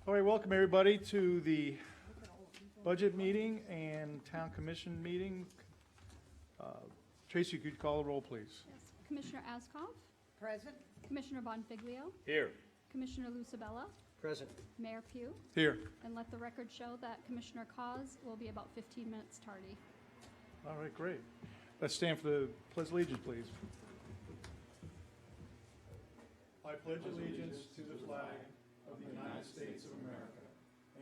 All right, welcome everybody to the budget meeting and town commission meeting. Tracy, could you call the roll, please? Yes. Commissioner Askoff, Present. Commissioner Bonfiglio, Here. Commissioner Lucibella, Present. Mayor Pugh, Here. and let the record show that Commissioner Cos will be about 15 minutes tardy. All right, great. Let's stand for the pledge of allegiance, please. I pledge allegiance to the flag of the United States of America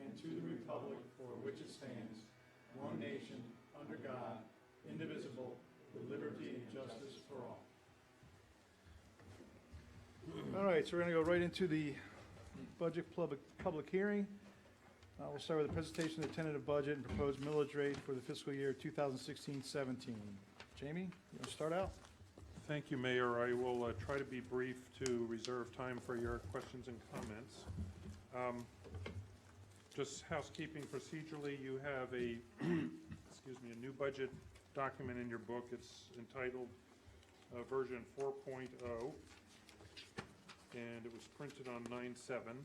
and to the republic for which it stands, one nation, under God, indivisible, with liberty and justice for all. All right, so we're going to go right into the budget public hearing. We'll start with the presentation of the tentative budget and proposed millage rate for the fiscal year 2016-17. Jamie, you want to start out? Thank you, Mayor. I will try to be brief to reserve time for your questions and comments. Just housekeeping procedurally, you have a, excuse me, a new budget document in your book. It's entitled version 4.0, and it was printed on 9/7.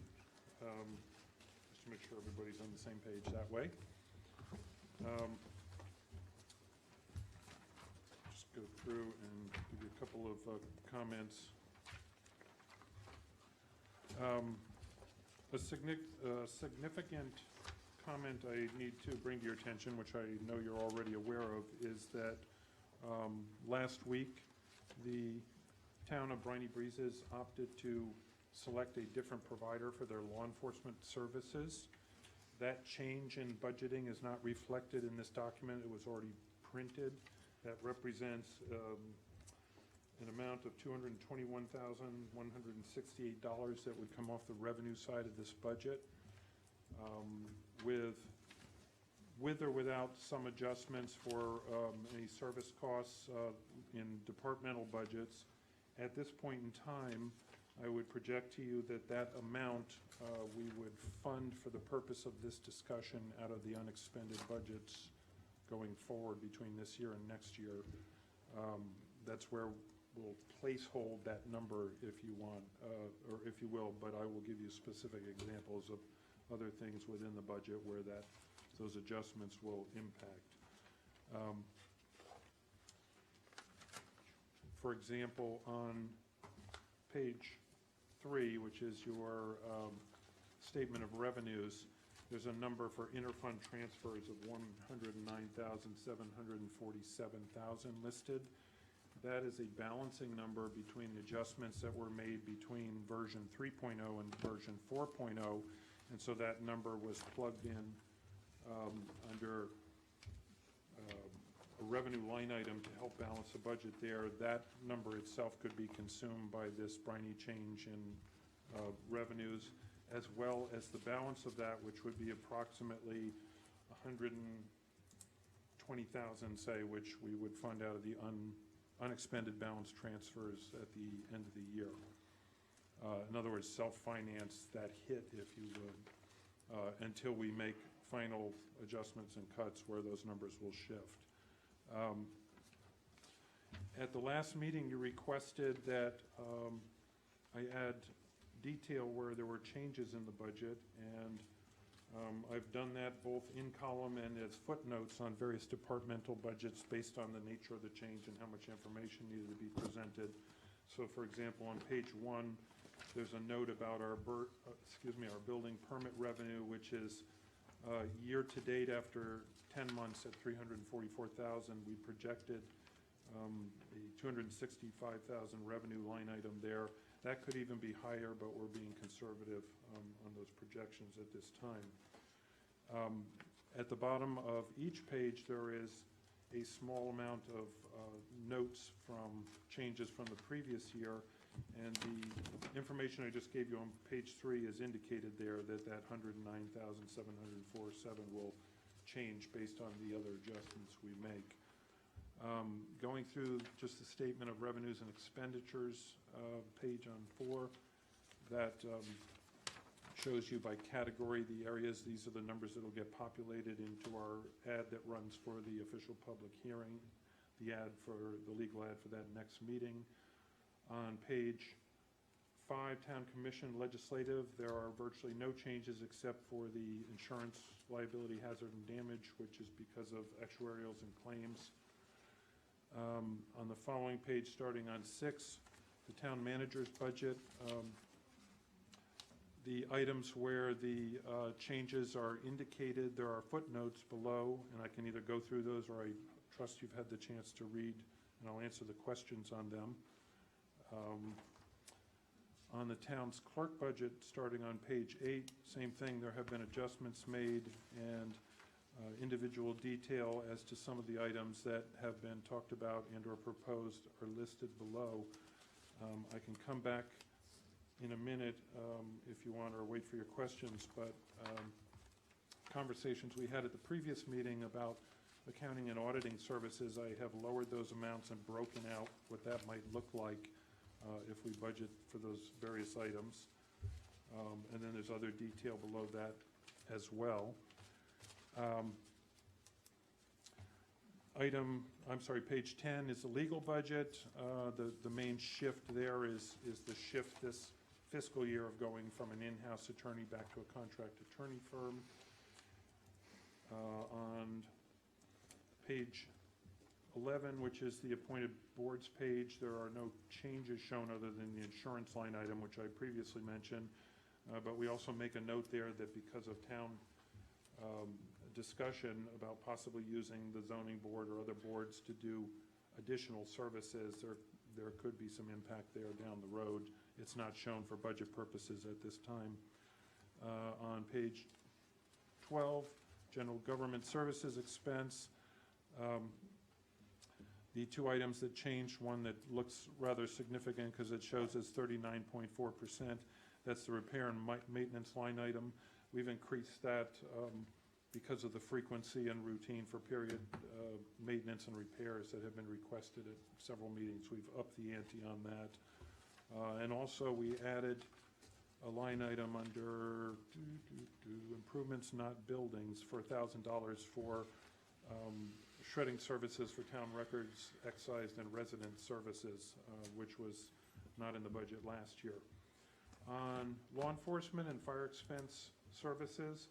Just to make sure everybody's on the same page that way. Just go through and give you a couple of comments. A significant comment I need to bring to your attention, which I know you're already aware of, is that last week the town of Briny Breezes opted to select a different provider for their law enforcement services. That change in budgeting is not reflected in this document. It was already printed. That represents an amount of $221,168 that would come off the revenue side of this budget. With or without some adjustments for any service costs in departmental budgets, at this point in time, I would project to you that that amount we would fund for the purpose of this discussion out of the unexpended budgets going forward between this year and next year. That's where we'll placehold that number if you want, or if you will, but I will give you specific examples of other things within the budget where those adjustments will impact. For example, on page 3, which is your statement of revenues, there's a number for interfund transfers of $109,747,000 listed. That is a balancing number between adjustments that were made between version 3.0 and version 4.0, and so that number was plugged in under a revenue line item to help balance the budget there. That number itself could be consumed by this briny change in revenues, as well as the balance of that, which would be approximately $120,000, say, which we would fund out of the unexpended balance transfers at the end of the year. In other words, self-finance that hit, if you would, until we make final adjustments and cuts where those numbers will shift. At the last meeting, you requested that I add detail where there were changes in the budget, and I've done that both in column and as footnotes on various departmental budgets based on the nature of the change and how much information needed to be presented. So, for example, on page 1, there's a note about our building permit revenue, which is year-to-date after 10 months at $344,000. We projected a $265,000 revenue line item there. That could even be higher, but we're being conservative on those projections at this time. At the bottom of each page, there is a small amount of notes from changes from the previous year, and the information I just gave you on page 3 is indicated there that $109,747 will change based on the other adjustments we make. Going through just the statement of revenues and expenditures, page on 4, that shows you by category the areas. These are the numbers that will get populated into our ad that runs for the official public hearing, the legal ad for that next meeting. On page 5, Town Commission Legislative, there are virtually no changes except for the insurance liability, hazard, and damage, which is because of actuarials and claims. On the following page, starting on 6, the town manager's budget, the items where the changes are indicated, there are footnotes below, and I can either go through those or I trust you've had the chance to read, and I'll answer the questions on them. On the town's clerk budget, starting on page 8, same thing, there have been adjustments made and individual detail as to some of the items that have been talked about and or proposed are listed below. I can come back in a minute if you want, or wait for your questions, but conversations we had at the previous meeting about accounting and auditing services, I have lowered those amounts and broken out what that might look like if we budget for those various items. And then there's other detail below that as well. Page 10 is the legal budget. The main shift there is the shift this fiscal year of going from an in-house attorney back to a contract attorney firm. On page 11, which is the appointed boards page, there are no changes shown other than the insurance line item, which I previously mentioned. But we also make a note there that because of town discussion about possibly using the zoning board or other boards to do additional services, there could be some impact there down the road. It's not shown for budget purposes at this time. On page 12, general government services expense, the two items that changed, one that looks rather significant because it shows as 39.4%. That's the repair and maintenance line item. We've increased that because of the frequency and routine for period maintenance and repairs that have been requested at several meetings. We've upped the ante on that. And also we added a line item under improvements, not buildings, for $1,000 for shredding services for town records, excised and resident services, which was not in the budget last year. On law enforcement and fire expense services,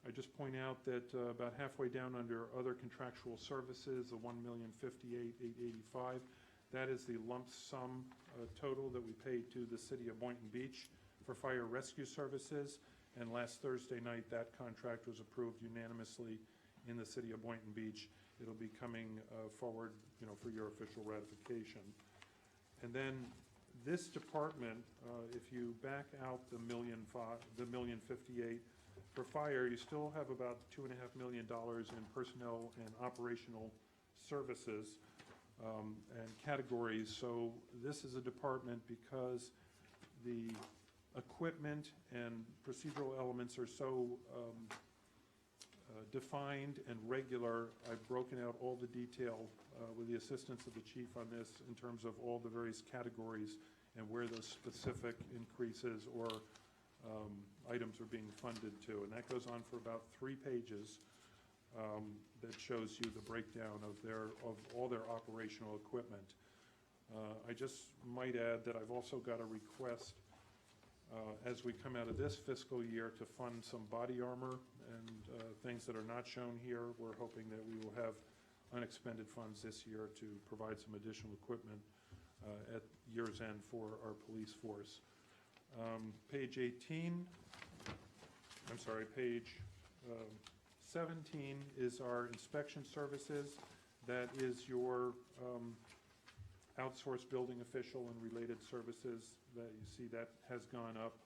I just point out that about halfway down under other contractual services, the $1,058,885, that is the lump sum total that we paid to the city of Boynton Beach for fire rescue services. And last Thursday night, that contract was approved unanimously in the city of Boynton Beach. It'll be coming forward, for your official ratification. And then this department, if you back out the $1,058,000 for fire, you still have about $2.5 million in personnel and operational services and categories. So this is a department, because the equipment and procedural elements are so defined and regular, I've broken out all the detail with the assistance of the chief on this in terms of all the various categories and where those specific increases or items are being funded to. And that goes on for about 3 pages that shows you the breakdown of all their operational equipment. I just might add that I've also got a request as we come out of this fiscal year to fund some body armor and things that are not shown here. We're hoping that we will have unexpended funds this year to provide some additional equipment at year's end for our police force. Page 17 is our inspection services. That is your outsourced building official and related services that you see that has gone up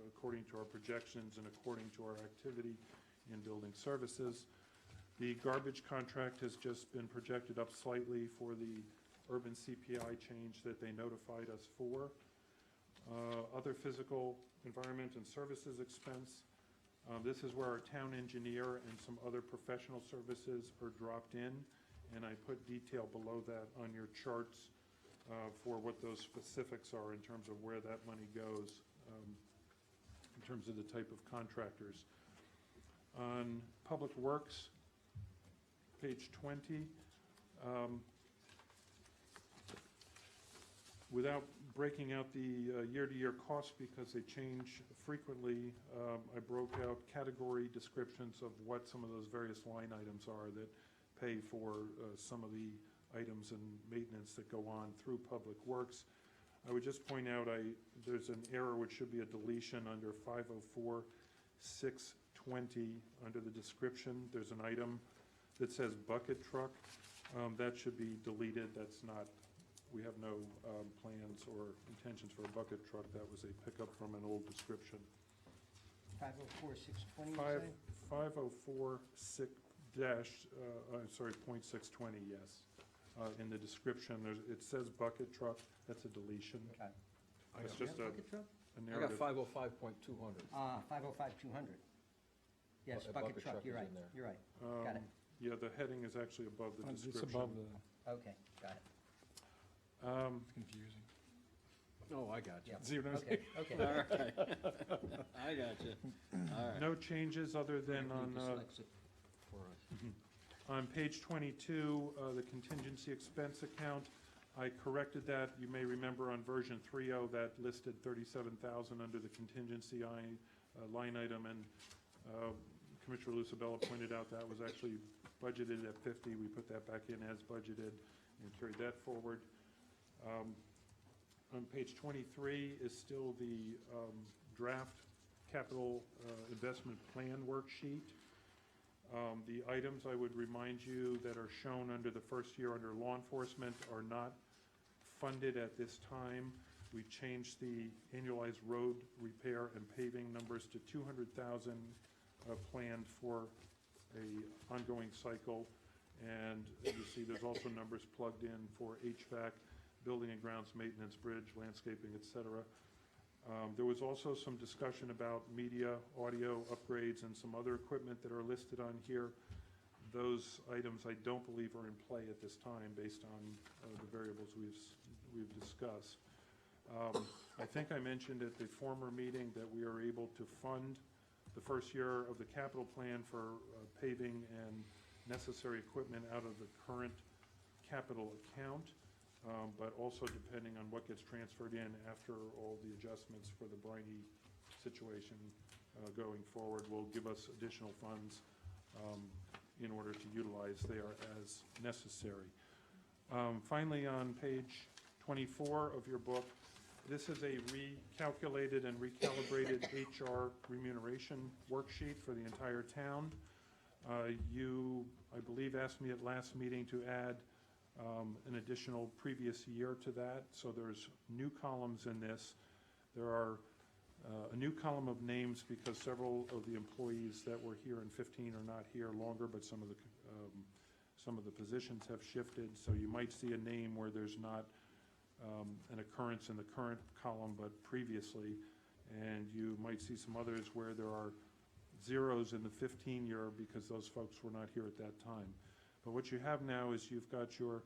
according to our projections and according to our activity in building services. The garbage contract has just been projected up slightly for the urban CPI change that they notified us for. Other physical environment and services expense. This is where our town engineer and some other professional services are dropped in, and I put detail below that on your charts for what those specifics are in terms of where that money goes in terms of the type of contractors. On Public Works, page 20, without breaking out the year-to-year costs because they change frequently. I broke out category descriptions of what some of those various line items are that pay for some of the items and maintenance that go on through Public Works. I would just point out there's an error which should be a deletion under 504-620 under the description. There's an item that says bucket truck. That should be deleted. That's not, we have no plans or intentions for a bucket truck. That was a pickup from an old description. 504-620, you Five- say? 504.620, yes. In the description, it says bucket truck. That's a deletion. Okay. It's Do you just have a bucket truck? a I got narrative. 505.200. 505-200. Yes, A bucket bucket truck, truck you're is right, in there. you're right. Got it. Yeah, the heading is actually above the description. It's above the, Okay, got it. it's confusing. Oh, I got you. Yeah. See what I'm Okay, okay. All right. I got you. All right. No changes other than on Dyslexic for us. On page 22, the contingency expense account, I corrected that. You may remember on version 3.0 that listed 37,000 under the contingency line item, and Commissioner Lucibella pointed out that was actually budgeted at 50. We put that back in as budgeted and carried that forward. On page 23 is still the draft capital investment plan worksheet. The items I would remind you that are shown under the first year under law enforcement are not funded at this time. We changed the annualized road repair and paving numbers to 200,000 planned for a ongoing cycle. And you see there's also numbers plugged in for HVAC, building and grounds maintenance, bridge, landscaping, et cetera. There was also some discussion about media, audio upgrades, and some other equipment that are listed on here. Those items I don't believe are in play at this time based on the variables we've discussed. I think I mentioned at the former meeting that we are able to fund the first year of the capital plan for paving and necessary equipment out of the current capital account. But also depending on what gets transferred in after all the adjustments for the Briney situation going forward will give us additional funds in order to utilize there as necessary. Finally, on page 24 of your book, this is a recalculated and recalibrated HR remuneration worksheet for the entire town. You, I believe, asked me at last meeting to add an additional previous year to that. So there's new columns in this. There are a new column of names because several of the employees that were here in 15 are not here longer, but some of the positions have shifted. So you might see a name where there's not an occurrence in the current column, but previously. And you might see some others where there are zeros in the 15 year because those folks were not here at that time. But what you have now is you've got your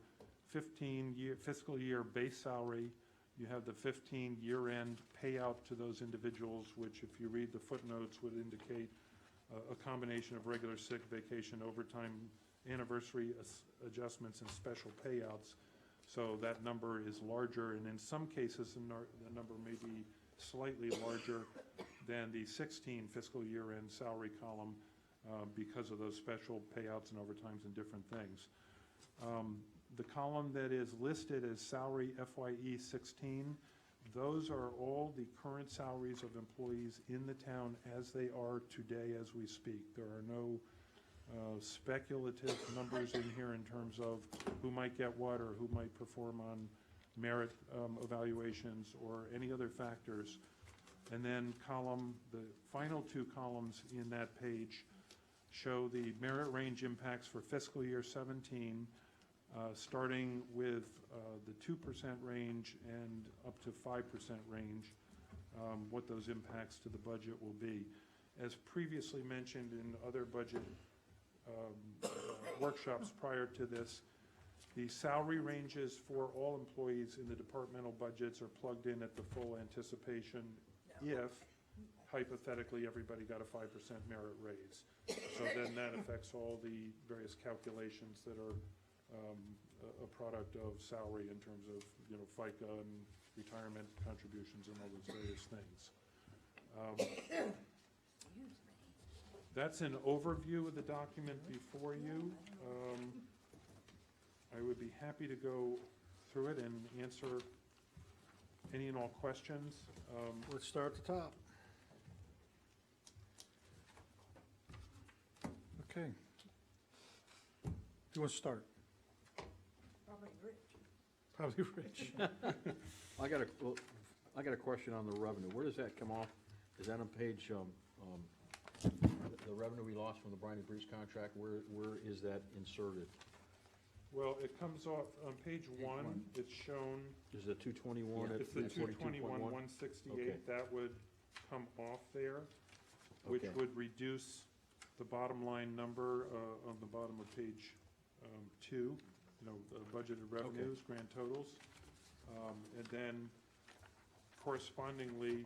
15-year fiscal year base salary. You have the 15 year-end payout to those individuals, which if you read the footnotes would indicate a combination of regular sick, vacation, overtime, anniversary adjustments, and special payouts. So that number is larger, and in some cases the number may be slightly larger than the 16 fiscal year-end salary column because of those special payouts and overtimes and different things. The column that is listed as salary FYE 16, those are all the current salaries of employees in the town as they are today as we speak. There are no speculative numbers in here in terms of who might get what or who might perform on merit evaluations or any other factors. And then the final two columns in that page show the merit range impacts for fiscal year 17, starting with the 2% range and up to 5% range, what those impacts to the budget will be. As previously mentioned in other budget workshops prior to this, the salary ranges for all employees in the departmental budgets are plugged in at the full anticipation if, hypothetically, everybody got a 5% merit raise. So then that affects all the various calculations that are a product of salary in terms of, FICA and retirement contributions and all those various things. That's an overview of the document before you. I would be happy to go through it and answer any and all questions. Let's start at the top. Okay. Who wants to start? Probably Rich. I got a question on the revenue. Where does that come off? Is that on page, the revenue we lost from the Briny Breach contract, where is that inserted? Well, it comes off on page one. It's shown, Is it 221 at it's the 221, 342.1? 168. Okay. That would come off there, which Okay. would reduce the bottom line number on the bottom of page two, budgeted revenues, grand totals. And then correspondingly,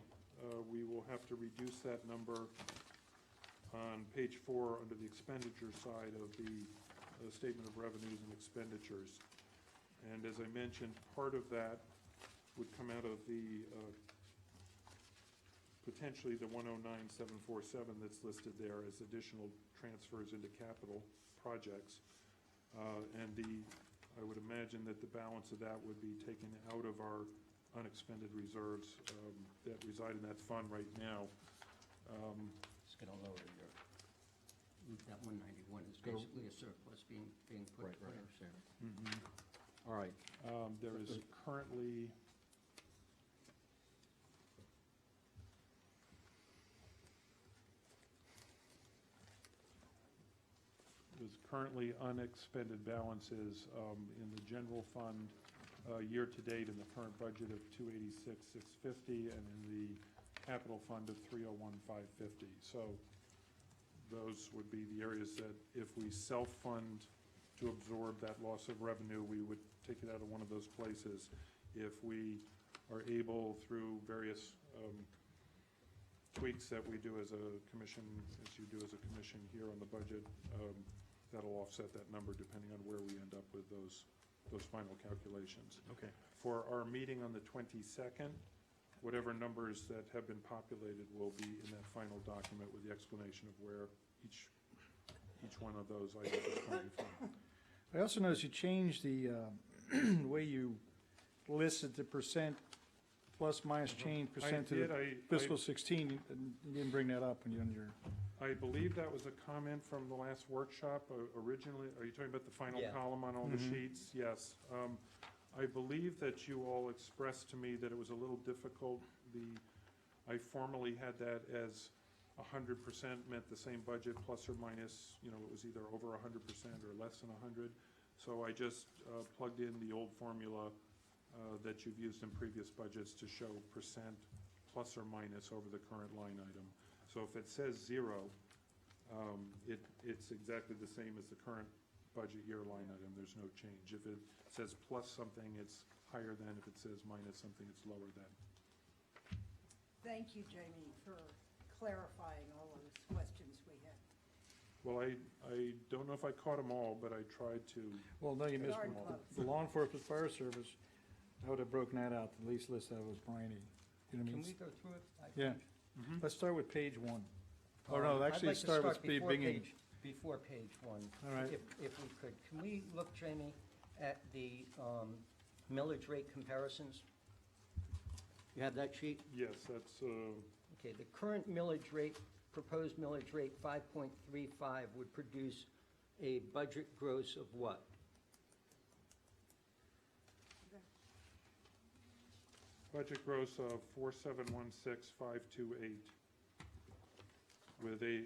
we will have to reduce that number on page four under the expenditure side of the statement of revenues and expenditures. And as I mentioned, part of that would come out of the, potentially the 109,747 that's listed there as additional transfers into capital projects. And I would imagine that the balance of that would be taken out of our unexpended reserves that reside in that fund right now. It's gonna lower that 191 is Go- basically a surplus being put Right, there. I understand. All right, There is currently, unexpended balances in the general fund year-to-date in the current budget of 286,650, and in the capital fund of 301,550. So those would be the areas that if we self-fund to absorb that loss of revenue, we would take it out of one of those places. If we are able, through various tweaks that we do as a commission, as you do as a commission here on the budget, that'll offset that number depending on where we end up with those final calculations. okay. For our meeting on the 22nd, whatever numbers that have been populated will be in that final document with the explanation of where each one of those items is coming from. I also noticed you changed the way you listed the percent plus minus change percent to did. the fiscal 16. You didn't bring that up when you done your, I believe that was a comment from the last workshop originally. Are you talking about the final Yeah. column on all the sheets? Yes. I believe that you all expressed to me that it was a little difficult. I formally had that as 100% meant the same budget plus or minus, it was either over 100% or less than 100. So I just plugged in the old formula that you've used in previous budgets to show percent plus or minus over the current line item. So if it says 0, it's exactly the same as the current budget year line item. There's no change. If it says plus something, it's higher than. If it says minus something, it's lower than. Thank you, Jamie, for clarifying all those questions we had. Well, I don't know if I caught them all, but I tried to. well, no, you missed Darn one. close. The law enforcement fire service, I would have broken that out, the least list that was Briny. You know what I Can mean? we go through it? Yeah. Let's start with page 1. Oh, no, I'd actually, like to start with before beginning. Before page 1. All right. If we could. Can we look, Jamie, at the millage rate comparisons? You have that sheet? Yes, that's, Okay, the current millage rate, proposed millage rate 5.35 would produce a budget gross of what? budget gross of 4716528 with a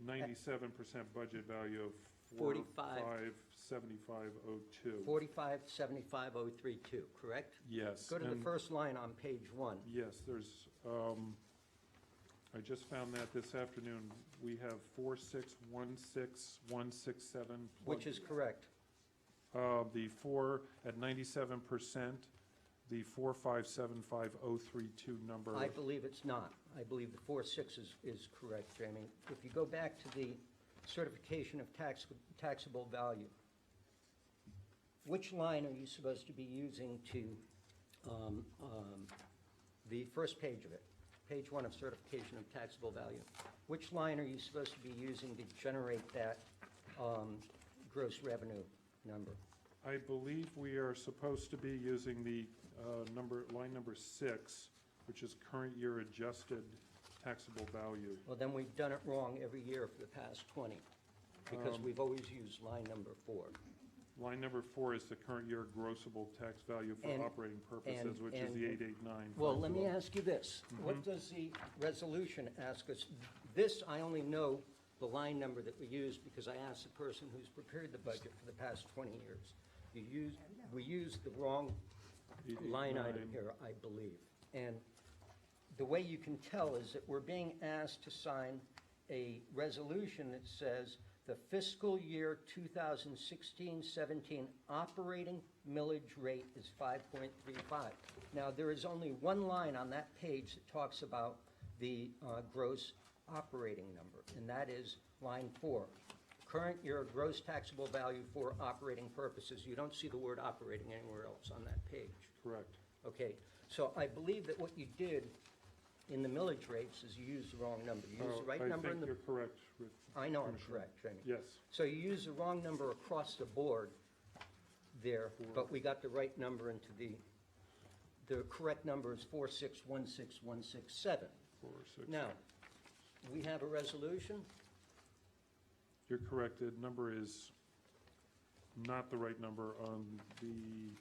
97% budget value of 45,7502, 45,75032, correct? Yes. Go to the and- first line on page 1. Yes, there's, I just found that this afternoon. We have 4616167. Which is correct. The four at 97%, the 4575032 number. I believe it's not. I believe the 4.6 is correct, Jamie. If you go back to the certification of taxable value, which line are you supposed to be using to the first page of it, page 1 of certification of taxable value. Which line are you supposed to be using to generate that gross revenue number? I believe we are supposed to be using the line number 6, which is current year adjusted taxable value. Well, then we've done it wrong every year for the past 20, because we've always used line number 4. Line number 4 is the current year grossable tax value for And- operating purposes, which is and- the 889. Well, let me ask you this. What does the resolution ask us? This, I only know the line number that we use because I asked the person who's prepared the budget for the past 20 years. We used the wrong line item here, I believe. And the way you can tell is that we're being asked to sign a resolution that says the fiscal year 2016-17 operating millage rate is 5.35. Now, there is only one line on that page that talks about the gross operating number, and that is line 4. Current year gross taxable value for operating purposes. You don't see the word operating anywhere else on that page. Correct. Okay, so I believe that what you did in the millage rates is you used the wrong number. You used the right number in I think the, you're correct. I know I'm Commissioner. correct, Jamie. Yes, So you used the wrong number across the board there, but we got the right number into the correct number is 4616167. 4, 6. Now, we have a resolution. You're correct. The number is not the right number on the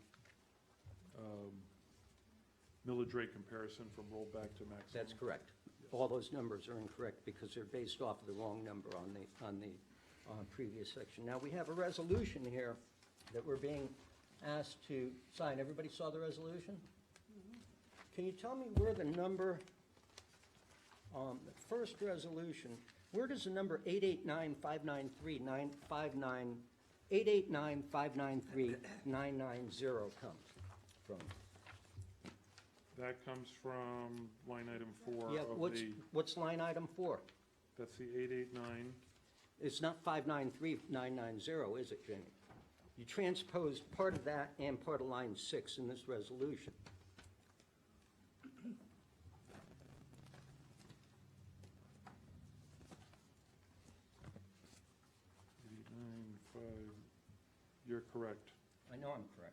millage rate comparison from rollback to maximum. That's correct. All those numbers are incorrect because they're based off of the wrong number on the previous section. Now, we have a resolution here that we're being asked to sign. Everybody saw the resolution? Can you tell me where the number, the first resolution, where does the number 889,593,990 come from? That comes from line item 4 Yeah, of what's line item 4? that's the 889. It's not 593,990, is it, Jamie? You transposed part of that and part of line 6 in this resolution. You're correct. I know I'm correct.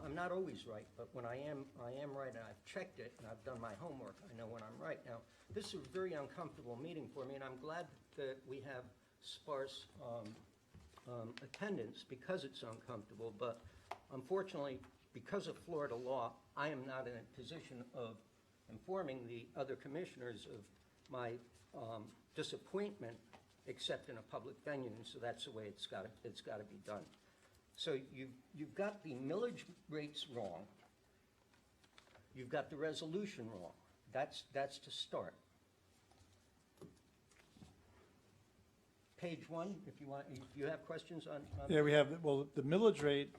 I'm not always right, but when I am right, and I've checked it, and I've done my homework, I know when I'm right. Now, this is a very uncomfortable meeting for me, and I'm glad that we have sparse attendance because it's uncomfortable, but unfortunately, because of Florida law, I am not in a position of informing the other commissioners of my disappointment except in a public venue, and so that's the way it's got to be done. So you've got the millage rates wrong. You've got the resolution wrong. That's to start. Page 1, if you have questions on. Yeah, we have, well, the millage rate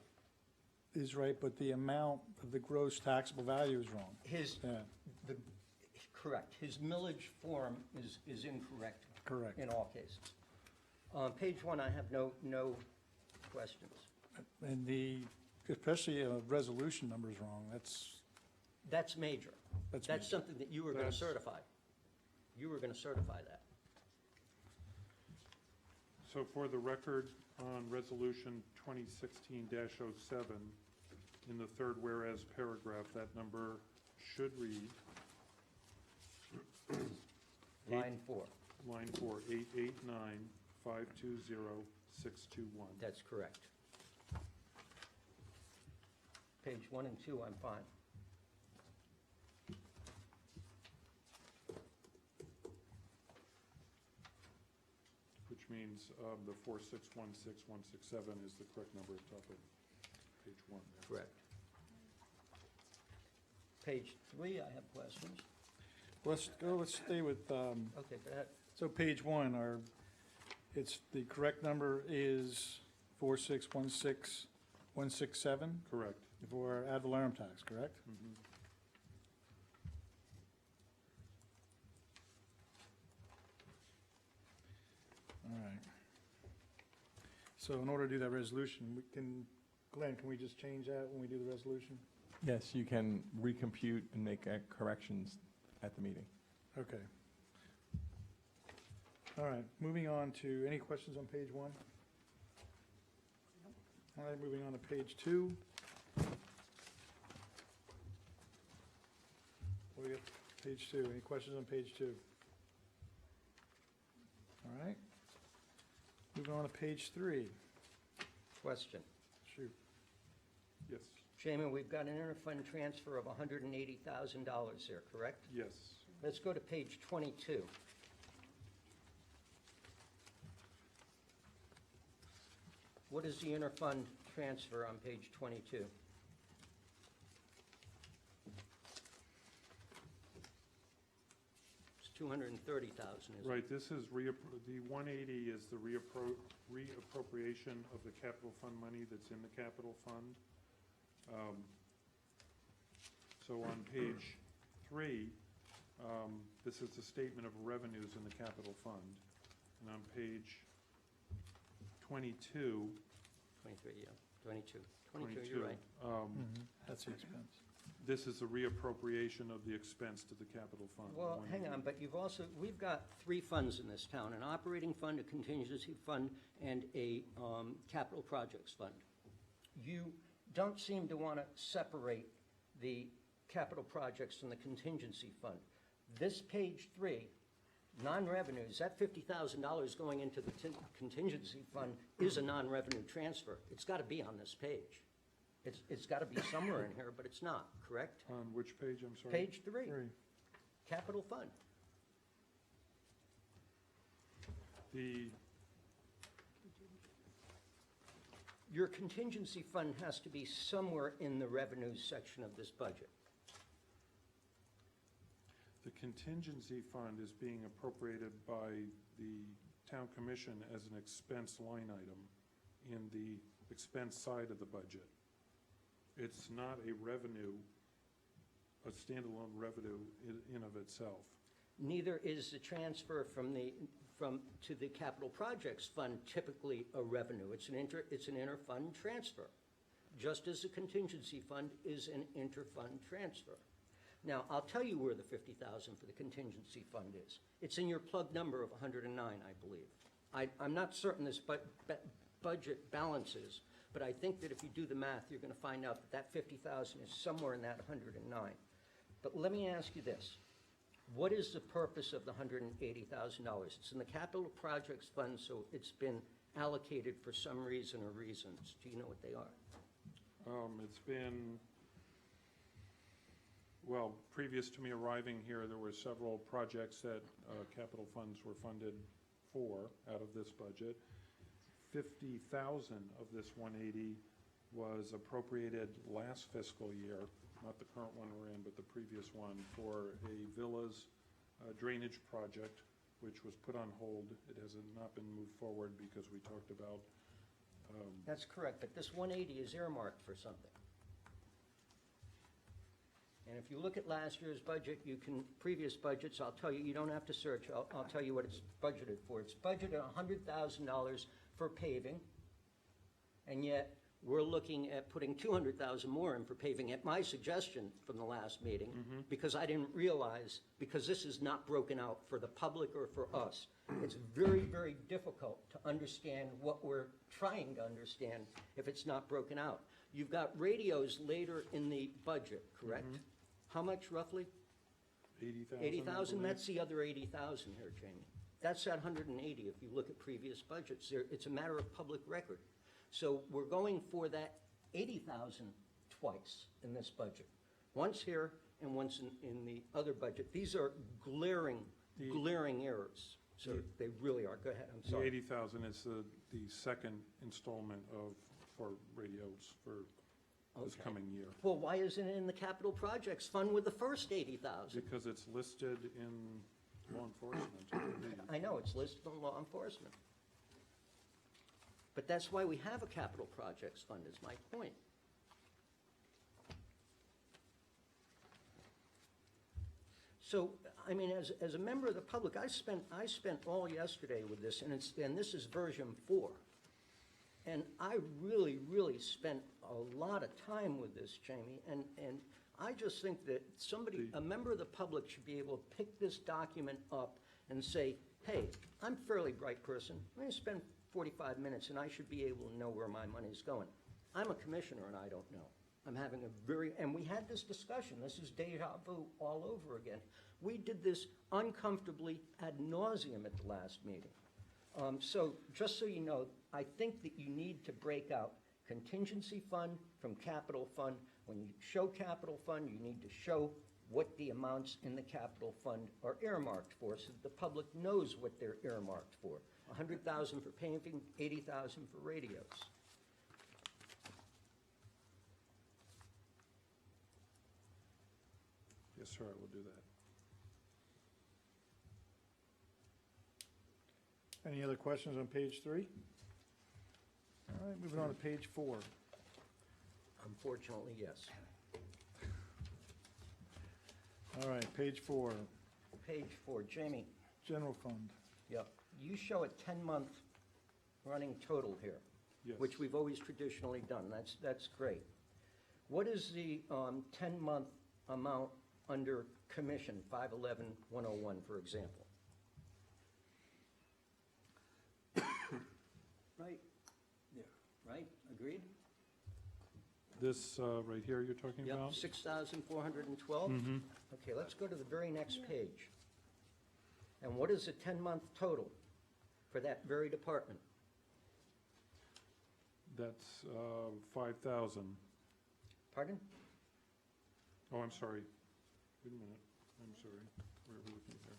is right, but the amount of the gross taxable value is wrong. Correct. His millage form is incorrect. Correct. In all cases. Page 1, I have no questions. And especially resolution number is wrong. That's major. That's That's major. something that you were going to certify. You were going to certify that. So for the record, on Resolution 2016-07, in the third whereas paragraph, that number should read, Line 4. line 4, 889,520,621. That's correct. Page 1 and 2, I'm fine. Which means the 4616167 is the correct number at the top of page 1. Correct. Page 3, I have questions. Let's stay with, Okay, go ahead. so page 1, it's, the correct number is 4616167 Correct. for ad valorem tax, correct? Mhm. All right. So in order to do that resolution, Glenn, can we just change that when we do the resolution? Yes, you can recompute and make corrections at the meeting. Okay. All right, moving on to, any questions on page one? All right, moving on to page two. What do we got, page two, any questions on page two? All right. Moving on to page three. Question. Shoot. Yes, Shaman, we've got an interfund transfer of $180,000 there, correct? yes. Let's go to page 22. What is the interfund transfer on page 22? It's $230,000, isn't it? Right, this is the 180 is the reappropriation of the capital fund money that's in the capital fund. So on page 3, this is the statement of revenues in the capital fund. And on page 22, 23, yeah, 22. 22, you're right. That's the expense. This is a reappropriation of the expense to the capital fund. Well, hang on, but you've also, we've got three funds in this town, an operating fund, a contingency fund, and a capital projects fund. You don't seem to want to separate the capital projects from the contingency fund. This page 3, non-revenues, that $50,000 going into the contingency fund is a non-revenue transfer. It's got to be on this page. It's got to be somewhere in here, but it's not, correct? On which page, I'm sorry? Page 3, Three. capital fund. The, Your contingency fund has to be somewhere in the revenues section of this budget. the contingency fund is being appropriated by the town commission as an expense line item in the expense side of the budget. It's not a revenue, a standalone revenue in of itself. Neither is the transfer to the capital projects fund typically a revenue. It's an inter-fund transfer, just as the contingency fund is an inter-fund transfer. Now, I'll tell you where the $50,000 for the contingency fund is. It's in your plug number of 109, I believe. I'm not certain this budget balances, but I think that if you do the math, you're going to find out that that $50,000 is somewhere in that 109. But let me ask you this. What is the purpose of the $180,000? It's in the capital projects fund, so it's been allocated for some reason or reasons. Do you know what they are? It's been, well, previous to me arriving here, there were several projects that capital funds were funded for out of this budget. 50,000 of this 180 was appropriated last fiscal year, not the current one we're in, but the previous one, for a villas drainage project, which was put on hold. It has not been moved forward because we talked about. That's correct, but this 180 is earmarked for something. And if you look at last year's budget, previous budgets, I'll tell you, you don't have to search, I'll tell you what it's budgeted for. It's budgeted $100,000 for paving, and yet we're looking at putting $200,000 more in for paving at my suggestion from the last meeting, because I didn't realize, because this is not broken out for the public or for us. It's very, very difficult to understand what we're trying to understand if it's not broken out. You've got radios later in the budget, correct? How much roughly? 80,000. 80,000, that's the other 80,000 here, Jamie. That's that 180 if you look at previous budgets. It's a matter of public record. So we're going for that 80,000 twice in this budget. Once here and once in the other budget. These are glaring errors. So they really are. Go ahead, I'm The sorry. 80,000 is the second installment for radios for this Okay. coming year. Well, why isn't it in the capital projects fund with the first 80,000? Because it's listed in law enforcement, I believe. I know, it's listed on law enforcement. But that's why we have a capital projects fund, is my point. So, I mean, as a member of the public, I spent all yesterday with this, and this is version 4. And I really, really spent a lot of time with this, Jamie, and I just think that somebody, a member of the public should be able to pick this document up and say, hey, I'm a fairly bright person, I'm gonna spend 45 minutes and I should be able to know where my money's going. I'm a commissioner and I don't know. I'm having and we had this discussion, this is deja vu all over again. We did this uncomfortably ad nauseum at the last meeting. So just so you know, I think that you need to break out contingency fund from capital fund. When you show capital fund, you need to show what the amounts in the capital fund are earmarked for, so that the public knows what they're earmarked for. 100,000 for paving, 80,000 for radios. Yes, sir, I will do that. Any other questions on page 3? All right, moving on to page 4. Unfortunately, yes. All right, page 4, Page 4, Jamie, general fund. yep, you show a 10-month running total here, Yes. which we've always traditionally done. That's great. What is the 10-month amount under commission, 511-101, for example? Right, there, right, agreed? This right here you're talking Yep, about? 6,412? Mm-hmm. Okay, let's go to the very next page. And what is the 10-month total for that very department? That's 5,000. Pardon? Oh, I'm sorry. Wait a minute. I'm sorry. Where are we looking here?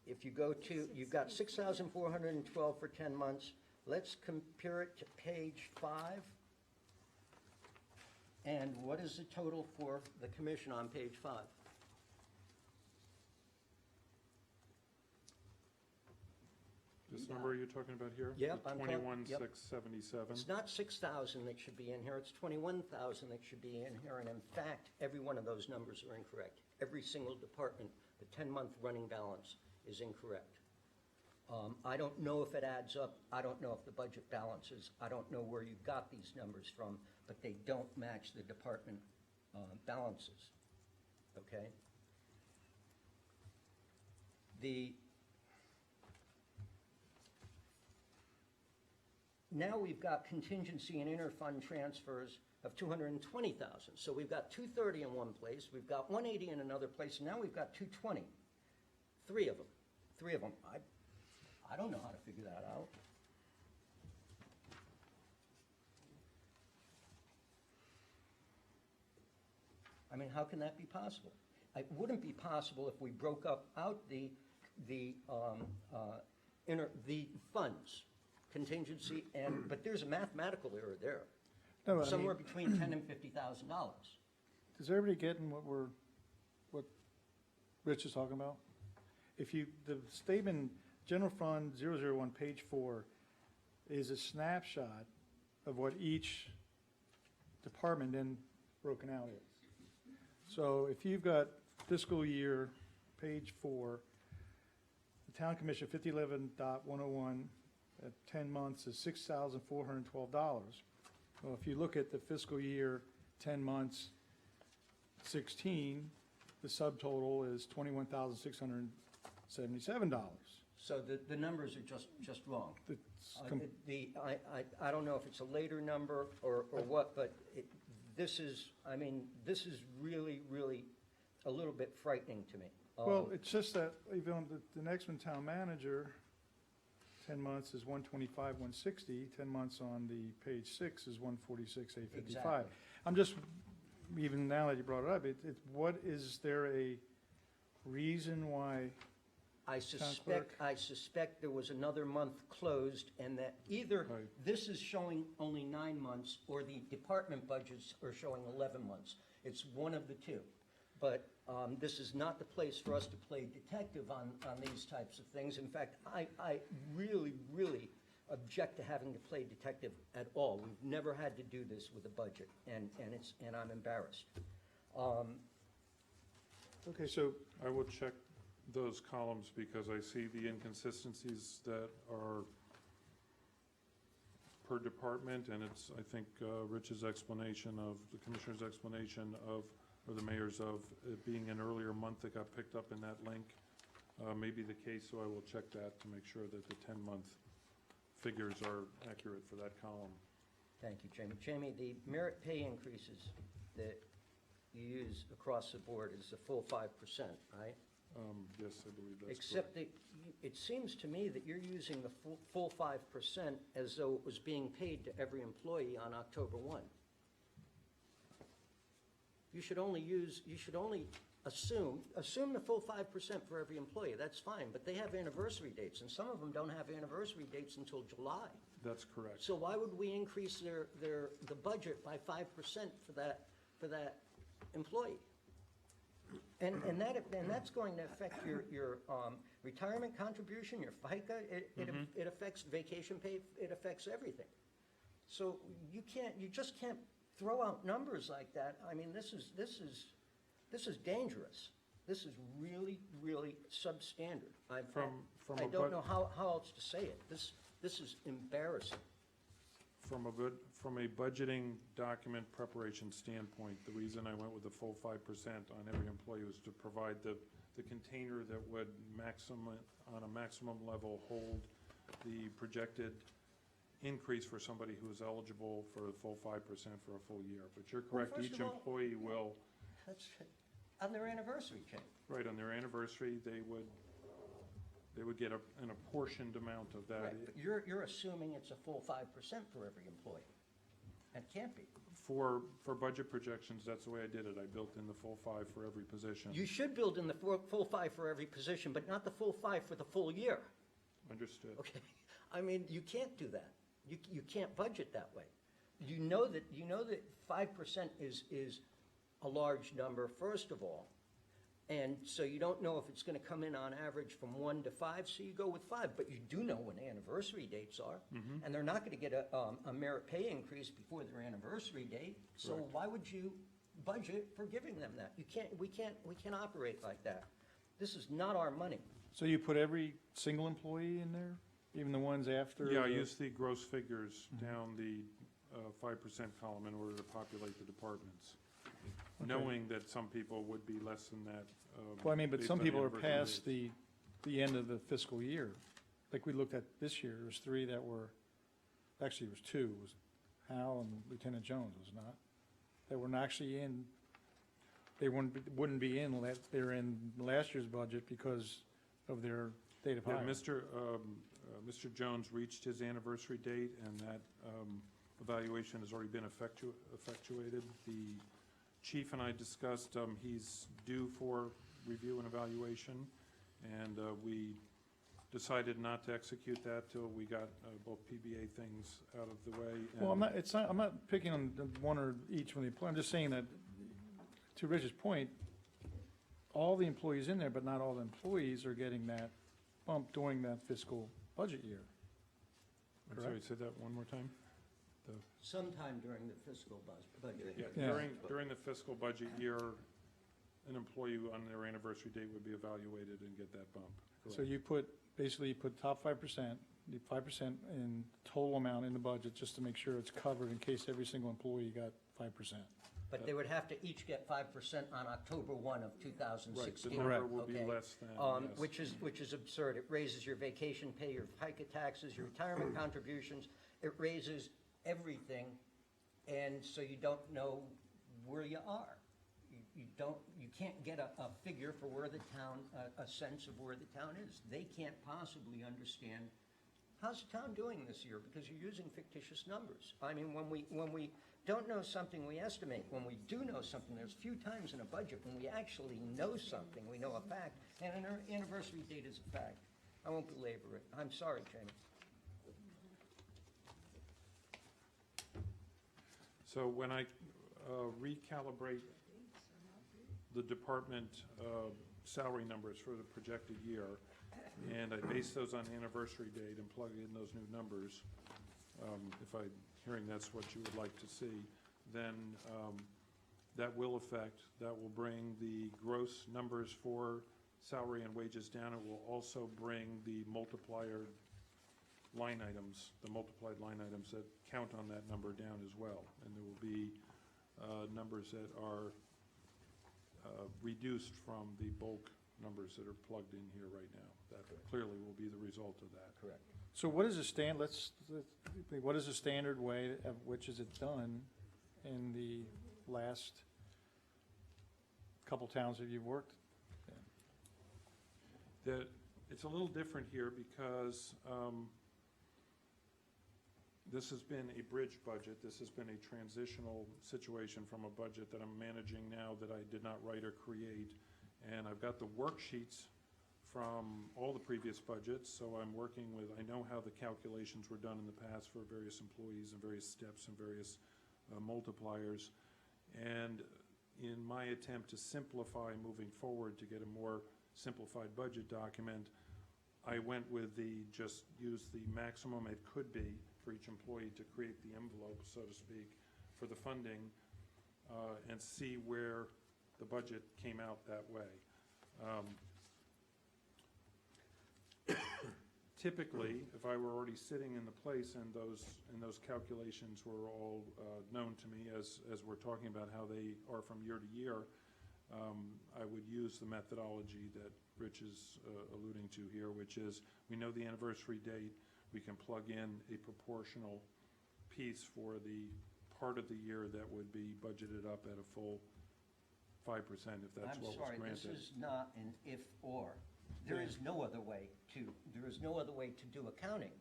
If you go to, you've got 6,412 for 10 months. Let's compare it to page 5. And what is the total for the commission on page 5? This number you're talking about here? Yep, The I'm talking- 21,677? It's not 6,000 that should be in here, it's 21,000 that should be in here, and in fact, every one of those numbers are incorrect. Every single department, the 10-month running balance is incorrect. I don't know if it adds up, I don't know if the budget balances, I don't know where you got these numbers from, but they don't match the department balances, okay? Now we've got contingency and interfund transfers of 220,000. So we've got 230 in one place, we've got 180 in another place, and now we've got 220. Three of them. I don't know how to figure that out. I mean, how can that be possible? It wouldn't be possible if we broke out the funds, contingency, but there's a mathematical error there. No, I mean, Somewhere between $10,000 and $50,000. Is everybody getting what Rich is talking about? The statement, general fund 001, page 4, is a snapshot of what each department then broken out is. So if you've got fiscal year, page 4, the town commission 5011.101 at 10 months is $6,412. Well, if you look at the fiscal year, 10 months, 16, the subtotal is $21,677. So the numbers are just wrong. It's I don't know if it's a later number or what, but this is really, really a little bit frightening to me. Well, it's just that even the next one, town manager, 10 months is 125, 160. 10 months on the page 6 is 146, 855. Exactly. I'm just, even now that you brought it up, what is there a reason why? I suspect there was another month closed, and that either Right. this is showing only 9 months, or the department budgets are showing 11 months. It's one of the two. But this is not the place for us to play detective on these types of things. In fact, I really, really object to having to play detective at all. We've never had to do this with a budget, and I'm embarrassed. Okay, so, I will check those columns because I see the inconsistencies that are per department, and it's, I think, Rich's explanation of, the commissioner's explanation of, or the mayor's of, it being an earlier month that got picked up in that link may be the case, so I will check that to make sure that the 10-month figures are accurate for that column. Thank you, Jamie. Jamie, the merit pay increases that you use across the board is the full 5%, right? Yes, I believe that's correct. Except that it seems to me that you're using the full 5% as though it was being paid to every employee on October 1. You should only assume the full 5% for every employee, that's fine, but they have anniversary dates, and some of them don't have anniversary dates until July. That's correct. So why would we increase the budget by 5% for that employee? And that's going to affect your retirement contribution, your FICA, it affects vacation pay, it affects everything. So you just can't throw out numbers like that. I mean, this is dangerous. This is really, really substandard. I don't know how else to say it. This is embarrassing. From a budgeting document preparation standpoint, the reason I went with the full 5% on every employee was to provide the container that would on a maximum level, hold the projected increase for somebody who is eligible for the full 5% for a full year. But you're correct, first each of all, employee will, That's on their anniversary check. right, on their anniversary, they would get an apportioned amount of that. Right, but you're assuming it's a full 5% for every employee. That can't be. For budget projections, that's the way I did it. I built in the full 5 for every position. You should build in the full 5 for every position, but not the full 5 for the full year. Understood. Okay, I mean, you can't do that. You can't budget that way. You know that 5% is a large number, first of all, and so you don't know if it's going to come in on average from 1 to 5, so you go with 5. But you do know when anniversary dates are, and they're not going to get a merit pay increase before their anniversary date. So Correct. why would you budget for giving them that? We can't operate like that. This is not our money. So you put every single employee in there, even the ones after? Yeah, I the- used the gross figures down the 5% column in order to populate the departments, knowing that some people would be less than that. Well, I mean, but based some on people are anniversary past dates. the end of the fiscal year. Like we looked at this year, there was 3 that were, actually it was 2, it was Hal and Lieutenant Jones, was it not? That were not actually in, they wouldn't be in, they're in last year's budget because of their date of Yeah, hire. Mr. Jones reached his anniversary date, and that evaluation has already been effectuated. The chief and I discussed, he's due for review and evaluation, and we decided not to execute that till we got both PBA things out of the way. Well, and- I'm not picking on the one or each one of the employees, I'm just saying that, to Rich's point, all the employees in there, but not all the employees are getting that bump during that fiscal budget year. I'm sorry, say that one more time? Sometime during the fiscal budget. Yeah, Yeah. during the fiscal budget year, an employee on their anniversary date would be evaluated and get that bump. So Correct. you put top 5%, the 5% in total amount in the budget, just to make sure it's covered in case every single employee got 5%. But they would have to each get 5% on October 1 of Right, 2016. the number Correct. will be Okay. less than, yes. Which is absurd. It raises your vacation pay, your FICA taxes, your retirement contributions. It raises everything, and so you don't know where you are. You can't get a figure for where the town, a sense of where the town is. They can't possibly understand, how's the town doing this year? Because you're using fictitious numbers. I mean, when we don't know something, we estimate. When we do know something, there's few times in a budget when we actually know something, we know a fact, and an anniversary date is a fact. I won't belabor it. I'm sorry, Jamie. So when I recalibrate the department salary numbers for the projected year, and I base those on anniversary date and plug in those new numbers, if I'm hearing that's what you would like to see, then that will bring the gross numbers for salary and wages down. It will also bring the multiplier line items, the multiplied line items that count on that number down as well. And there will be numbers that are reduced from the bulk numbers that are plugged in here right now. That clearly will be the result of that. Correct. So what is the what is the standard way of which is it done in the last couple towns that you've worked in? It's a little different here because this has been a bridge budget. This has been a transitional situation from a budget that I'm managing now that I did not write or create. And I've got the worksheets from all the previous budgets, so I'm working with, I know how the calculations were done in the past for various employees and various steps and various multipliers. And in my attempt to simplify moving forward to get a more simplified budget document, I went with just use the maximum it could be for each employee to create the envelope, so to speak, for the funding, and see where the budget came out that way. Typically, if I were already sitting in the place and those calculations were all known to me as we're talking about how they are from year to year, I would use the methodology that Rich is alluding to here, which is we know the anniversary date, we can plug in a proportional piece for the part of the year that would be budgeted up at a full 5% if that's what was granted. I'm sorry, this is not an if/or. There is no other way to do accounting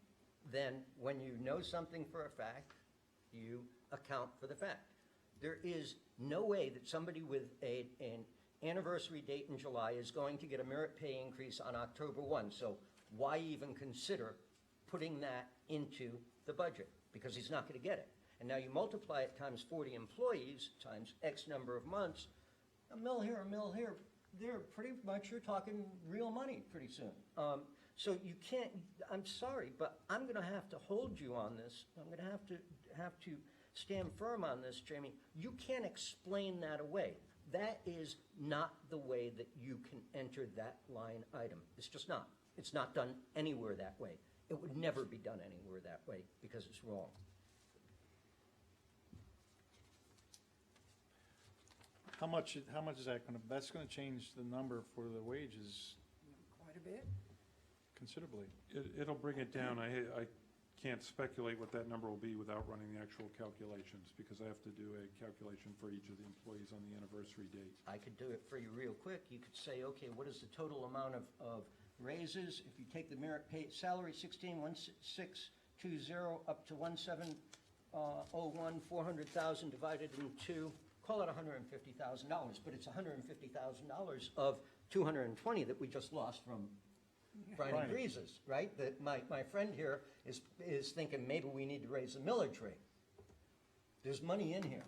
than when you know something for a fact, you account for the fact. There is no way that somebody with an anniversary date in July is going to get a merit pay increase on October 1. So why even consider putting that into the budget? Because he's not going to get it. And now you multiply it times 40 employees, times X number of months, a mill here, they're pretty much, you're talking real money pretty soon. So you can't, I'm sorry, but I'm going to have to hold you on this. I'm going to have to stand firm on this, Jamie. You can't explain that away. That is not the way that you can enter that line item. It's just not. It's not done anywhere that way. It would never be done anywhere that way because it's wrong. How much is that that's gonna change the number for the wages Quite a bit. considerably. It'll bring it down. I can't speculate what that number will be without running the actual calculations, because I have to do a calculation for each of the employees on the anniversary date. I could do it for you real quick. You could say, okay, what is the total amount of raises? If you take the merit pay, salary 16,1620 up to 1701, 400,000 divided in two, call it $150,000, but it's $150,000 of 220 that we just lost from Brian Right. Breezes, right? That my friend here is thinking maybe we need to raise the millage rate. There's money in here.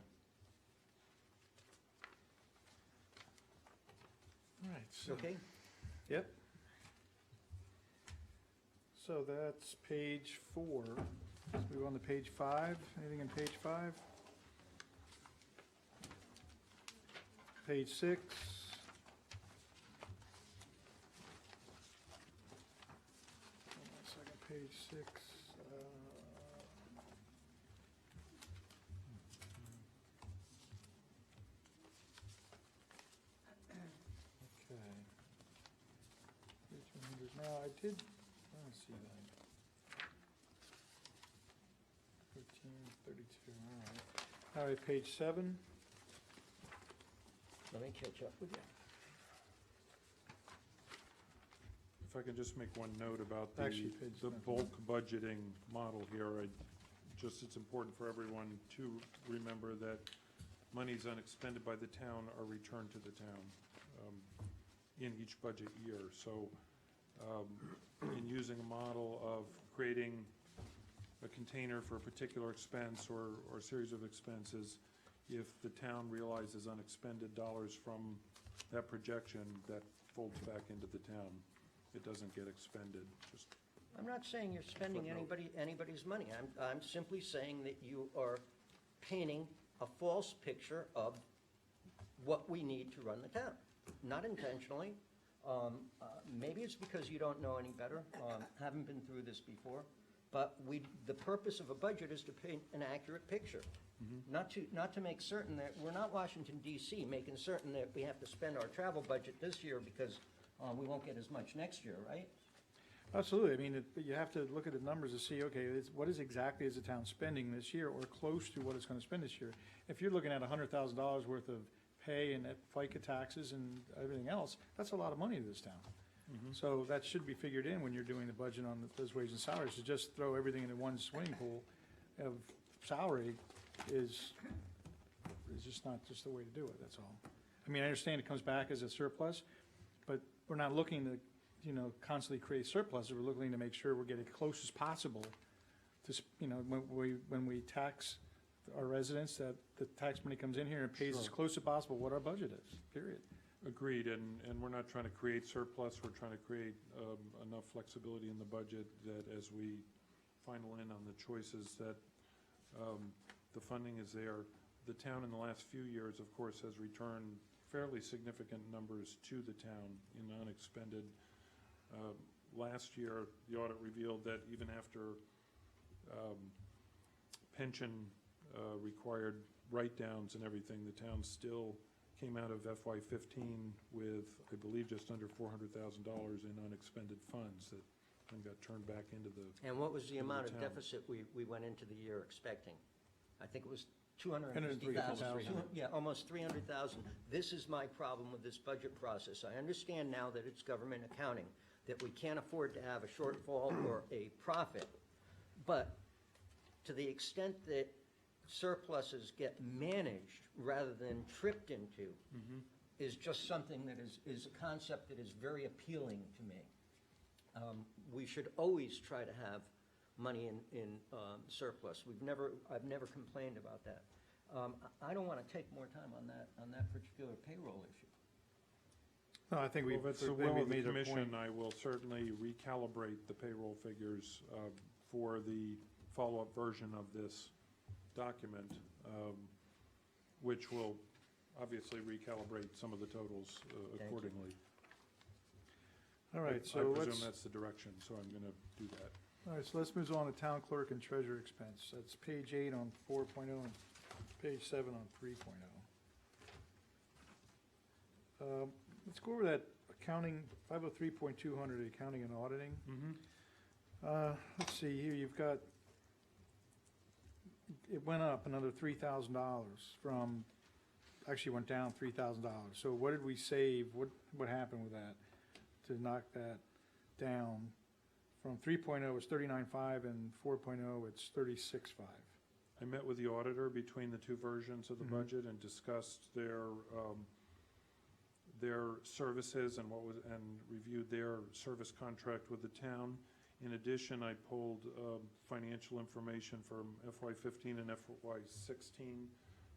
All right, so, Okay? yep. So that's page 4. Let's move on to page 5. Anything on page 5? Page 6. Hold on a second, page 6. Okay. Page 100. Now, I did, let's see that. 1332, all right. All right, page 7. Let me catch up with you. If I can just make one note about Actually, page the 7. bulk budgeting model here, it's important for everyone to remember that monies unexpended by the town are returned to the town in each budget year. So in using a model of creating a container for a particular expense or a series of expenses, if the town realizes unexpended dollars from that projection, that folds back into the town. It doesn't get expended, just I'm not saying you're spending Footnote. anybody's money. I'm simply saying that you are painting a false picture of what we need to run the town. Not intentionally. Maybe it's because you don't know any better, haven't been through this before. But the purpose of a budget is to paint an accurate picture. Not to make certain that, we're not Washington DC, making certain that we have to spend our travel budget this year because we won't get as much next year, right? Absolutely. I mean, but you have to look at the numbers to see, okay, what is exactly is the town spending this year or close to what it's gonna spend this year? If you're looking at $100,000 worth of pay and FICA taxes and everything else, that's a lot of money to this town. So that should be figured in when you're doing the budget on those wages and salaries. To just throw everything into one swimming pool of salary is just not just the way to do it, that's all. I mean, I understand it comes back as a surplus, but we're not looking to, constantly create surpluses. We're looking to make sure we're getting close as possible to, when we tax our residents, that the tax money comes in here and pays as Sure. close as possible what our budget is, period. Agreed, and we're not trying to create surplus, we're trying to create enough flexibility in the budget that as we final in on the choices that the funding is there. The town in the last few years, of course, has returned fairly significant numbers to the town in unexpended. Last year, the audit revealed that even after pension required write-downs and everything, the town still came out of FY15 with, I believe, just under $400,000 in unexpended funds that then got turned back into the. And what was the amount of town. deficit we went into the year expecting? I think it was 250,000. 103,000. Yeah, almost 300,000. This is my problem with this budget process. I understand now that it's government accounting, that we can't afford to have a shortfall or a profit. But to the extent that surpluses get managed rather than tripped into is just something that is a concept that is very appealing to me. We should always try to have money in surplus. I've never complained about that. I don't want to take more time on that particular payroll issue. No, I think Well, if it's the maybe will of the made a point. commission, I will certainly recalibrate the payroll figures for the follow-up version of this document, which will obviously recalibrate some of the totals you. accordingly. All right, I so presume let's, that's the direction, so I'm going to do that. all right, so let's move on to town clerk and treasurer expense. That's page 8 on 4.0 and page 7 on 3.0. Let's go over that accounting, 503.200, accounting and auditing. Let's see, here you've got, it went up another $3,000 from, actually went down $3,000. So what did we save? What happened with that to knock that down? From 3.0 it's 39.5 and 4.0 it's 36.5. I met with the auditor between the two versions of the budget and discussed their services and reviewed their service contract with the town. In addition, I pulled financial information from FY15 and FY16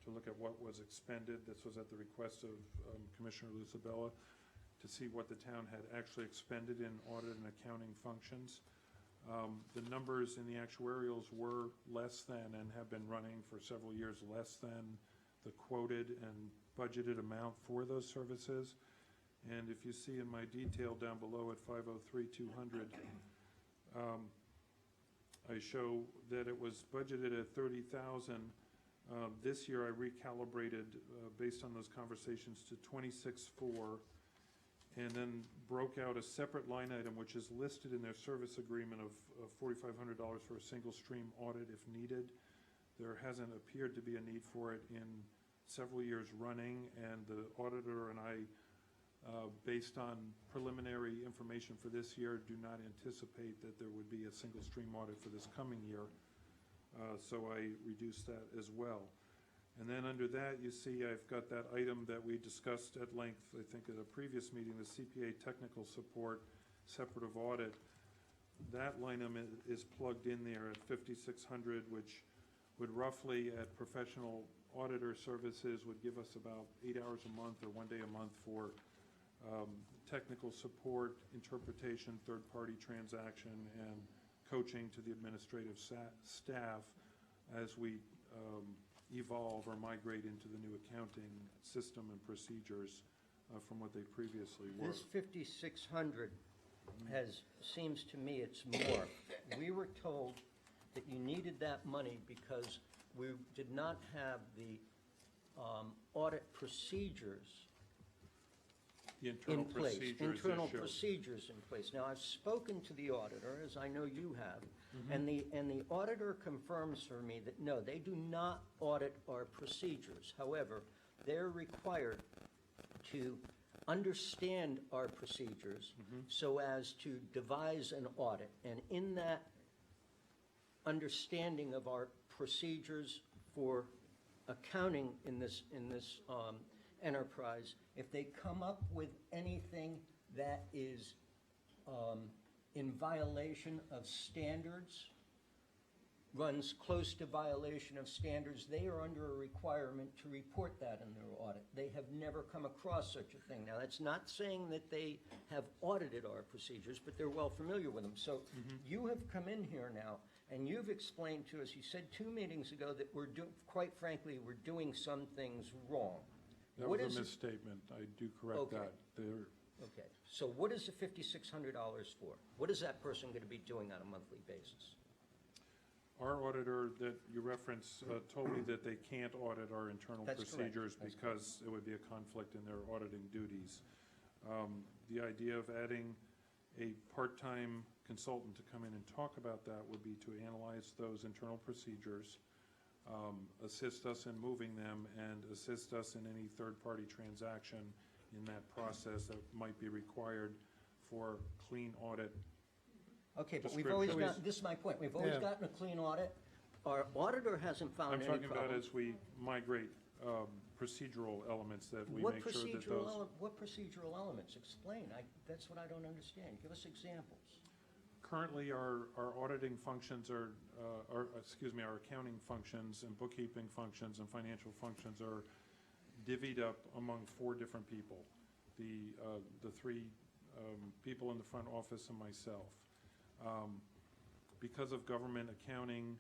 to look at what was expended. This was at the request of Commissioner Lucibella, to see what the town had actually expended in audit and accounting functions. The numbers in the actuarials were less than, and have been running for several years, less than the quoted and budgeted amount for those services. And if you see in my detail down below at 503,200, I show that it was budgeted at 30,000. This year I recalibrated based on those conversations to 26.4, and then broke out a separate line item which is listed in their service agreement of $4,500 for a single stream audit if needed. There hasn't appeared to be a need for it in several years running, and the auditor and I, based on preliminary information for this year, do not anticipate that there would be a single stream audit for this coming year. So I reduced that as well. And then under that, you see I've got that item that we discussed at length, I think at a previous meeting, the CPA technical support separative audit. That line item is plugged in there at 5,600, which would roughly, at professional auditor services, would give us about 8 hours a month or 1 day a month for technical support, interpretation, third-party transaction, and coaching to the administrative staff as we evolve or migrate into the new accounting system and procedures from what they previously were. This 5,600 seems to me it's more. We were told that you needed that money because we did not have the audit procedures The in internal place. procedures Internal issue. procedures in place. Now, I've spoken to the auditor, as I know you have, Mm-hmm. and the auditor confirms for me that, no, they do not audit our procedures. However, they're required to understand our procedures Mm-hmm. so as to devise an audit. And in that understanding of our procedures for accounting in this enterprise, if they come up with anything that is in violation of standards, runs close to violation of standards, they are under a requirement to report that in their audit. They have never come across such a thing. Now, that's not saying that they have audited our procedures, but they're well familiar with them. So you have come in here now, and you've explained to us, you said 2 meetings ago that quite frankly, we're doing some things wrong. That What was is a it- misstatement. I do correct Okay. that. There, Okay, so what is the $5,600 for? What is that person going to be doing on a monthly basis? Our auditor that you reference told me that they can't audit our internal That's correct. procedures That's because it would be a conflict in their auditing duties. The idea of adding a part-time consultant to come in and talk about that would be to analyze those internal procedures, assist us in moving them, and assist us in any third-party transaction in that process that might be required for clean audit. Okay, but we've always Description. gotten, this is my point, we've always Yeah. gotten a clean audit. Our auditor hasn't found I'm any talking about problems. as we migrate procedural elements that we What make sure that procedural, those. what procedural elements? Explain, that's what I don't understand. Give us examples. Currently, our auditing functions are, our accounting functions and bookkeeping functions and financial functions are divvied up among 4 different people. The 3 people in the front office and myself. Because of government accounting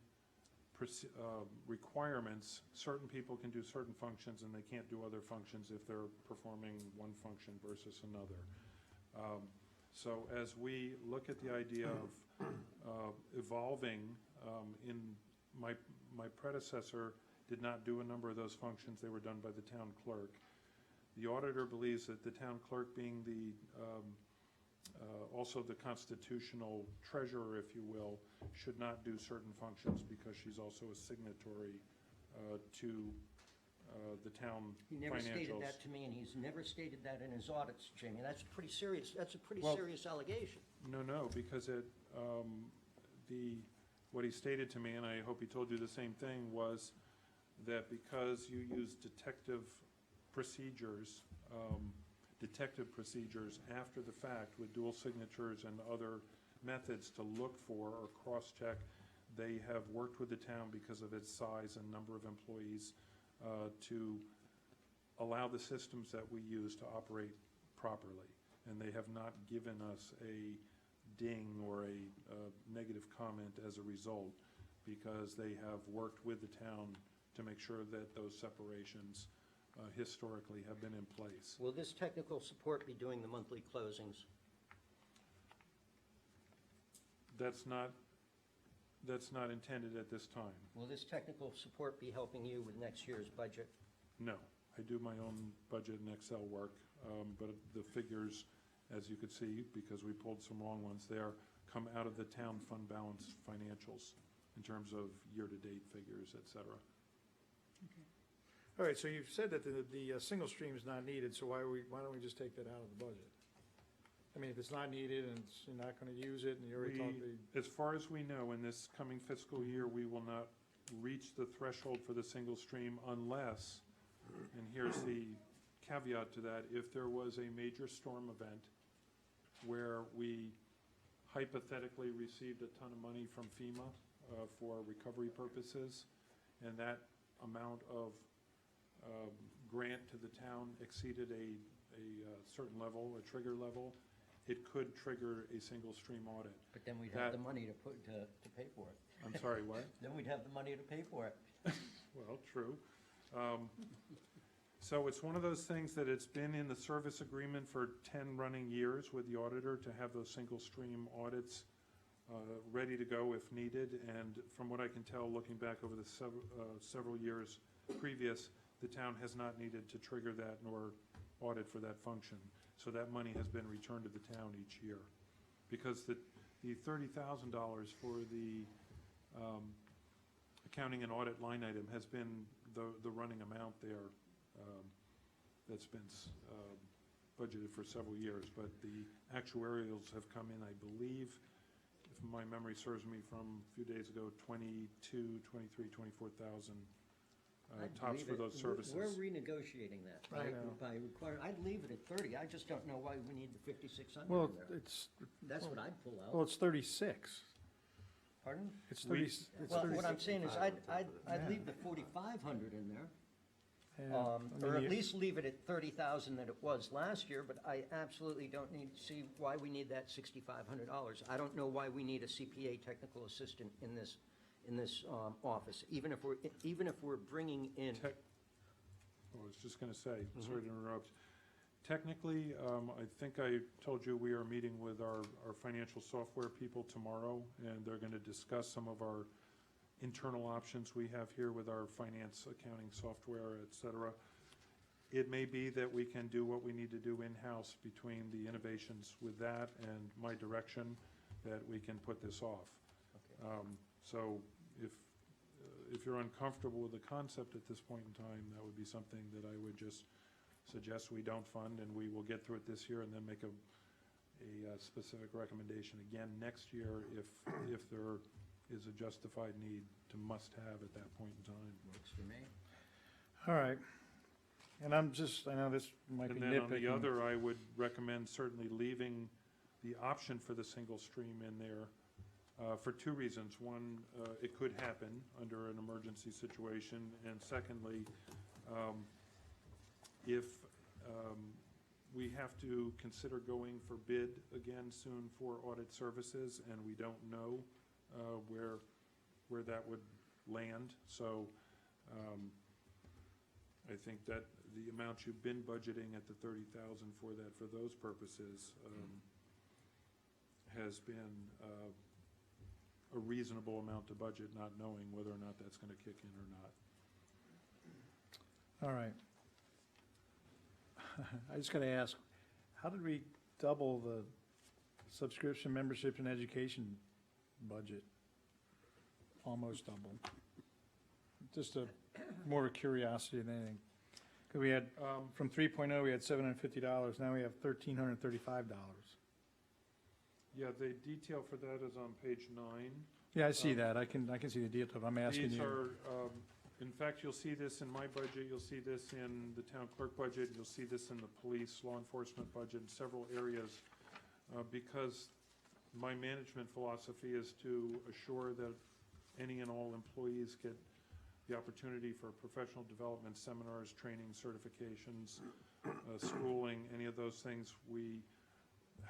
requirements, certain people can do certain functions and they can't do other functions if they're performing one function versus another. So as we look at the idea of evolving, in my predecessor did not do a number of those functions. They were done by the town clerk. The auditor believes that the town clerk, being the also the constitutional treasurer, if you will, should not do certain functions because she's also a signatory to the town He never stated financials. that to me, and he's never stated that in his audits, Jamie. That's pretty serious, that's a pretty Well- serious allegation. No, because what he stated to me, and I hope he told you the same thing, was that because you use detective procedures after the fact with dual signatures and other methods to look for or cross-check, they have worked with the town because of its size and number of employees to allow the systems that we use to operate properly. And they have not given us a ding or a negative comment as a result, because they have worked with the town to make sure that those separations historically have been in place. Will this technical support be doing the monthly closings? That's not intended at this time. Will this technical support be helping you with next year's budget? No, I do my own budget and Excel work, but the figures, as you could see, because we pulled some wrong ones there, come out of the town fund balance financials in terms of year-to-date figures, et cetera. All right, so you've said that the single stream is not needed, so why don't we just take that out of the budget? I mean, if it's not needed and you're not gonna use it, and you already talked to. As far as we know, in this coming fiscal year, we will not reach the threshold for the single stream unless, and here's the caveat to that, if there was a major storm event where we hypothetically received a ton of money from FEMA for recovery purposes, and that amount of grant to the town exceeded a certain level, a trigger level, it could trigger a single stream audit. But then we'd have That- the money to pay for it. I'm sorry, what? Then we'd have the money to pay for it. Well, true. So it's one of those things that it's been in the service agreement for 10 running years with the auditor to have those single stream audits ready to go if needed, and from what I can tell, looking back over the several years previous, the town has not needed to trigger that nor audit for that function. So that money has been returned to the town each year. Because the $30,000 for the accounting and audit line item has been the running amount there that's been budgeted for several years. But the actuarials have come in, I believe, if my memory serves me from a few days ago, 22, 23, 24,000 I'd tops leave for it. those services. We're renegotiating that, I right? know. By requiring, I'd leave it at 30. I just don't know why we need the 5,600 Well, in there. it's, That's what I'd pull well, out. it's 36. Pardon? It's We- 30, it's Well, 36. what I'm saying is I'd Yeah. leave the 4,500 in there. Yeah, I mean, Or at you- least leave it at 30,000 that it was last year, but I absolutely don't see why we need that $6,500. I don't know why we need a CPA technical assistant in this office, even if we're bringing in. I was just going to say, sorry to interrupt. Technically, I think I told you we are meeting with our financial software people tomorrow, and they're going to discuss some of our internal options we have here with our finance, accounting software, et cetera. It may be that we can do what we need to do in-house between the innovations with that and my direction, that we can put this off. So if you're uncomfortable with the concept at this point in time, that would be something that I would just suggest we don't fund, and we will get through it this year and then make a specific recommendation again next year if there is a justified need to must-have at that point in time. Works for me. All right. And I know this might be And then on the nitpicking. other, I would recommend certainly leaving the option for the single stream in there for two reasons. One, it could happen under an emergency situation, and secondly, if we have to consider going for bid again soon for audit services, and we don't know where that would land. So I think that the amount you've been budgeting at the 30,000 for that, for those purposes, has been a reasonable amount to budget, not knowing whether or not that's going to kick in or not. All right. I just got to ask, how did we double the subscription, membership, and education budget? Almost double. Just more curiosity than anything. Because we had, from 3.0, we had $750, now we have $1,335. Yeah, the detail for that is on page 9. Yeah, I see that, I can see the detail, I'm asking These you. are, in fact, you'll see this in my budget, you'll see this in the town clerk budget, you'll see this in the police, law enforcement budget, in several areas, because my management philosophy is to assure that any and all employees get the opportunity for professional development, seminars, training, certifications, schooling, any of those things. We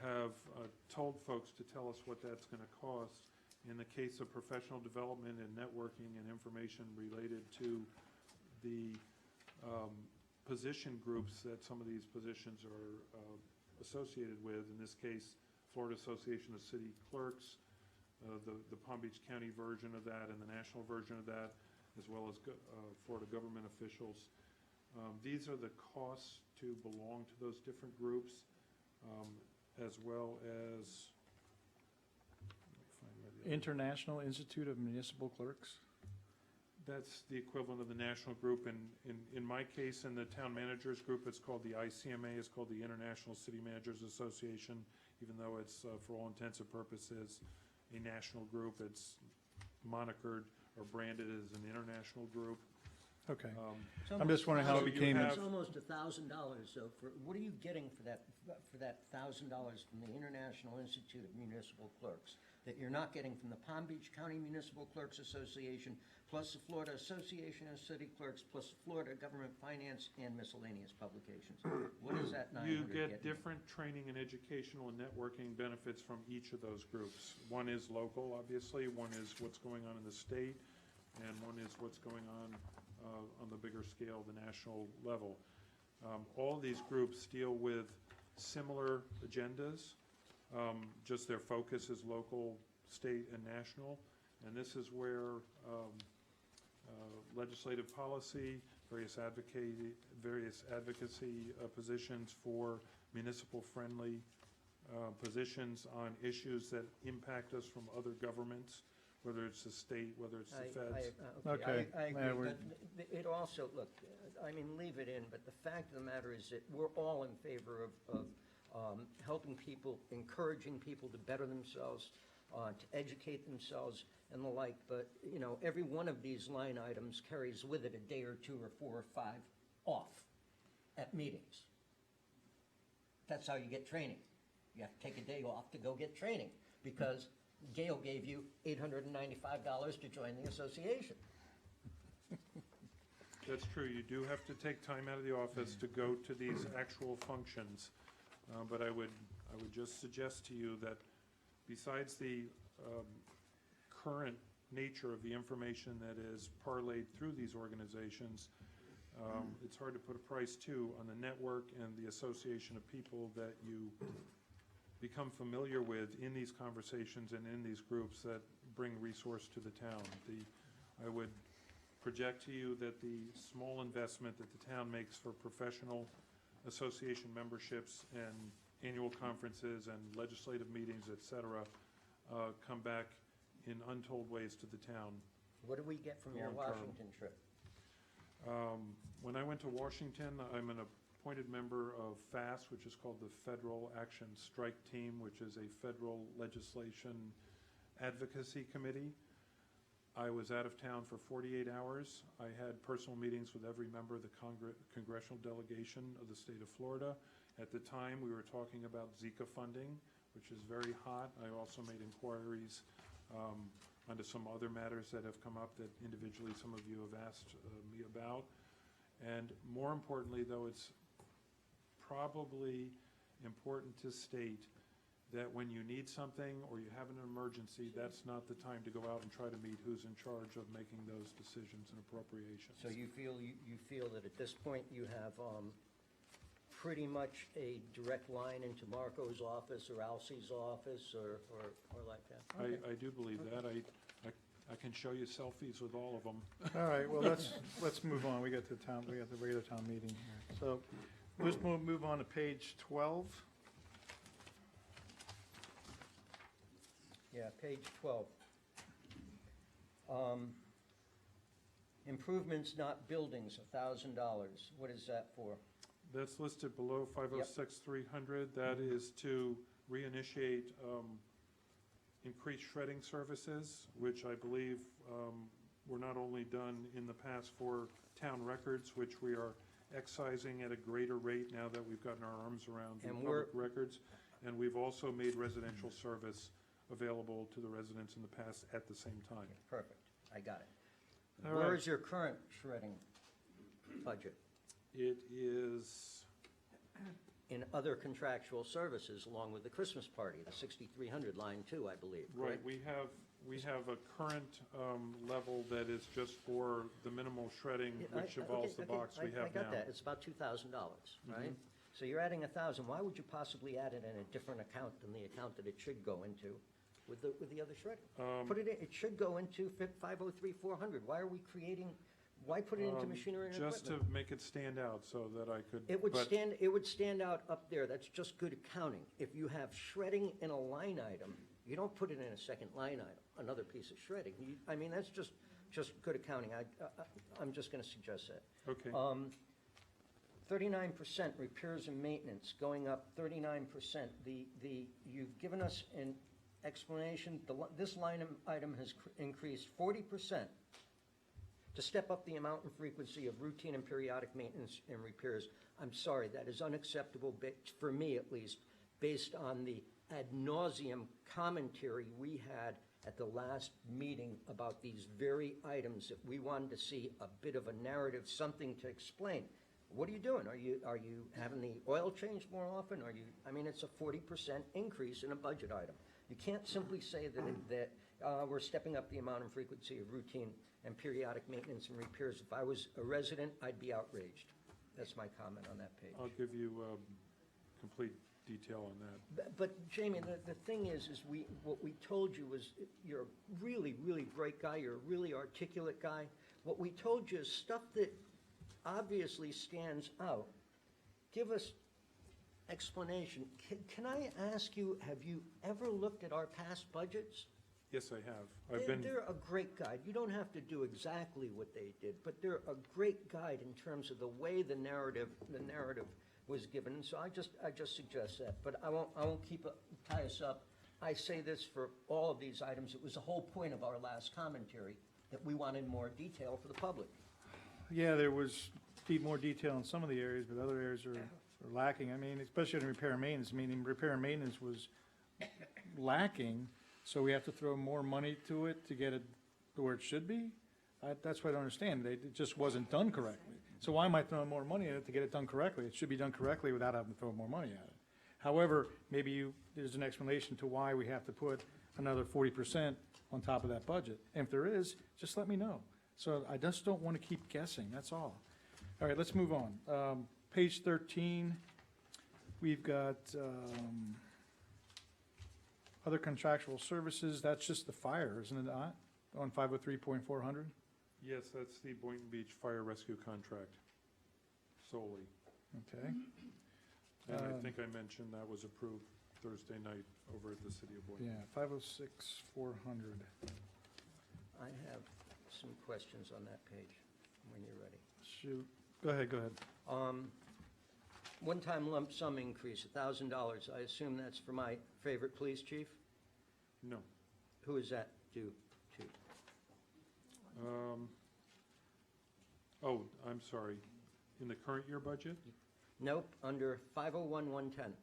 have told folks to tell us what that's going to cost. In the case of professional development and networking and information related to the position groups that some of these positions are associated with, in this case, Florida Association of City Clerks, the Palm Beach County version of that and the national version of that, as well as Florida government officials. These are the costs to belong to those different groups, as well as, let me find where the other- International Institute of Municipal Clerks? That's the equivalent of the national group, and in my case, in the town managers group, it's called the ICMA, it's called the International City Managers Association, even though it's, for all intents and purposes, a national group. It's monikered or branded as an international group. Okay. It's I'm just wondering how it So you became, have- It's almost $1,000, so what are you getting for that $1,000 from the International Institute of Municipal Clerks that you're not getting from the Palm Beach County Municipal Clerks Association, plus the Florida Association of City Clerks, plus Florida Government Finance and miscellaneous publications? What is that 900 You getting? get different training and educational and networking benefits from each of those groups. One is local, obviously, one is what's going on in the state, and one is what's going on the bigger scale, the national level. All these groups deal with similar agendas, Just their focus is local, state, and national. And this is where legislative policy, various advocacy positions for municipal-friendly positions on issues that impact us from other governments, whether it's the state, whether it's the feds. Okay. I Yeah, agree, we're- but it also, look, I mean, leave it in, but the fact of the matter is that we're all in favor of helping people, encouraging people to better themselves, to educate themselves and the like, but, you know, every one of these line items carries with it a day or two or 4 or 5 off at meetings. That's how you get training. You have to take a day off to go get training, because Gail gave you $895 to join the association. That's true, you do have to take time out of the office to go to these actual functions. But I would just suggest to you that besides the current nature of the information that is parlayed through these organizations, it's hard to put a price too on the network and the association of people that you become familiar with in these conversations and in these groups that bring resource to the town. I would project to you that the small investment that the town makes for professional association memberships and annual conferences and legislative meetings, et cetera, come back in untold ways to the town. What do we get from your Long term. Washington trip? When I went to Washington, I'm an appointed member of FAST, which is called the Federal Action Strike Team, which is a federal legislation advocacy committee. I was out of town for 48 hours. I had personal meetings with every member of the congressional delegation of the state of Florida. At the time, we were talking about Zika funding, which is very hot. I also made inquiries onto some other matters that have come up that individually some of you have asked me about. And more importantly, though, it's probably important to state that when you need something or you have an emergency, that's not the time to go out and try to meet who's in charge of making those decisions and appropriations. So you feel that at this point you have pretty much a direct line into Marco's office or Alcie's office or like that? Okay. I do believe that. I can show you selfies with all of them. All right, well, let's move on. We got the regular town meeting here. So let's move on to page 12. Yeah, page 12. Improvements, not buildings, $1,000. What is that for? That's listed below 506-300. That is to reinitiate increased shredding services, which I believe were not only done in the past for town records, which we are excising at a greater rate now that we've gotten our arms around the And public records. And we've also made residential service available to the residents in the past at the same time. Perfect, I got it. All Where right. is your current shredding budget? It is, In other contractual services, along with the Christmas party, the 6,300 line 2, I believe, right, correct? we have a current level that is just for the minimal shredding, Yeah, which involves the box we have now. I got that, it's about $2,000, right? So you're adding 1,000, why would you possibly add it in a different account than the account that it should go into with the other shredding? Put it in, it should go into 503-400, why are we creating, why put it into machinery and equipment? Just to make it stand out so that I could. It would but- stand out up there, that's just good accounting. If you have shredding in a line item, you don't put it in a second line item, another piece of shredding. I mean, that's just good accounting, I'm just gonna suggest that. Okay, 39% repairs and maintenance, going up 39%. You've given us an explanation, this line item has increased 40% to step up the amount and frequency of routine and periodic maintenance and repairs. I'm sorry, that is unacceptable, for me at least, based on the ad nauseum commentary we had at the last meeting about these very items that we wanted to see a bit of a narrative, something to explain. What are you doing? Are you having the oil changed more often? I mean, it's a 40% increase in a budget item. You can't simply say that we're stepping up the amount and frequency of routine and periodic maintenance and repairs. If I was a resident, I'd be outraged. That's my comment on that page. I'll give you complete detail on that. But Jamie, the thing is what we told you was, you're a really, really bright guy, you're a really articulate guy. What we told you is stuff that obviously stands out. Give us explanation. Can I ask you, have you ever looked at our past budgets? Yes, I have. They're a great guide. You don't have to do exactly what they did, but they're a great guide in terms of the way the narrative was given. And so I just suggest that, but I won't tie us up. I say this for all of these items. It was the whole point of our last commentary, that we wanted more detail for the public. Yeah, there was more detail in some of the areas, but other areas are lacking. I mean, especially in repair and maintenance, meaning repair and maintenance was lacking, so we have to throw more money to it to get it to where it should be? That's what I don't understand. It just wasn't done correctly. So why am I throwing more money at it to get it done correctly? It should be done correctly without having to throw more money at it. However, maybe there's an explanation to why we have to put another 40% on top of that budget. And if there is, just let me know. So I just don't want to keep guessing, that's all. All right, let's move on. Page 13, we've got other contractual services. That's just the fire, isn't it not? On 503.400? Yes, that's the Boynton Beach Fire Rescue Contract solely. Okay. And I think I mentioned that was approved Thursday night over at the City of Boynton. Yeah, 506,400. I have some questions on that page when you're ready. Shoot, go ahead. One-time lump sum increase, $1,000. I assume that's for my favorite police chief? No. Who is that due to? Oh, I'm sorry. In the current year budget? Nope, under 501-110.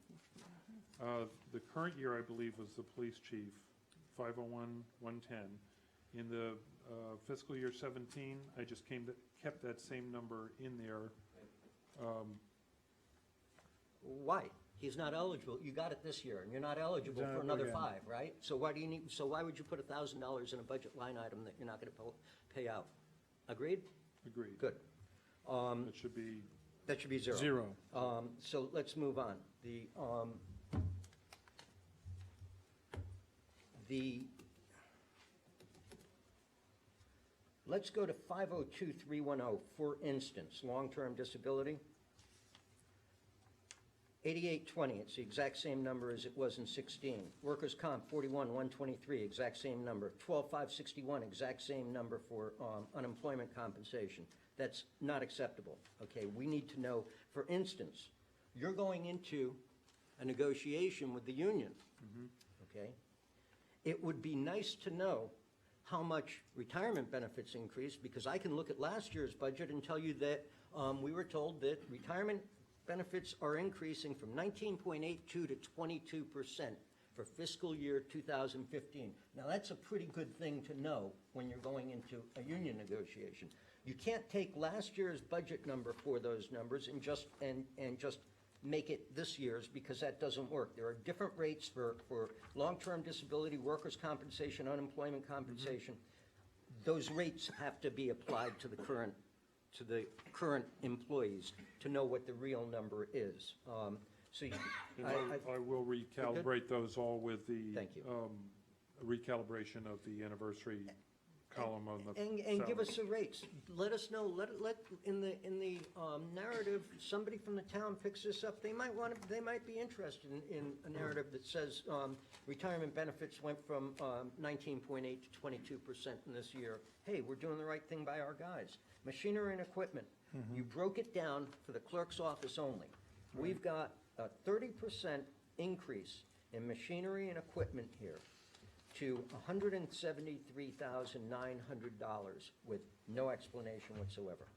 The current year, I believe, was the police chief, 501-110. In the fiscal year 17, I just kept that same number in there. Why? He's not eligible. You got it this year, and you're not eligible for Exactly, another yeah. 5, right? So why would you put $1,000 in a budget line item that you're not going to pay out? Agreed? Agreed. Good. That should be, That should be zero. Zero. So let's move on. Let's go to 502-310, for instance, long-term disability. 8820, it's the exact same number as it was in 16. Workers' comp, 41-123, exact same number. 12-561, exact same number for unemployment compensation. That's not acceptable, okay? We need to know, for instance, you're going into a negotiation with the union, okay? It would be nice to know how much retirement benefits increased, because I can look at last year's budget and tell you that we were told that retirement benefits are increasing from 19.82 to 22% for fiscal year 2015. Now, that's a pretty good thing to know when you're going into a union negotiation. You can't take last year's budget number for those numbers and just make it this year's, because that doesn't work. There are different rates for long-term disability, workers' compensation, unemployment compensation. Those rates have to be applied to the current employees to know what the real number is. So and I will recalibrate those all with the Thank you. recalibration of the anniversary column on the And give salary. us the rates. Let us know, let in the narrative, somebody from the town picks this up, they might be interested in a narrative that says retirement benefits went from 19.8 to 22% in this year. Hey, we're doing the right thing by our guys. Machinery and equipment, you broke it down for the clerk's office only. We've got a 30% increase in machinery and equipment here to $173,900 with no explanation whatsoever,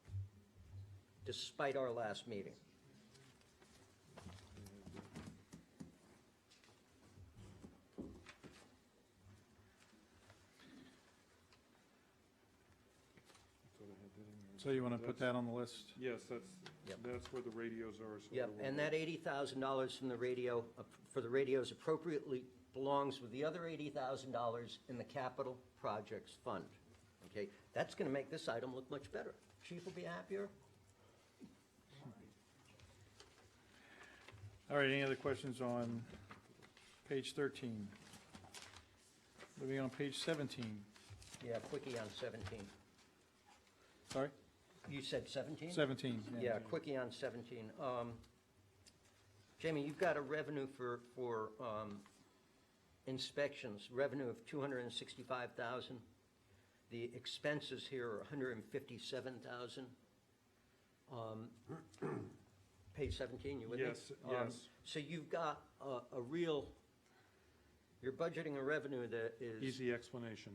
despite our last meeting. So you want to put that on the list? Yes, Yep. that's where the radios are. So Yep, we'll- and that $80,000 from the radio, for the radios appropriately belongs with the other $80,000 in the capital projects fund. Okay, that's gonna make this item look much better. Chief will be happier. All right, any other questions on page 13? Moving on, page 17. Yeah, quickie on 17. Sorry? You said 17? 17. Yeah, quickie on 17. Jamie, you've got a revenue for inspections, revenue of 265,000. The expenses here are 157,000. Page 17, you with me? Yes. So you've got a real, you're budgeting a revenue that is. Easy explanation.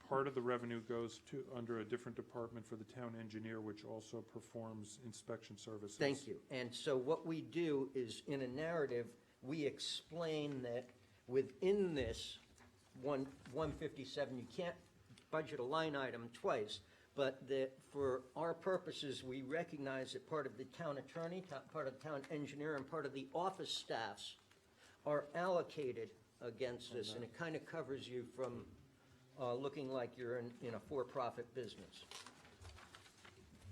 Part of the revenue goes to, under a different department for the town engineer, which also performs inspection services. Thank you. And so what we do is, in a narrative, we explain that within this 157, you can't budget a line item twice, but that for our purposes, we recognize that part of the town attorney, part of the town engineer, and part of the office staffs are allocated against this, and it kind of covers you from looking like you're in a for-profit business.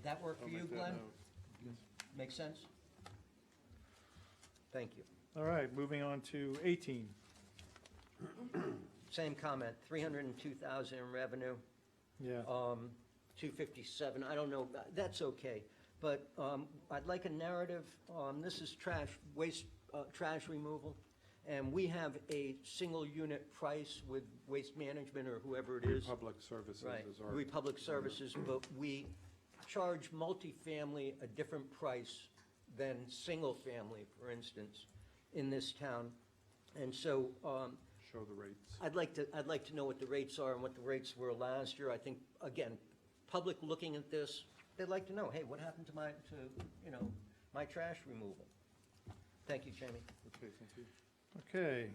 That work I'll for you, make that Glenn? note. Make sense? Thank you. All right, moving on to 18. Same comment, 302,000 in revenue, Yeah. 257, I don't know, that's okay. But I'd like a narrative, this is trash removal, and we have a single unit price with Waste Management or whoever it is. Public services Right, is our. Republic Services, but we charge multifamily a different price than single-family, for instance, in this town. And so, Show the rates. I'd like to know what the rates are and what the rates were last year. I think, again, public looking at this, they'd like to know, hey, what happened to my trash removal? Thank you, Jamie. Okay, thank you. Okay,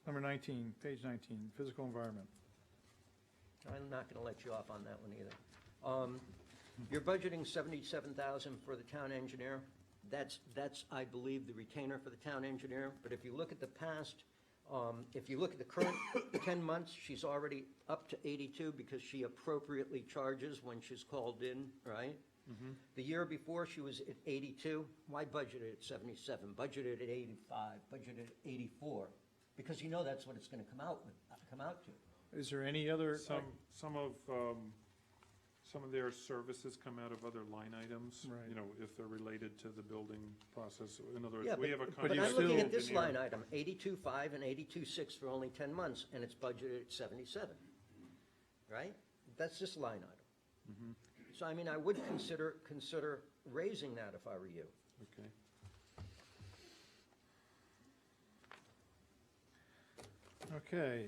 number 19, page 19, physical environment. I'm not gonna let you off on that one either. You're budgeting 77,000 for the town engineer. That's, I believe, the retainer for the town engineer. But if you look at the past, if you look at the current 10 months, she's already up to 82 because she appropriately charges when she's called in, right? The year before, she was at 82. Why budget it at 77? Budget it at 85, budget it at 84, because you know that's what it's gonna come out to. Is there any other? Some of their services come out of other line items. Right. You know, if they're related to the building process. In other words, Yeah, we have a but contract. you I'm looking still- at this line item, 82.5 and 82.6 for only 10 months, and it's budgeted at 77, right? That's this line item. So, I mean, I would consider raising that if I were you. Okay. Okay.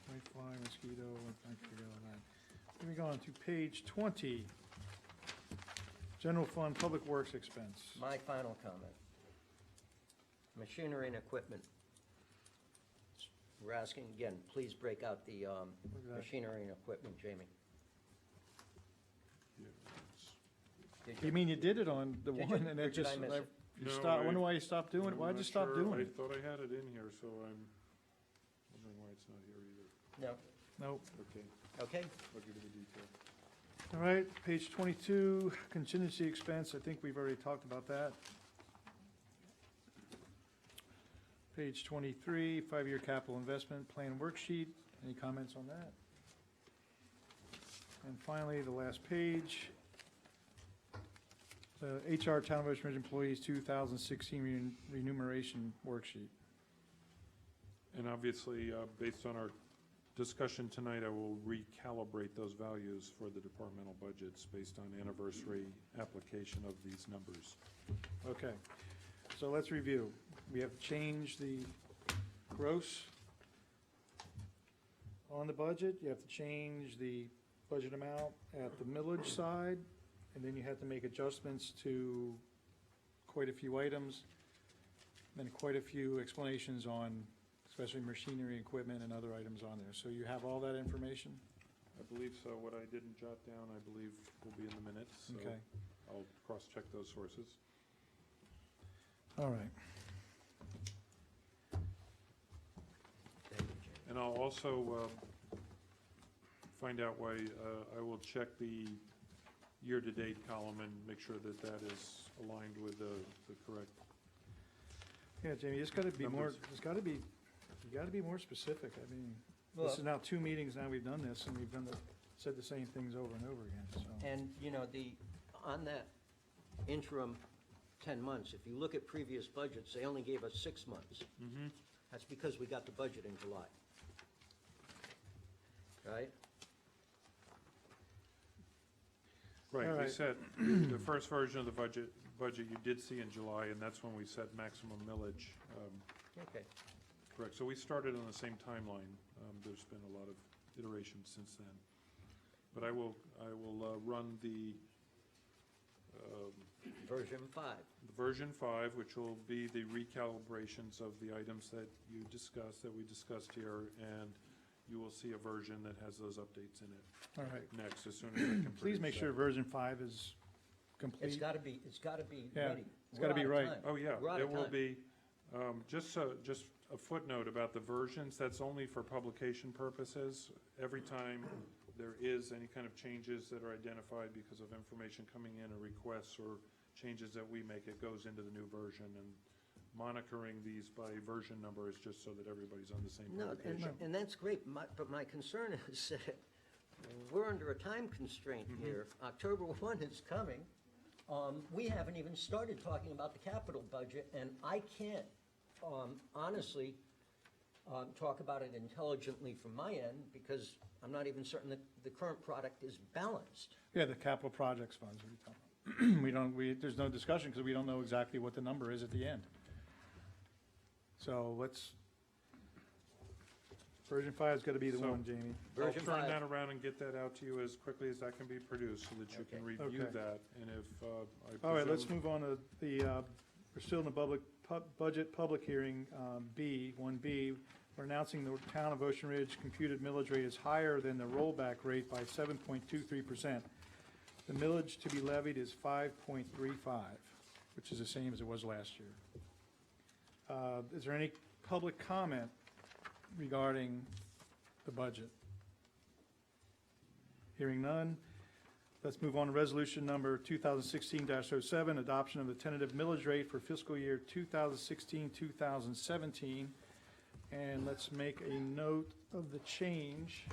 Whitefly, mosquito, I forget all that. Moving on to page 20. General fund, public works expense. My final comment. Machinery and equipment. We're asking, again, please break out the at that. machinery and equipment, Jamie. Yeah, Did You mean you did it on the Did one you? and Or it did I just, miss it? you No, stopped, I wonder I- why you stopped doing it? I'm Why'd you not stop sure. doing I it? thought I had it in here, so I'm wondering why it's not here either. No, Nope. Okay, okay, I'll give you the detail. All right, page 22, contingency expense, I think we've already talked about that. Page 23, five-year capital investment plan worksheet, any comments on that? And finally, the last page, the HR Town of Richmond Employees 2016 remuneration worksheet. And obviously, based on our discussion tonight, I will recalibrate those values for the departmental budgets based on anniversary application of these numbers. Okay, so let's review. We have changed the gross on the budget. You have to change the budget amount at the millage side, and then you have to make adjustments to quite a few items, then quite a few explanations on especially machinery, equipment, and other items on there. So you have all that information? I believe so. What I didn't jot down, I believe, will be in the minutes. So Okay, I'll cross-check those sources. all right. thank you, Jamie. And I'll also find out why, I will check the year-to-date column and make sure that that is aligned with the correct Yeah, Jamie, it's gotta be more, Numbers. it's gotta be, you gotta be more specific. I mean, this Well- is now 2 meetings now we've done this, and we've said the same things over and over again, so. And, you know, on that interim 10 months, if you look at previous budgets, they only gave us 6 months. That's because we got the budget in July. Right? Right, All we right. set, the first version of the budget you did see in July, and that's when we set maximum millage. Okay. Correct, so we started on the same timeline. There's been a lot of iterations since then. But I will run the Version 5. version 5, which will be the recalibrations of the items that you discussed, that we discussed here, and you will see a version that has those updates in it All right. next, as soon as I can produce Please make that. sure version 5 is complete. It's gotta be Yeah, ready. it's gotta be We're out of right. time. Oh, yeah, We're out there of will time. be, just a footnote about the versions, that's only for publication purposes. Every time there is any kind of changes that are identified because of information coming in, or requests or changes that we make, it goes into the new version, and monitoring these by version number is just so that everybody's on the same No, publication. and that's great, but my concern is that we're under a time constraint here. October 1 is coming. We haven't even started talking about the capital budget, and I can't honestly talk about it intelligently from my end, because I'm not even certain that the current product is balanced. Yeah, the capital projects funds, what are you talking about? There's no discussion, because we don't know exactly what the number is at the end. So version 5's gotta be the So- one, Jamie. I'll Version turn 5. that around and get that out to you as quickly as that can be produced, so that you can Okay. review Okay. that, and if, I All right, let's presume- move on to we're still in the budget public hearing, B, 1B. We're announcing the town of Ocean Ridge computed millage rate is higher than the rollback rate by 7.23%. The millage to be levied is 5.35, which is the same as it was last year. Is there any public comment regarding the budget? Hearing none. Let's move on to resolution number 2016-07, adoption of the tentative millage rate for fiscal year 2016-2017. And let's make a note of the change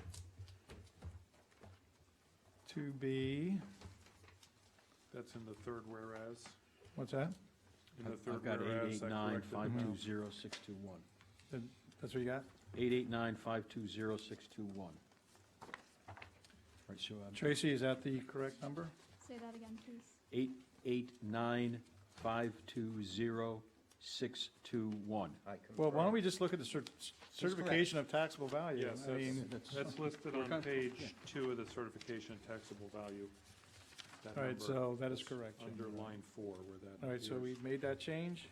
to be, That's in the third whereas. what's that? In the I've third got whereas, I corrected the amount. 889-520-621. That's what you got? 889-520-621. Right, so Tracy, is that the correct number? Say that again, please. 889-520-621. I Well, why don't confirm. we just look at the certification of taxable value? Yes, I mean, that's listed on kind- page 2 of the certification of taxable value. That all right, number so that is correct, Jim. Under line 4, where that All right, so appears. we made that change.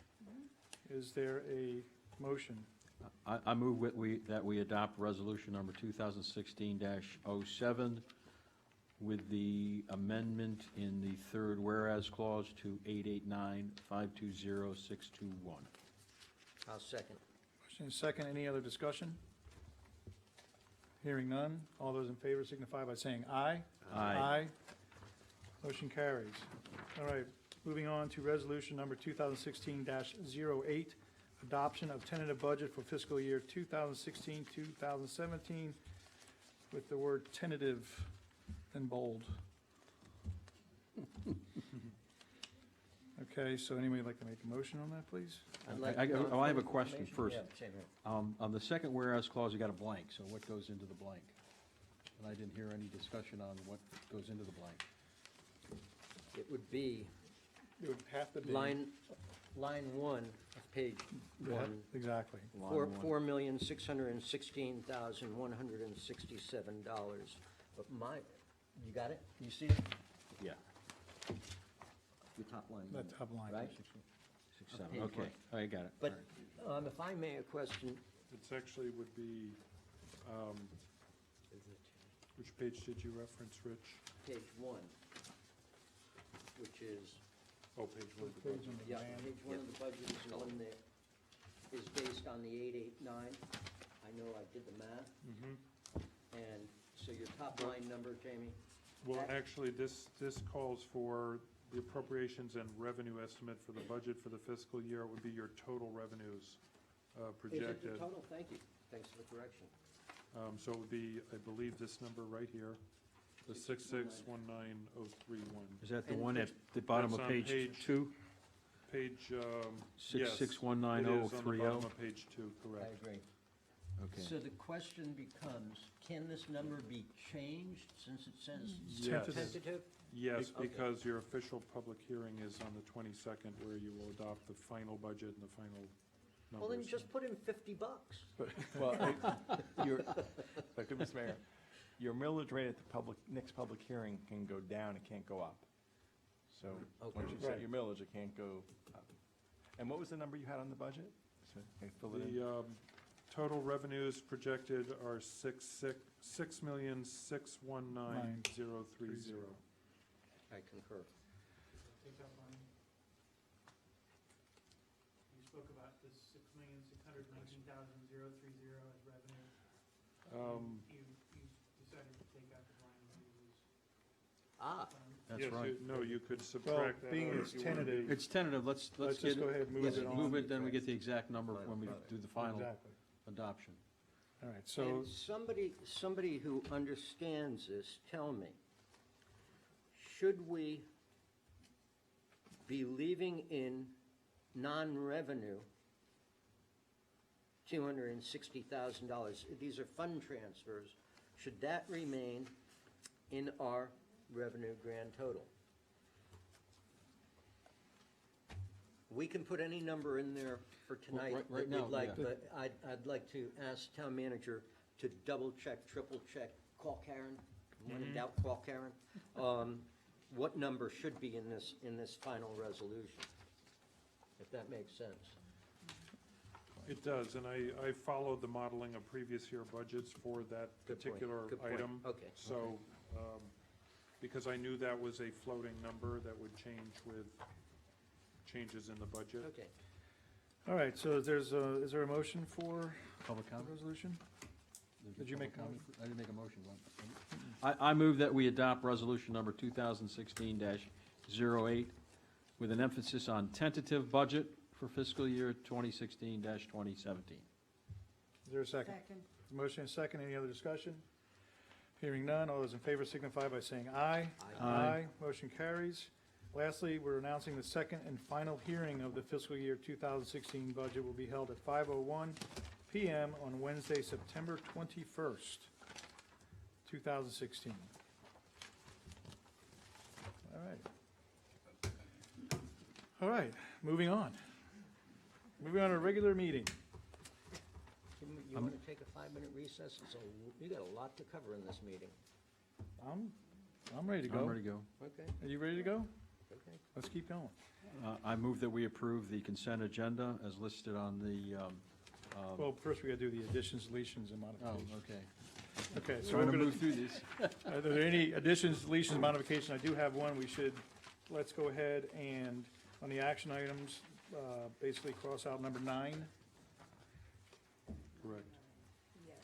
Is there a motion? I move that we adopt resolution number 2016-07 with the amendment in the third whereas clause to 889-520-621. I'll second. Motion is second. Any other discussion? Hearing none. All those in favor signify by saying aye. Aye. Motion carries. All right, moving on to resolution number 2016-08, adoption of tentative budget for fiscal year 2016-2017 with the word tentative in bold. Okay, so anybody like to make a motion on that, please? I'd like I have a further question information. first. Yeah, same here. On the second whereas clause, you got a blank, so what goes into the blank? And I didn't hear any discussion on what goes into the blank. It would be It would have to be. line 1 of page Yeah, 1. exactly. Line one. $4,616,167. But you got it? You see it? Yeah. The top line. That top line. Right? 6, 7, Page okay, one. I got it. But if I may, a question, It's actually would be, which page did you reference, Rich? page 1, which is, Oh, page 1 of the Page budget. number. yeah, page 1 of the budget is the one that is based on the 889. I know I did the math. And so your top line number, Jamie? Well, actually, this calls for the appropriations and revenue estimate for the budget for the fiscal year. It would be your total revenues Is it projected. the total? Thank you. Thanks for the correction. So it would be, I believe, this number right here, the 6619031. Is that the And one at which- the bottom That's of on page page- 2? Page, yes. 6619030? It is on the bottom of page 2, I correct. agree. Okay. So the question becomes, can this number be changed since it says Yes. tentative? Yes, Okay. because your official public hearing is on the 22nd, where you will adopt the final budget and the final Well, then numbers. just put in $50. Well, look, Mr. Mayor, your millage rate at the next public hearing can go down, it can't go up. So, Okay. once you set Right. your millage, it can't go up. And what was the number you had on the budget? So, I fill it in. The total revenues projected are 6,619,030. I concur. Take that line. You spoke about the 6,619,030 as revenue. You decided to take out the line revenues. Ah, That's Yes, right. No, you could Well, subtract that being out it's if you wanted to. tentative, It's tentative, let's let's get just go it, ahead and move Yes, it on. move it, then we get the exact number when we do the final Exactly. adoption. All right, so, and somebody who understands this, tell me, should we be leaving in non-revenue $260,000? These are fund transfers. Should that remain in our revenue grand total? We can put any number in there for tonight right that now, we'd like, yeah. but I'd like to ask town manager to double check, triple check, call Karen, when in doubt, call Karen. What number should be in this final resolution, if that makes sense. It does, and I followed the modeling of previous year budgets for that Good point, particular good point. item. Okay, So, because I knew that was a floating number that would change with changes in the budget. Okay. all right, so is there a motion for Public the comment? resolution? Did you make a Public comment? I didn't make a motion. I move that we adopt resolution number 2016-08 with an emphasis on tentative budget for fiscal year 2016-2017. Is there a second? Second. Motion and second, any other discussion? Hearing none, all those in favor signify by saying aye. Aye. Motion carries. Lastly, we're announcing the second and final hearing of the fiscal year 2016 budget will be held at 5:01 PM on Wednesday, September 21st, 2016. All right. All right, moving on. Moving on to a regular meeting. You want to take a 5-minute recess? You got a lot to cover in this meeting. I'm ready to go. I'm ready to go. Okay, Are you ready to go? okay. Let's keep going. I move that we approve the consent agenda as listed on the, Well, first we gotta do the additions, deletions, and oh, modifications. okay. Okay, so Trying we're to gonna, move through these. are there any additions, deletions, modifications? I do have one. Let's go ahead and, on the action items, basically cross out number 9, Correct. Yes.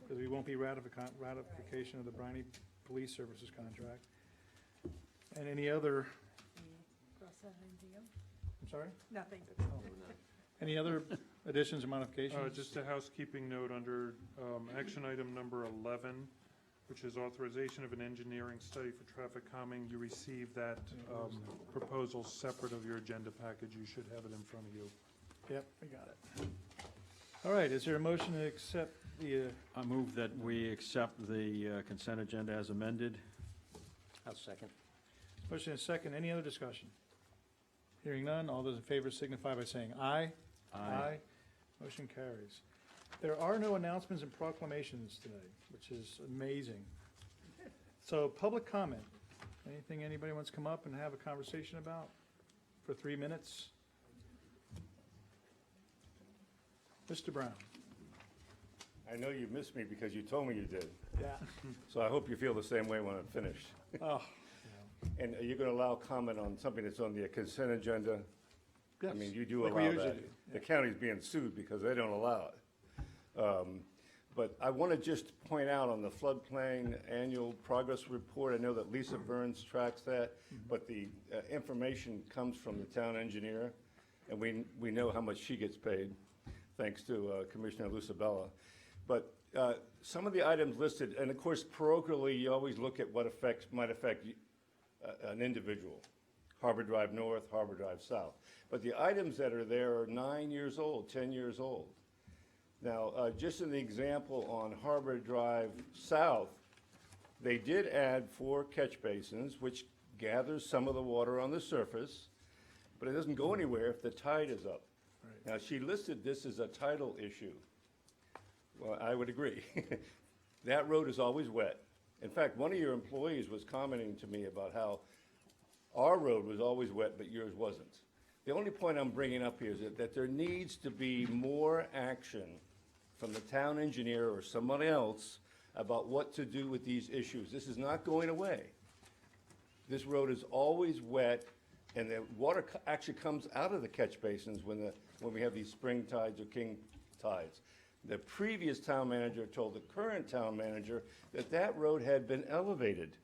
because we won't be ratification of the Briny Police Services contract. And any other, Cross out anything else? I'm sorry? Nothing. Any other additions or modifications? Just a housekeeping note under action item number 11, which is authorization of an engineering study for traffic calming. You received that proposal separate of your agenda package. You should have it in front of you. Yep, I got it. All right, is there a motion to accept the, I move that we accept the consent agenda as amended. I'll second. motion is second, any other discussion? Hearing none, all those in favor signify by saying aye. Motion carries. There are no announcements and proclamations today, which is amazing. So, public comment. Anything anybody wants to come up and have a conversation about for 3 minutes? Mr. Brown? I know you missed me because you told me you did, Yeah. so I hope you feel the same way when I'm finished. Oh, And are you going to allow comment on something that's on the consent agenda? I mean, you do Like we allow usually that. do, The county's being sued because they don't allow it. But I want to just point out on the floodplain annual progress report, I know that Lisa Burns tracks that, but the information comes from the town engineer, and we know how much she gets paid, thanks to Commissioner Lucibella. But some of the items listed, and of course parochially, you always look at what might affect an individual. Harbor Drive North, Harbor Drive South. But the items that are there are 9 years old, 10 years old. Now, just an example on Harbor Drive South, they did add 4 catch basins, which gathers some of the water on the surface, but it doesn't go anywhere if the tide is up. Right. Now, she listed this as a tidal issue. Well, I would agree. That road is always wet. In fact, one of your employees was commenting to me about how our road was always wet, but yours wasn't. The only point I'm bringing up here is that there needs to be more action from the town engineer or somebody else about what to do with these issues. This is not going away. This road is always wet, and the water actually comes out of the catch basins when we have these spring tides or king tides. The previous town manager told the current town manager that that road had been elevated,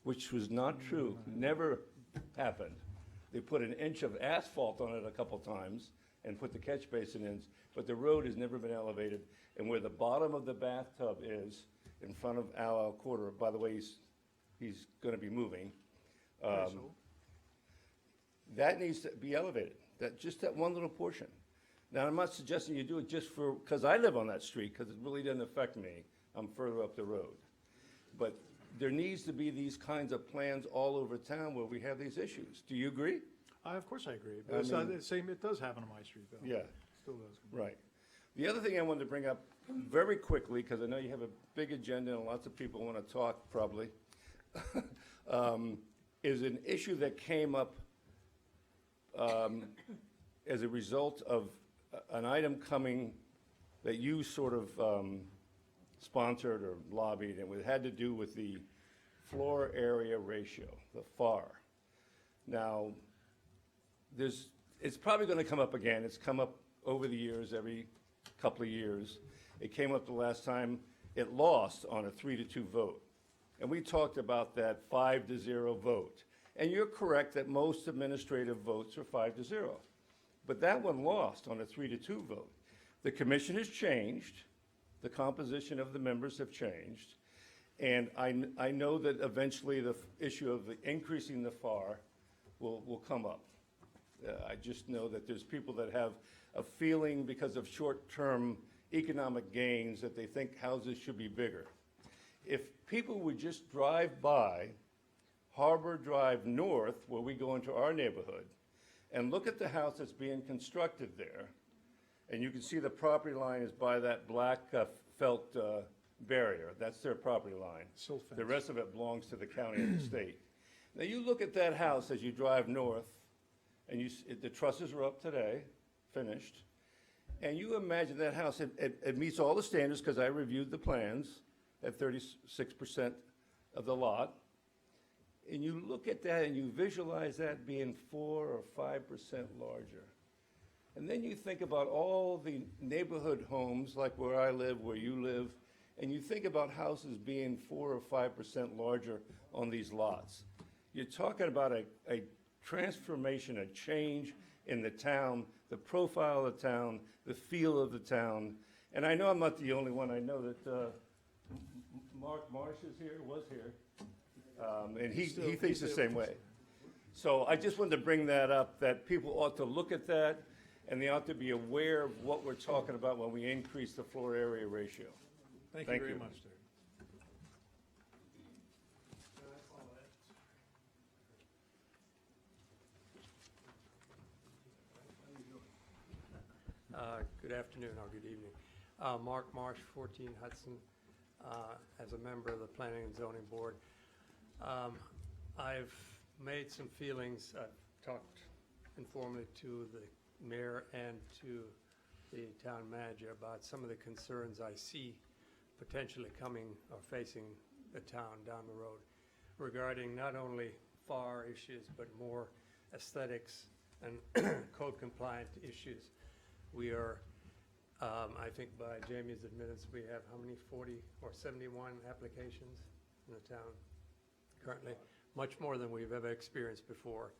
which was not true, never happened. They put an inch of asphalt on it a couple times and put the catch basin in, but the road has never been elevated. And where the bottom of the bathtub is, in front of Al Alcorta, by the way, he's gonna be moving, that needs to be elevated, just that one little portion. Now, I'm not suggesting you do it just because I live on that street, because it really doesn't affect me. I'm further up the road. But there needs to be these kinds of plans all over town where we have these issues. Do you agree? Of course I agree, but it's not the same, it does happen on my street, though. Yeah. Still does. Right. The other thing I wanted to bring up very quickly, because I know you have a big agenda and lots of people want to talk probably, is an issue that came up as a result of an item coming that you sort of sponsored or lobbied, and it had to do with the floor area ratio, the FAR. Now, it's probably going to come up again. It's come up over the years, every couple of years. It came up the last time it lost on a 3-2 vote. And we talked about that 5-0 vote. And you're correct that most administrative votes are 5-0. But that one lost on a 3-2 vote. The commission has changed. The composition of the members have changed. And I know that eventually the issue of increasing the FAR will come up. I just know that there's people that have a feeling because of short-term economic gains that they think houses should be bigger. If people would just drive by Harbor Drive North, where we go into our neighborhood, and look at the house that's being constructed there, and you can see the property line is by that black felt barrier. That's their property line. Silt fence. The rest of it belongs to the county and the state. Now, you look at that house as you drive north, and the trusses are up today, finished, and you imagine that house, it meets all the standards, because I reviewed the plans at 36% of the lot, and you look at that and you visualize that being 4 or 5% larger. And then you think about all the neighborhood homes, like where I live, where you live, and you think about houses being 4 or 5% larger on these lots. You're talking about a transformation, a change in the town, the profile of the town, the feel of the town. And I know I'm not the only one. I know that Mark Marsh is here, was here, and he thinks the same way. So I just wanted to bring that up, that people ought to look at that, and they ought to be aware of what we're talking about when we increase the floor area ratio. Thank you Thank very you. much, Terry. Good afternoon or good evening. Mark Marsh, 14 Hudson, as a member of the Planning and Zoning Board. I've made some feelings. I've talked informally to the mayor and to the town manager about some of the concerns I see potentially coming or facing the town down the road regarding not only FAR issues, but more aesthetics and code compliant issues. We are I think by Jamie's admittance, we have how many, 40 or 71 applications in the town currently? Much more than we've ever experienced before.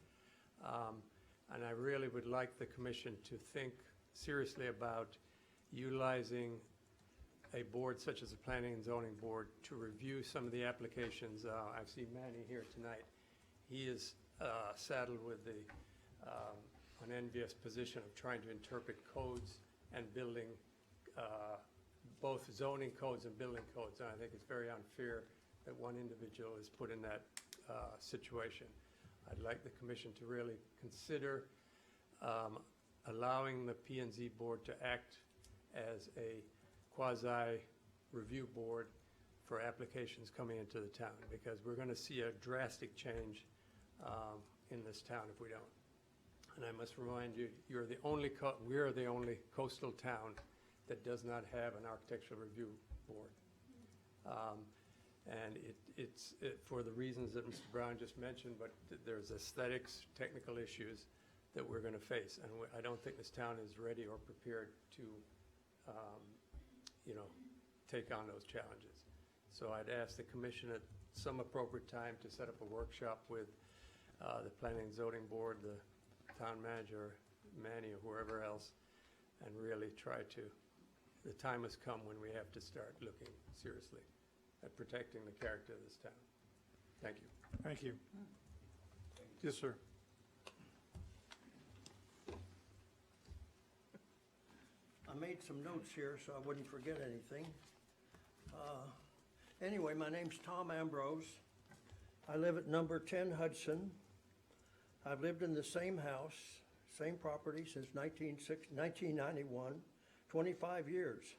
And I really would like the commission to think seriously about utilizing a board such as the Planning and Zoning Board to review some of the applications. I've seen Manny here tonight. He is saddled with the unenvious position of trying to interpret codes and building, both zoning codes and building codes. And I think it's very unfair that one individual is put in that situation. I'd like the commission to really consider allowing the P&Z board to act as a quasi-review board for applications coming into the town, because we're going to see a drastic change in this town if we don't. And I must remind you, we are the only coastal town that does not have an architectural review board. And it's for the reasons that Mr. Brown just mentioned, but there's aesthetics, technical issues that we're going to face. And I don't think this town is ready or prepared to, take on those challenges. So I'd ask the commission at some appropriate time to set up a workshop with the Planning and Zoning Board, the town manager, Manny, or whoever else, and really try to, the time has come when we have to start looking seriously at protecting the character of this town. Thank you. Thank you. Yes, sir. I made some notes here so I wouldn't forget anything. Anyway, my name's Tom Ambrose. I live at number 10 Hudson. I've lived in the same house, same property since 1991, 25 years.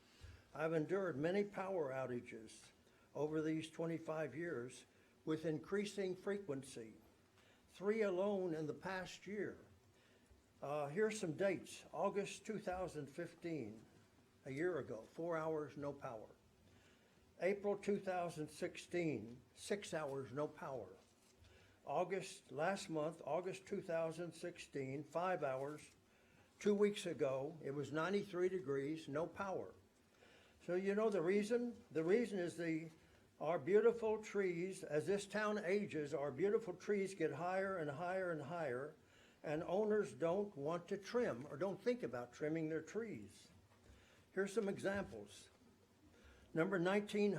I've endured many power outages over these 25 years with increasing frequency, 3 alone in the past year. Here's some dates. August 2015, a year ago, 4 hours, no power. April 2016, 6 hours, no power. Last month, August 2016, 5 hours. 2 weeks ago, it was 93 degrees, no power. So you know the reason? The reason is our beautiful trees, as this town ages, our beautiful trees get higher and higher and higher, and owners don't want to trim or don't think about trimming their trees. Here's some examples. Number 19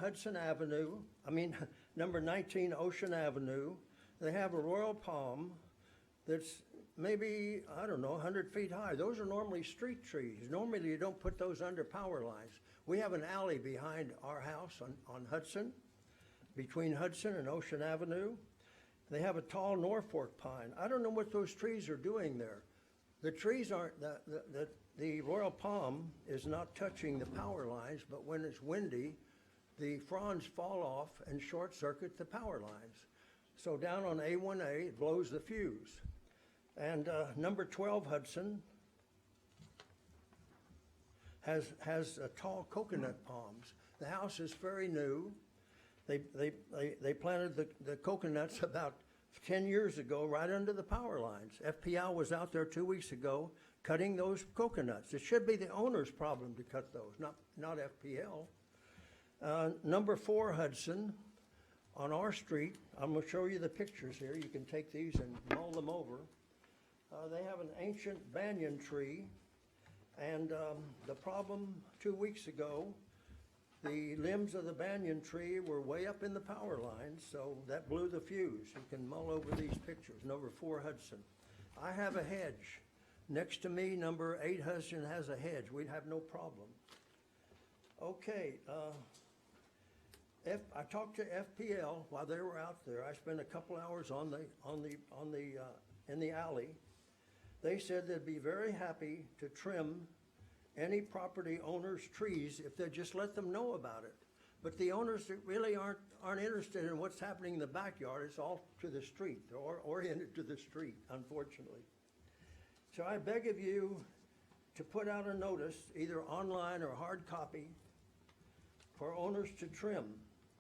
number 19 Ocean Avenue, they have a royal palm that's maybe, 100 feet high. Those are normally street trees. Normally you don't put those under power lines. We have an alley behind our house on Hudson, between Hudson and Ocean Avenue. They have a tall Norfolk pine. I don't know what those trees are doing there. The trees aren't, the royal palm is not touching the power lines, but when it's windy, the fronds fall off and short circuit the power lines. So down on A1A, it blows the fuse. And number 12 Hudson has tall coconut palms. The house is very new. They planted the coconuts about 10 years ago right under the power lines. FPL was out there 2 weeks ago cutting those coconuts. It should be the owner's problem to cut those, not FPL. Number 4 Hudson, on our street, I'm going to show you the pictures here. You can take these and mull them over. They have an ancient banyan tree, and the problem 2 weeks ago, the limbs of the banyan tree were way up in the power lines, so that blew the fuse. You can mull over these pictures. Number 4 Hudson. I have a hedge. Next to me, number 8 Hudson has a hedge. We'd have no problem. Okay, I talked to FPL while they were out there. I spent a couple hours in the alley. They said they'd be very happy to trim any property owner's trees if they just let them know about it. But the owners really aren't interested in what's happening in the backyard. It's all to the street. They're oriented to the street, unfortunately. So I beg of you to put out a notice, either online or hard copy, for owners to trim.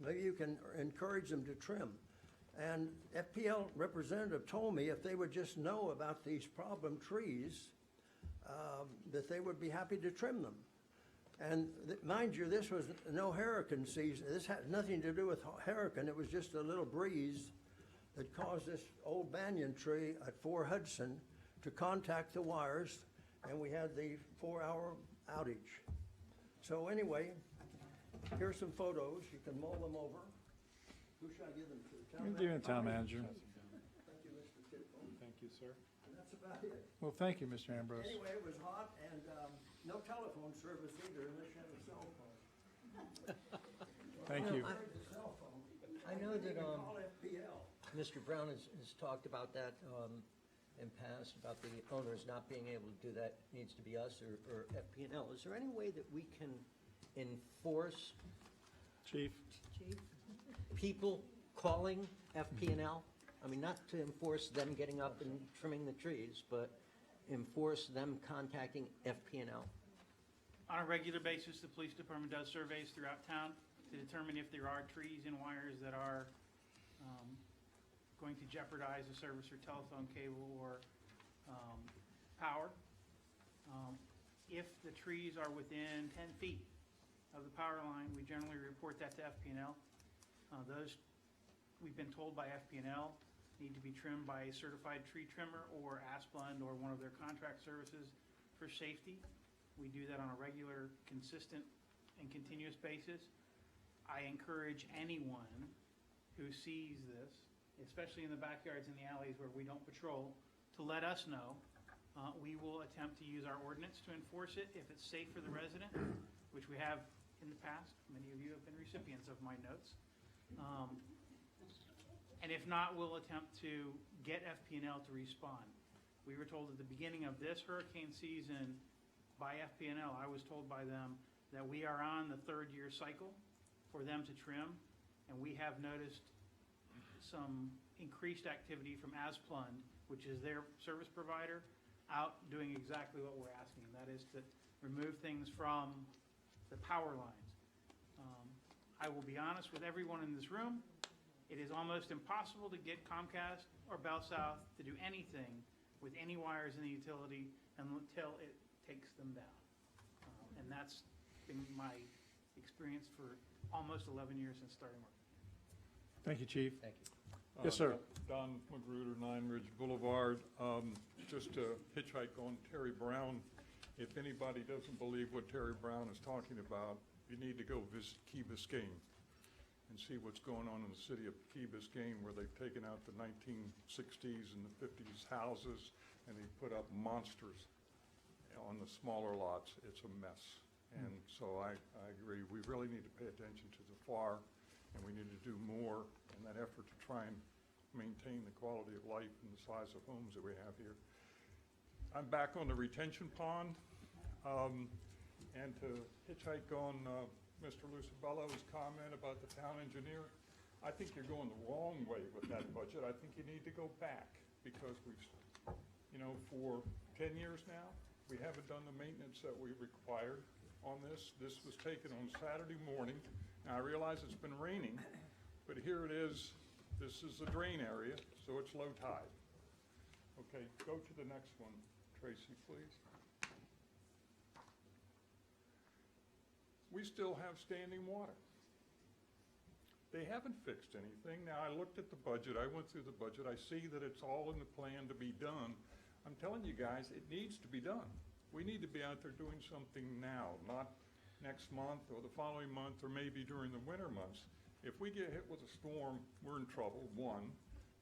Maybe you can encourage them to trim. And FPL representative told me if they would just know about these problem trees, that they would be happy to trim them. And mind you, this was no hurricane season. This had nothing to do with hurricane. It was just a little breeze that caused this old banyan tree at 4 Hudson to contact the wires, and we had the 4-hour outage. So anyway, here's some photos. You can mull them over. Who should I give them to? You're doing town manager. Thank you, Mr. Tittle. Thank you, sir. And that's about it. Well, thank you, Mr. Ambrose. Anyway, it was hot and no telephone service either unless you have a cell phone. Thank you. The cell phone. I know that, You can call FPL. Mr. Brown has talked about that in past, about the owners not being able to do that, needs to be us or FP&L. Is there any way that we can enforce Chief? people calling FP&L? I mean, not to enforce them getting up and trimming the trees, but enforce them contacting FP&L? On a regular basis, the police department does surveys throughout town to determine if there are trees and wires that are going to jeopardize the service or telephone cable or power. If the trees are within 10 feet of the power line, we generally report that to FP&L. Those, we've been told by FP&L, need to be trimmed by a certified tree trimmer or Asplund or one of their contract services for safety. We do that on a regular, consistent, and continuous basis. I encourage anyone who sees this, especially in the backyards and the alleys where we don't patrol, to let us know. We will attempt to use our ordinance to enforce it if it's safe for the resident, which we have in the past. Many of you have been recipients of my notes. And if not, we'll attempt to get FP&L to respond. We were told at the beginning of this hurricane season by FP&L, I was told by them that we are on the 3rd year cycle for them to trim, and we have noticed some increased activity from Asplund, which is their service provider, out doing exactly what we're asking. That is to remove things from the power lines. I will be honest with everyone in this room, it is almost impossible to get Comcast or Bell South to do anything with any wires in the utility until it takes them down. And that's been my experience for almost 11 years since starting work. Thank you, Chief. Thank you. Yes, sir. Don Magruder, 9 Ridge Boulevard. Just to hitchhike on Terry Brown, if anybody doesn't believe what Terry Brown is talking about, you need to go visit Key Biscayne and see what's going on in the city of Key Biscayne, where they've taken out the 1960s and the 50s houses, and they put up monsters on the smaller lots. It's a mess. And so I agree, we really need to pay attention to the FAR, and we need to do more in that effort to try and maintain the quality of life and the size of homes that we have here. I'm back on the retention pond, and to hitchhike on Mr. Lucibella's comment about the town engineer, I think you're going the wrong way with that budget. I think you need to go back, because we've, for 10 years now, we haven't done the maintenance that we required on this. This was taken on Saturday morning. Now, I realize it's been raining, but here it is. This is the drain area, so it's low tide. Okay, go to the next one, Tracy, please. We still have standing water. They haven't fixed anything. Now, I looked at the budget. I went through the budget. I see that it's all in the plan to be done. I'm telling you guys, it needs to be done. We need to be out there doing something now, not next month or the following month or maybe during the winter months. If we get hit with a storm, we're in trouble, one.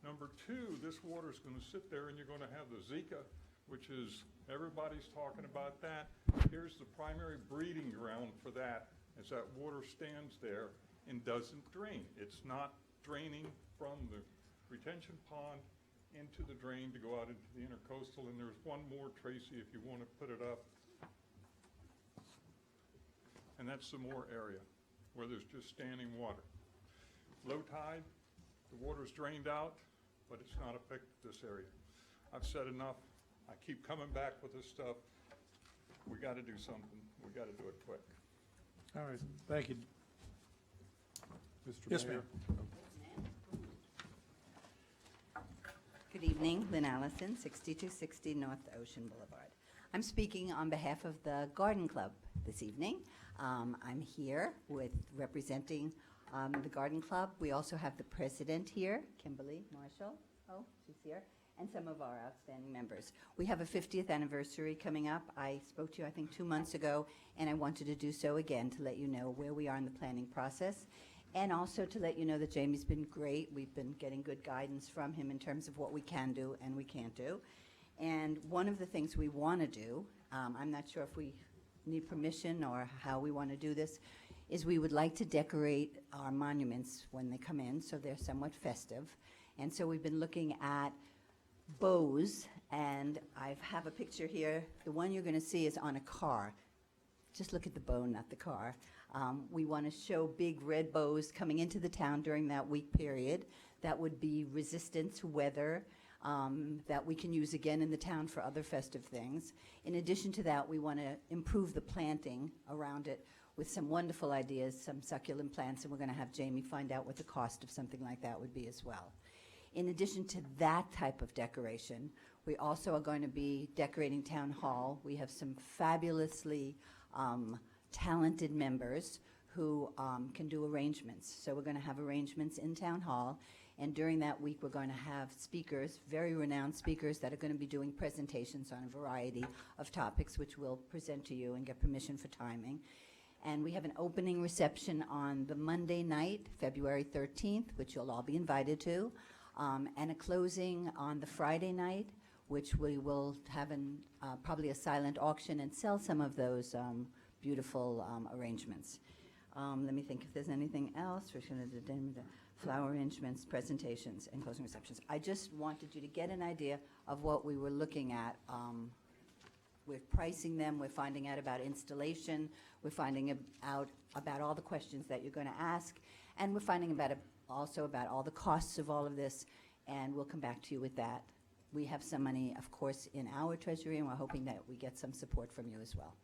Number two, this water's going to sit there and you're going to have the Zika, which is, everybody's talking about that. Here's the primary breeding ground for that, is that water stands there and doesn't drain. It's not draining from the retention pond into the drain to go out into the intercoastal. And there's one more, Tracy, if you want to put it up. And that's some more area where there's just standing water. Low tide, the water's drained out, but it's not affected this area. I've said enough. I keep coming back with this stuff. We got to do something. We got to do it quick. All right, thank you. Mr. Yes, Mayor. ma'am. Good evening, Lynn Allison, 6260 North Ocean Boulevard. I'm speaking on behalf of the Garden Club this evening. I'm here with representing the Garden Club. We also have the president here, Kimberly Marshall. Oh, she's here. And some of our outstanding members. We have a 50th anniversary coming up. I spoke to you, I think, 2 months ago, and I wanted to do so again to let you know where we are in the planning process, and also to let you know that Jamie's been great. We've been getting good guidance from him in terms of what we can do and we can't do. And one of the things we want to do, I'm not sure if we need permission or how we want to do this, is we would like to decorate our monuments when they come in, so they're somewhat festive. And so we've been looking at bows, and I have a picture here. The one you're going to see is on a car. Just look at the bow, not the car. We want to show big red bows coming into the town during that week period that would be resistant to weather, that we can use again in the town for other festive things. In addition to that, we want to improve the planting around it with some wonderful ideas, some succulent plants, and we're going to have Jamie find out what the cost of something like that would be as well. In addition to that type of decoration, we also are going to be decorating Town Hall. We have some fabulously talented members who can do arrangements. So we're going to have arrangements in Town Hall, and during that week we're going to have speakers, very renowned speakers, that are going to be doing presentations on a variety of topics, which we'll present to you and get permission for timing. And we have an opening reception on the Monday night, February 13th, which you'll all be invited to. And a closing on the Friday night, which we will have probably a silent auction and sell some of those beautiful arrangements. Let me think if there's anything else. We're going to do the flower arrangements, presentations, and closing receptions. I just wanted you to get an idea of what we were looking at. We're pricing them, we're finding out about installation, we're finding out about all the questions that you're going to ask, and we're finding also about all the costs of all of this, and we'll come back to you with that. We have some money, of course, in our treasury, and we're hoping that we get some support from you as well.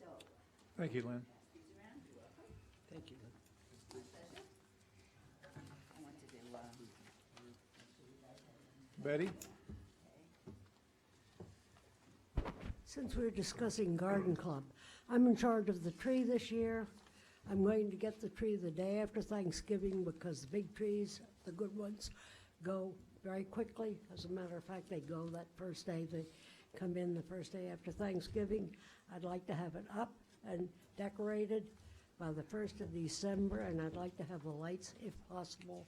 So, Thank you, Lynn. Thank you. my pleasure. I want to do, Betty? Since we're discussing Garden Club, I'm in charge of the tree this year. I'm going to get the tree the day after Thanksgiving because the big trees, the good ones, go very quickly. As a matter of fact, they go that first day. They come in the first day after Thanksgiving. I'd like to have it up and decorated by the 1st of December, and I'd like to have the lights, if possible,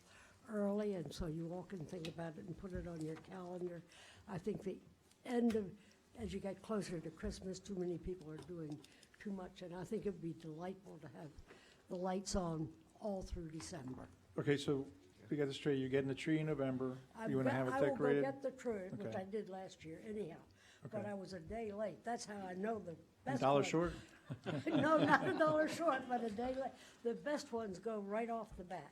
early, and so you all can think about it and put it on your calendar. I think the end of, as you get closer to Christmas, too many people are doing too much, and I think it'd be delightful to have the lights on all through December. Okay, so we got this straight, you're getting the tree in November, you want to have it I will decorated? go get the tree, which Okay. I did last year anyhow, but Okay. I was a day late. That's how I know the best $1 ones- short? No, not $1 short, but a day late. The best ones go right off the bat.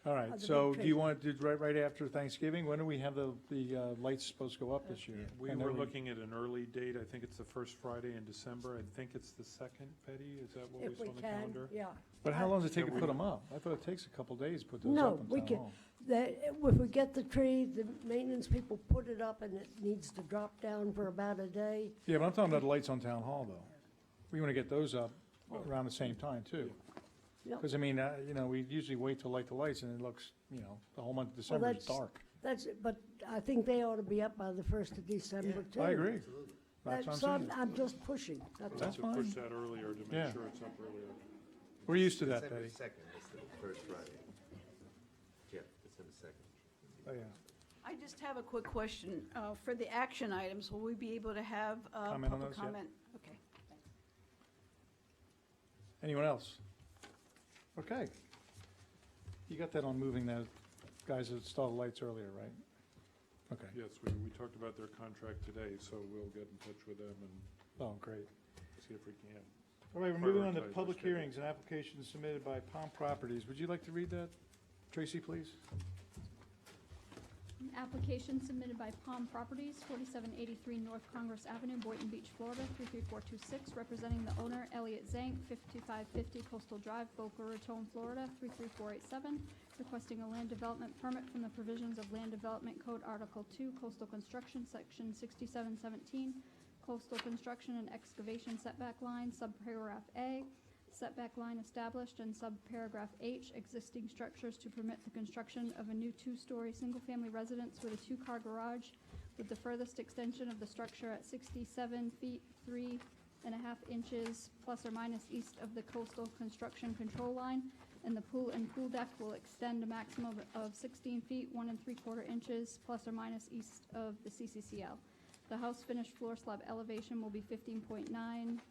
All Of right, the so big do you trees. want to do right after Thanksgiving? When do we have the lights supposed to go up this year? We I know were looking at an early date. I think it's the first Friday in December. I think it's the second, Petty. Is that what we If saw we on the can, calendar? yeah. But how long does it take to Yeah, put we- them up? I thought it takes a couple days to put those No, up in we Town can, Hall. if we get the tree, the maintenance people put it up and it needs to drop down for about a day. Yeah, but I'm talking about the lights on Town Hall, though. We want to get those up around the same time, too. Yep. Because, I mean, we usually wait to light the lights, and it looks, the whole month of December is that's- dark. But I think they ought to be up by the 1st of December, too. I agree. That's what So I'm saying. I'm just pushing, that's all. That's To fine. push that earlier to Yeah. make sure it's up earlier. We're used to that, Betty. December 2nd is the first Friday. Jeff, December 2nd. Oh, yeah. I just have a quick question. For the action items, will we be able to have Comment on public those, yeah. comment? Okay. Anyone else? Okay. You got that on moving the guys that install the lights earlier, right? Okay. Yes, we talked about their contract today, so we'll get in touch with them and Oh, great. see if we can. All right, we're moving on to Prioritize public their schedule. hearings and applications submitted by Palm Properties. Would you like to read that, Tracy, please? An application submitted by Palm Properties, 4783 North Congress Avenue, Boynton Beach, Florida, 33426, representing the owner, Elliot Zank, 5550 Coastal Drive, Boca Raton, Florida, 33487, requesting a land development permit from the provisions of Land Development Code Article 2, Coastal Construction, Section 6717, Coastal construction and excavation setback line, subparagraph A, setback line established, and subparagraph H, existing structures to permit the construction of a new two-story single-family residence with a two-car garage, with the furthest extension of the structure at 67 feet 3.5 inches plus or minus east of the coastal construction control line, and the pool and pool deck will extend a maximum of 16 feet 1 3/4 inches plus or minus east of the CCCL. The house finished floor slab elevation will be 15.9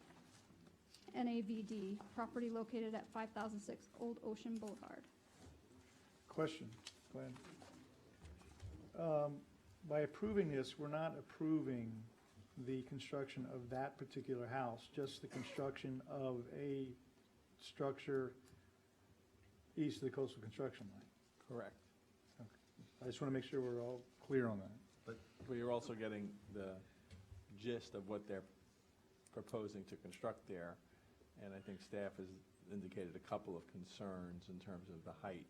NAVD, property located at 5006 Old Ocean Boulevard. Question, Glenn. By approving this, we're not approving the construction of that particular house, just the construction of a structure east of the coastal construction line. Correct. I just want to make sure we're all clear on that. But you're also getting the gist of what they're proposing to construct there. And I think staff has indicated a couple of concerns in terms of the height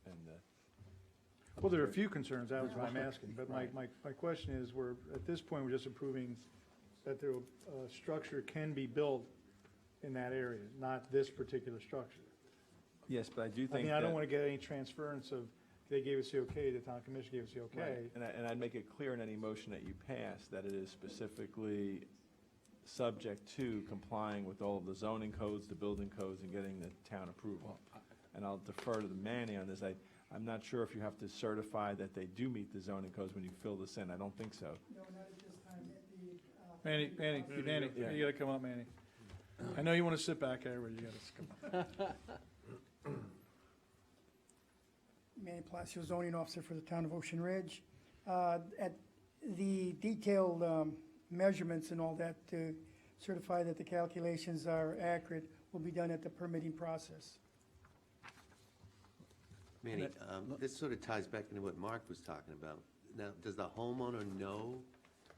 and the. Well, there are a few concerns, that was why I'm asking, but Right. my question is, at this point, we're just approving that the structure can be built in that area, not this particular structure. Yes, but I do I think mean, I don't that- want to get any transference of, they gave us the okay, the town commission gave us the okay. Right. And I'd make it clear in any motion that you pass that it is specifically subject to complying with all of the zoning codes, the building codes, and getting the town approval. And I'll defer to the Manny on this. I'm not sure if you have to certify that they do meet the zoning codes when you fill this in. I don't think so. No, not at this time. Manny, Yeah. you gotta come up, Manny. I know you want to sit back there, but you gotta come up. Manny Palacio, zoning officer for the town of Ocean Ridge. At the detailed measurements and all that to certify that the calculations are accurate will be done at the permitting process. Manny, this sort of ties back into what Mark was talking about. Now, does the homeowner know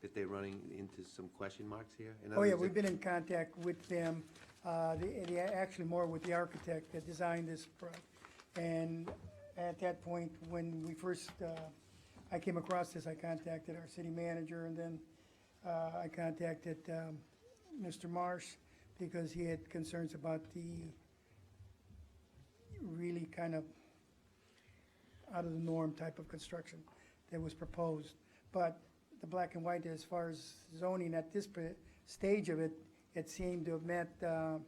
that they're running into some question marks here? In other Oh, yeah, words, we've been in contact with them, actually more with the architect that designed this project. And at that point, when we first, I came across this, I contacted our city manager, and then I contacted Mr. Marsh, because he had concerns about the really kind of out of the norm type of construction that was proposed. But the black and white, as far as zoning at this stage of it, it seemed to have met the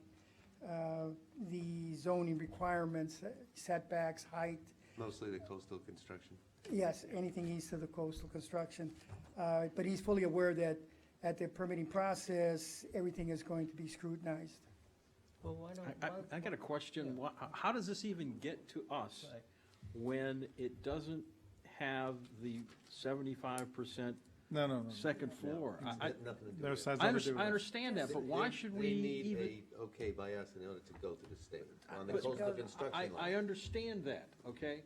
zoning requirements, setbacks, height. Mostly the coastal construction. Yes, anything east of the coastal construction. But he's fully aware that at the permitting process, everything is going to be scrutinized. Well, I got a question. How does this even get to us when it doesn't have the 75% No. second floor? I understand that, but why should we They need even? a okay by us in order to go to the state on the But coastal construction line. I understand that, okay?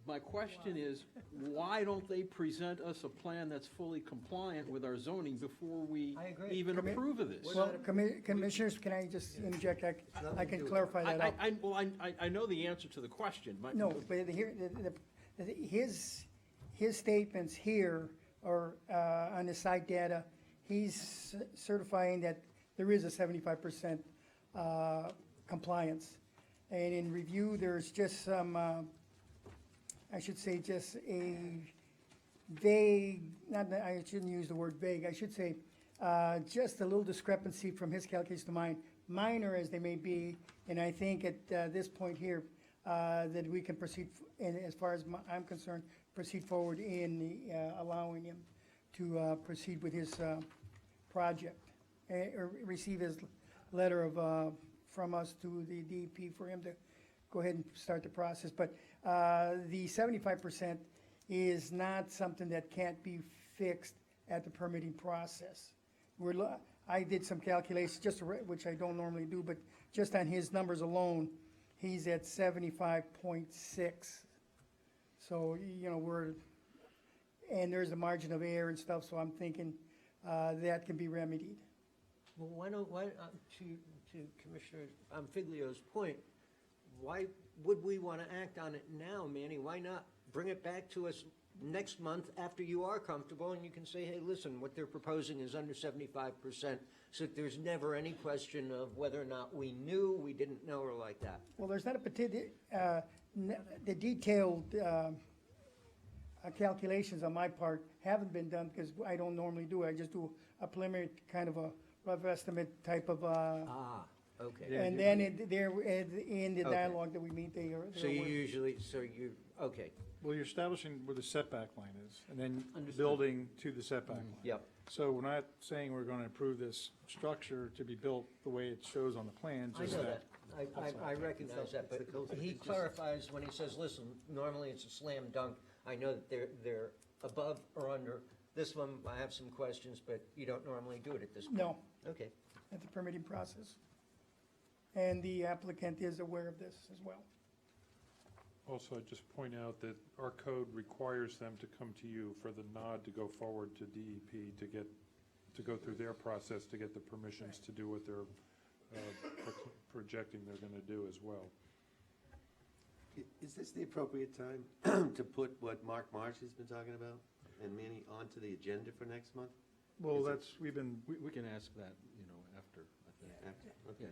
My question is, why don't they present us a plan that's fully compliant with our zoning before we even approve of this? Well, commissioners, can I just interject? I can clarify that up. I know the answer to the question. No, but here, his statements here are on the site data. He's certifying that there is a 75% compliance. And in review, there's just some, I should say, just a vague, I shouldn't use the word vague, I should say, just a little discrepancy from his calculation to mine, minor as they may be, and I think at this point here, that we can proceed, and as far as I'm concerned, proceed forward in allowing him to proceed with his project, or receive his letter of, from us to the DEP for him to go ahead and start the process. But the 75% is not something that can't be fixed at the permitting process. I did some calculations, which I don't normally do, but just on his numbers alone, he's at 75.6. So, and there's a margin of error and stuff, so I'm thinking that can be remedied. Well, why, to Commissioner Figlio's point, why would we want to act on it now, Manny? Why not bring it back to us next month after you are comfortable, and you can say, hey, listen, what they're proposing is under 75%, so that there's never any question of whether or not we knew, we didn't know, or like that. Well, there's not a particular, the detailed calculations on my part haven't been done because I don't normally do it. I just do a preliminary kind of a rough estimate type of, Okay. and then in the Okay. dialogue that we meet, they are. So you usually, okay. Well, you're establishing where the setback line is, and then Understood. building to the setback line. Yep. So we're not saying we're gonna approve this structure to be built the way it shows on the plan, I just know that. that. I recognize that, but he clarifies when he says, listen, normally it's a slam dunk. I know that they're above or under. This one, I have some questions, but you don't normally do it at this point. No, Okay. at the permitting process. And the applicant is aware of this as well. Also, I'd just point out that our code requires them to come to you for the nod to go forward to DEP to go through their process to get the permissions to do what they're projecting they're gonna do as well. Is this the appropriate time to put what Mark Marsh has been talking about and Manny onto the agenda for next month? Well, Is it- that's, we've been, We can ask that, after, I think. Okay.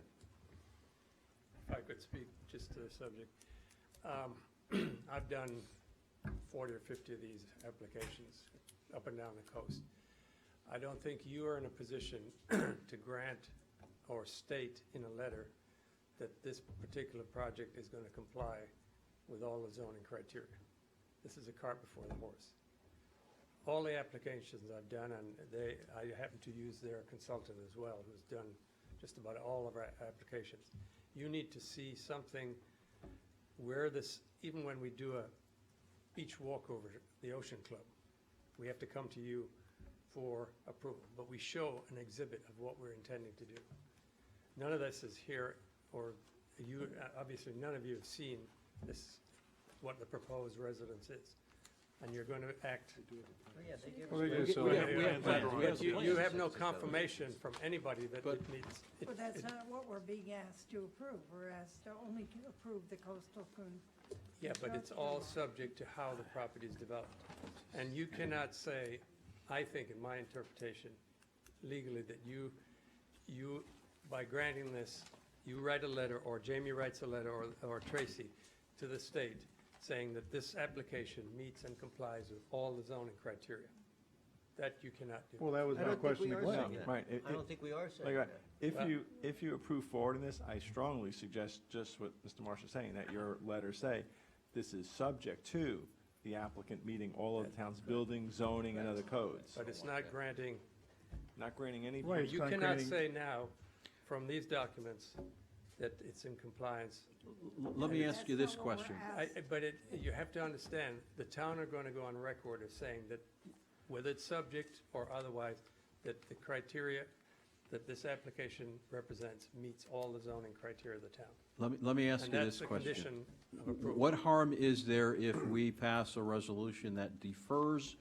If I could speak just to the subject. I've done 40 or 50 of these applications up and down the coast. I don't think you are in a position to grant or state in a letter that this particular project is going to comply with all the zoning criteria. This is a cart before the horse. All the applications I've done, and I happen to use their consultant as well, who's done just about all of our applications. You need to see something where this, even when we do a beach walk over the Ocean Club, we have to come to you for approval, but we show an exhibit of what we're intending to do. None of this is here, or you, obviously, none of you have seen this, what the proposed residence is, and you're going to act. Yeah, they give Well, us. they do, so- We have plans. But you have no confirmation from anybody that it meets. But that's not what we're being asked to approve. We're asked to only to approve the coastal coon. Yeah, but it's all subject to how the property is developed. And you cannot say, I think in my interpretation, legally, that you, by granting this, you write a letter, or Jamie writes a letter, or Tracy, to the state, saying that this application meets and complies with all the zoning criteria. That you cannot do. well, that was I my don't think question. we are again. saying that. Right. I don't think we are saying Like, that. if you approve forwarding this, I strongly suggest just what Mr. Marsh is saying, that your letter say, this is subject to the applicant meeting all of the town's building, zoning, and other codes. But it's not granting, Not granting any. Right. It's you not cannot granting- say now, from these documents, that it's in compliance. Let me ask you this That's not what we're question. asked. But you have to understand, the town are going to go on record as saying that, whether it's subject or otherwise, that the criteria that this application represents meets all the zoning criteria of the town. Let me ask And you that's this the question. condition of approval. What harm is there if we pass a resolution that defers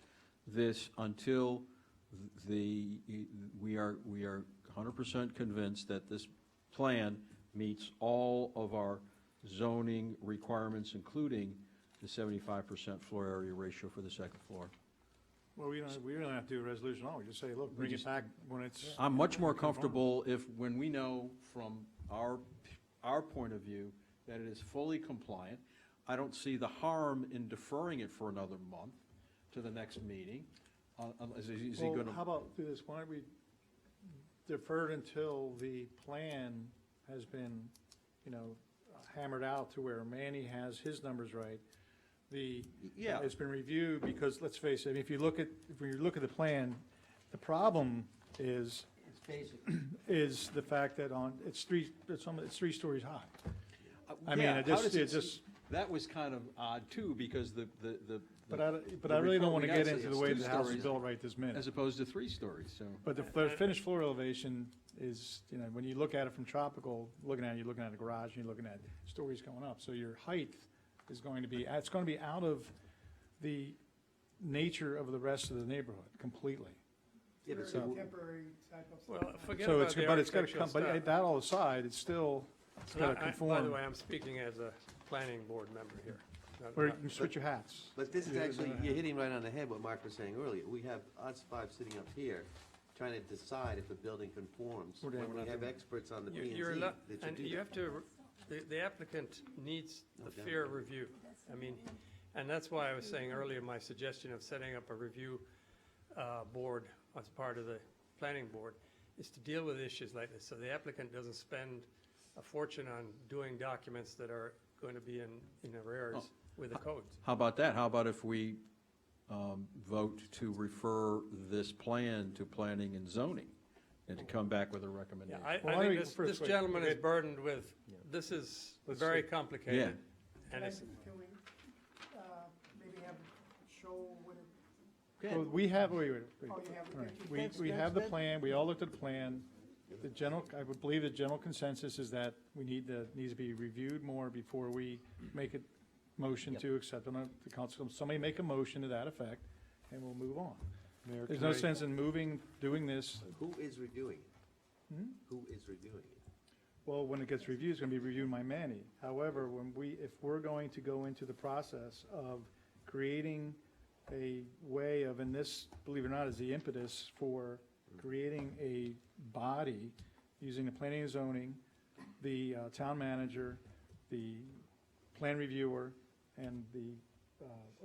this until we are 100% convinced that this plan meets all of our zoning requirements, including the 75% floor area ratio for the second floor? Well, we don't have to do a resolution, we just say, look, bring it back when it's. I'm much more comfortable when we know from our point of view that it is fully compliant. I don't see the harm in deferring it for another month to the next meeting. Is he Well, gonna? how about do this, why don't we defer it until the plan has been, hammered out to where Manny has his numbers right? Yeah. It's been reviewed, because let's face it, if you look at the plan, the problem is It's basic. is the fact that it's three stories high. I mean, Yeah, it how just, does it just, That was kind of odd too, because the. but I really don't want to get into the way the house is 2 stories built right this minute. As opposed to 3 stories, so. But the finished floor elevation is, when you look at it from tropical, you're looking at a garage, and you're looking at stories going up. So your height is going to be, it's going to be out of the nature of the rest of the neighborhood completely. Yeah, but Very so, temporary type of stuff. Well, forget So about it's, the but it's got to architectural come, but stuff. that all aside, it's got to By the conform. way, I'm speaking as a planning board member here, Or you can switch your hats. But this is Yeah, actually, no, you're hitting right on the head what Mark was saying earlier. We have us five sitting up here trying to decide if a building conforms, Well, then when we're we not have doing- experts on the P and Z You're that not, should and do you that. have to, the applicant needs the Okay. fair review. I mean, and that's why I was saying earlier, my suggestion of setting up a review board as part of the planning board is to deal with issues like this, so the applicant doesn't spend a fortune on doing documents that are going to be in arrears with the codes. How about that? How about if we vote to refer this plan to planning and zoning and to come back with a Yeah, recommendation? I Well, why don't think we- this first, wait, gentleman is wait. burdened with, this is Let's very see. complicated. Yeah. And it's, Can we, maybe have, show what it, Well, we have, wait. oh, you have, All right. okay. We have the plan, we all looked at the plan. The general, I would believe the general consensus is that we needs to be reviewed more before we make a motion to accept on the council. Somebody make a motion to that effect, and we'll move on. Mayor, There's can no I- sense in doing this. Who is reviewing it? Hmm? Who is reviewing it? Well, when it gets reviewed, it's gonna be reviewed by Manny. However, if we're going to go into the process of creating a way of, and this, believe it or not, is the impetus for creating a body using the planning and zoning, the town manager, the plan reviewer, and the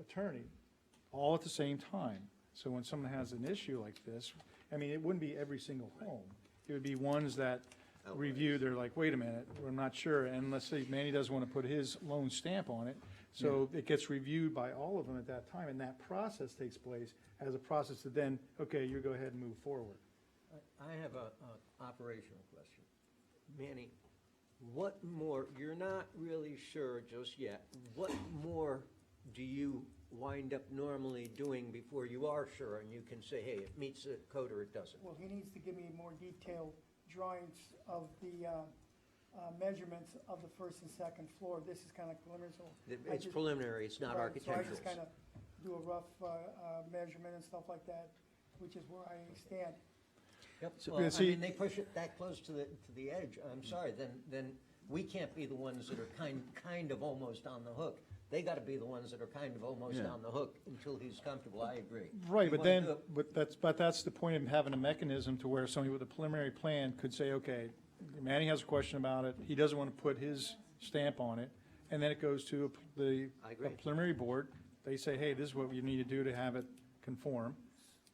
attorney, all at the same time. So when someone has an issue like this, I mean, it wouldn't be every single home. It would be ones that review, they're like, wait a minute, we're not sure, and let's say Manny doesn't want to put his lone stamp on it, so it gets reviewed by all of them at that time, and that process takes place as a process to then, okay, you go ahead and move forward. I have a operational question. Manny, what more, you're not really sure just yet, what more do you wind up normally doing before you are sure and you can say, hey, it meets the code or it doesn't? Well, he needs to give me more detailed drawings of the measurements of the first and second floor. This is kind of preliminary, so. I It's just- preliminary, it's not Right, architectural. So I just kind of do a rough measurement and stuff like that, which is where I stand. Yep, So- well, I see- mean, they push it that close to the edge, I'm sorry, then we can't be the ones that are kind of almost on the hook. They gotta be the ones that are kind of almost Yeah. on the hook until he's comfortable, I agree. Right, You but wanna then, do it- but that's the point of having a mechanism to where somebody with a preliminary plan could say, okay, Manny has a question about it, he doesn't want to put his stamp on it, and then it goes to the I agree. preliminary board, they say, hey, this is what you need to do to have it conform,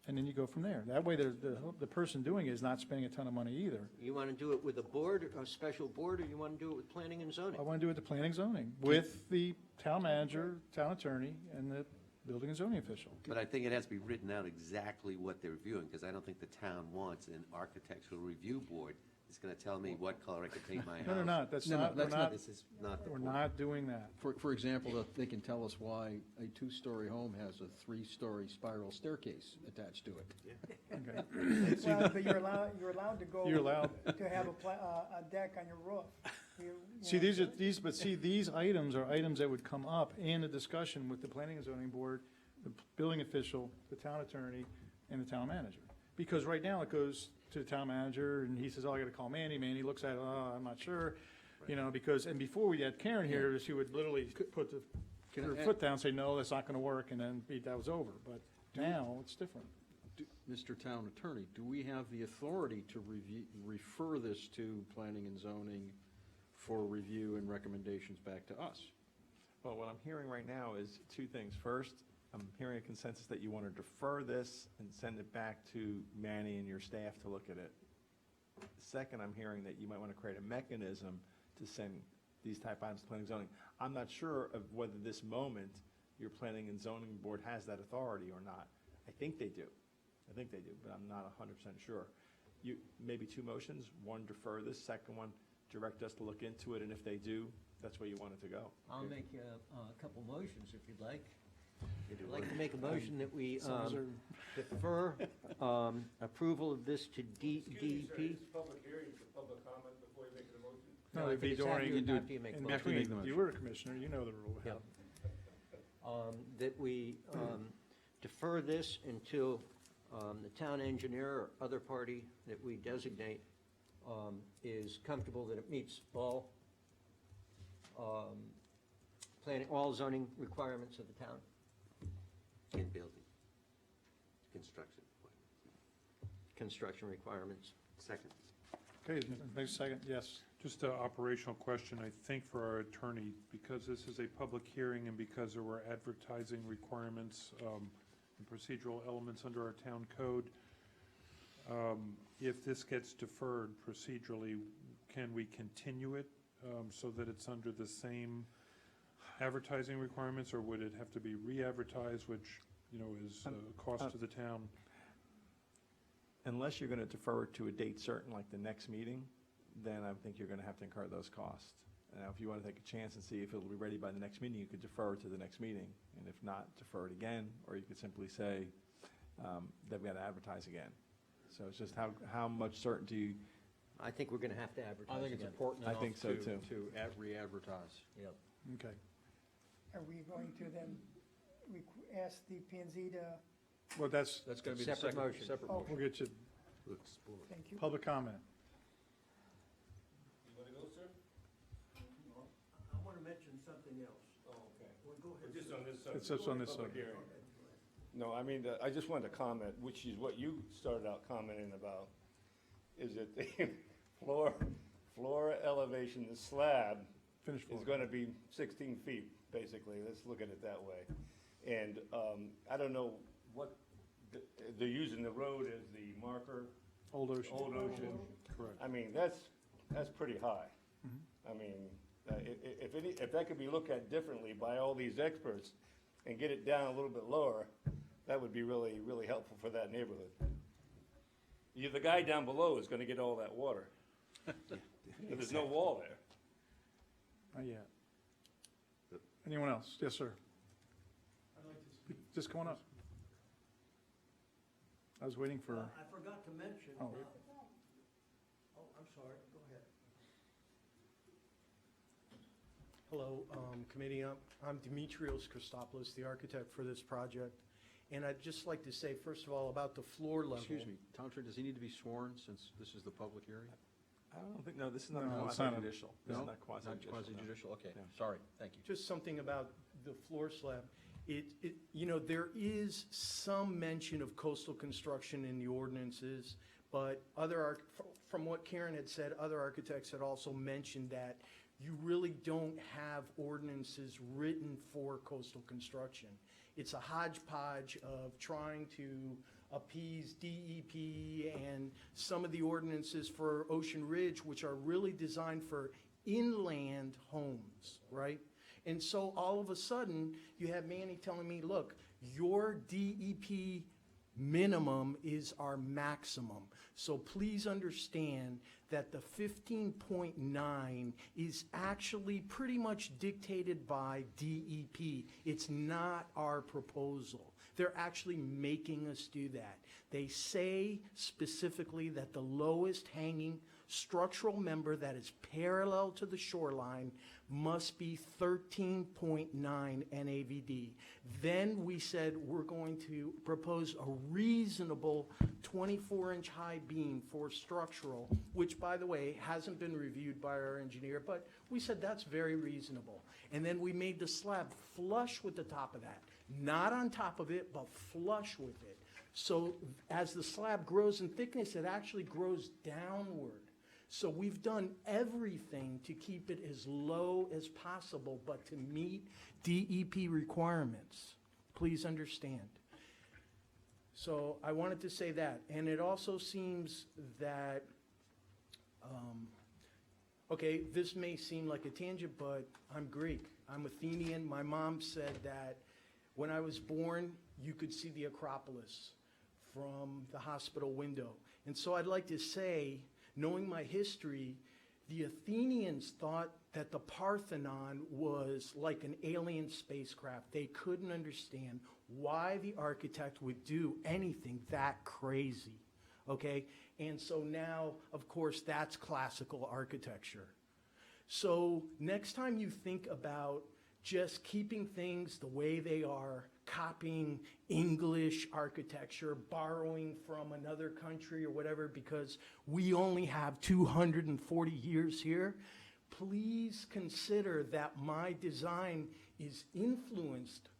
and then you go from there. That way, the person doing it is not spending a ton of money either. You wanna do it with a board, a special board, or you wanna do it with planning and zoning? I want to do it the planning zoning, with the town manager, town attorney, and the building and zoning official. But I think it has to be written out exactly what they're reviewing, because I don't think the town wants an architectural review board that's gonna tell me what color I can paint my house. No, they're not, that's No, no, not, we're that's not- not, This is not the we're point. not doing that. For example, that they can tell us why a two-story home has a three-story spiral staircase attached to it. Okay. Well, but you're allowed to go. You're allowed. To have a deck on your roof. You See, know, these items are items that would come up in a discussion with the planning and zoning board, the building official, the town attorney, and the town manager. Because right now it goes to the town manager, and he says, oh, I gotta call Manny. Manny looks at it, oh, I'm not sure, you know, because, and before we had Karen here, she would literally put her foot down, say, no, that's not gonna work, and then that was over. But now, it's different. Mr. Town Attorney, do we have the authority to refer this to planning and zoning for review and recommendations back to us? Well, what I'm hearing right now is two things. First, I'm hearing a consensus that you want to defer this and send it back to Manny and your staff to look at it. Second, I'm hearing that you might want to create a mechanism to send these type items to planning and zoning. I'm not sure of whether this moment your planning and zoning board has that authority or not. I think they do. But I'm not 100% sure. Maybe two motions, one defer this, second one direct us to look into it, and if they do, that's where you want it to go. I'll make a couple motions if you'd like. I'd like to make a motion that we defer approval of this to DEP. Public hearings for public comment before you make the motion? No, I it'd be think it's after during, you make the in motion. After you make the between, motion. you were a commissioner, you know the rule. Yep. That we defer this until the town engineer or other party that we designate is comfortable that it meets all planning, all zoning requirements of the town. In building. Construction. Construction requirements. Second. Okay, next second, yes. Just an operational question, I think, for our attorney, because this is a public hearing and because there were advertising requirements and procedural elements under our town code, if this gets deferred procedurally, can we continue it so that it's under the same advertising requirements, or would it have to be re-advertised, which, you know, is a cost to the town? Unless you're going to defer it to a date certain, like the next meeting, then I think you're going to have to incur those costs. Now, if you want to take a chance and see if it'll be ready by the next meeting, you could defer it to the next meeting. And if not, defer it again, or you could simply say, they've got to advertise again. So it's just how much certainty. I think we're gonna have to advertise I think it's again. important I enough think so, too. to re-advertise. Yep. Okay. Are we going to then ask the P and Z to, Well, that's, That's going to be the Separate second, motion. separate Oh. motion. we'll get you thank you. public comment. I want to mention something else. Oh, okay. Well, go ahead. Just on this It's just on this public subject. hearing. No, I mean, I just wanted to comment, which is what you started out commenting about, is that the floor elevation, the slab Finish is floor. gonna be 16 feet, basically, let's look at it that way. And I don't know what, they're using the road as the marker, Old Ocean. Old Ocean. Correct. I mean, that's pretty high. I mean, if that could be looked at differently by all these experts and get it down a little bit lower, that would be really, really helpful for that neighborhood. The guy down below is gonna get all that water. There's no wall there. Not yet. Anyone else? Yes, sir. Just come on up. I was waiting for, I forgot to mention. Oh. I'm sorry, go ahead. Hello, committee. I'm Dimitrios Christopoulos, the architect for this project. And I'd just like to say, first of all, about the floor level. Excuse me, Townshend, does he need to be sworn since this is the public hearing? I don't think, no, this is not No, it's not a- quasi-judicial. This is No? not quasi-judicial. Not quasi-judicial, okay, No. sorry, thank you. Just something about the floor slab. There is some mention of coastal construction in the ordinances, but from what Karen had said, other architects had also mentioned that you really don't have ordinances written for coastal construction. It's a hodgepodge of trying to appease DEP and some of the ordinances for Ocean Ridge, which are really designed for inland homes, right? And so all of a sudden, you have Manny telling me, look, your DEP minimum is our maximum. So please understand that the 15.9 is actually pretty much dictated by DEP. It's not our proposal. They're actually making us do that. They say specifically that the lowest hanging structural member that is parallel to the shoreline must be 13.9 NAVD. Then we said we're going to propose a reasonable 24-inch high beam for structural, which, by the way, hasn't been reviewed by our engineer, but we said that's very reasonable. And then we made the slab flush with the top of that. Not on top of it, but flush with it. So as the slab grows in thickness, it actually grows downward. So we've done everything to keep it as low as possible, but to meet DEP requirements. Please understand. So I wanted to say that. And it also seems that, okay, this may seem like a tangent, but I'm Greek. I'm Athenian. My mom said that when I was born, you could see the Acropolis from the hospital window. And so I'd like to say, knowing my history, the Athenians thought that the Parthenon was like an alien spacecraft. They couldn't understand why the architect would do anything that crazy, okay? And so now, of course, that's classical architecture. So next time you think about just keeping things the way they are, copying English architecture, borrowing from another country or whatever, because we only have 240 years here, please consider that my design is influenced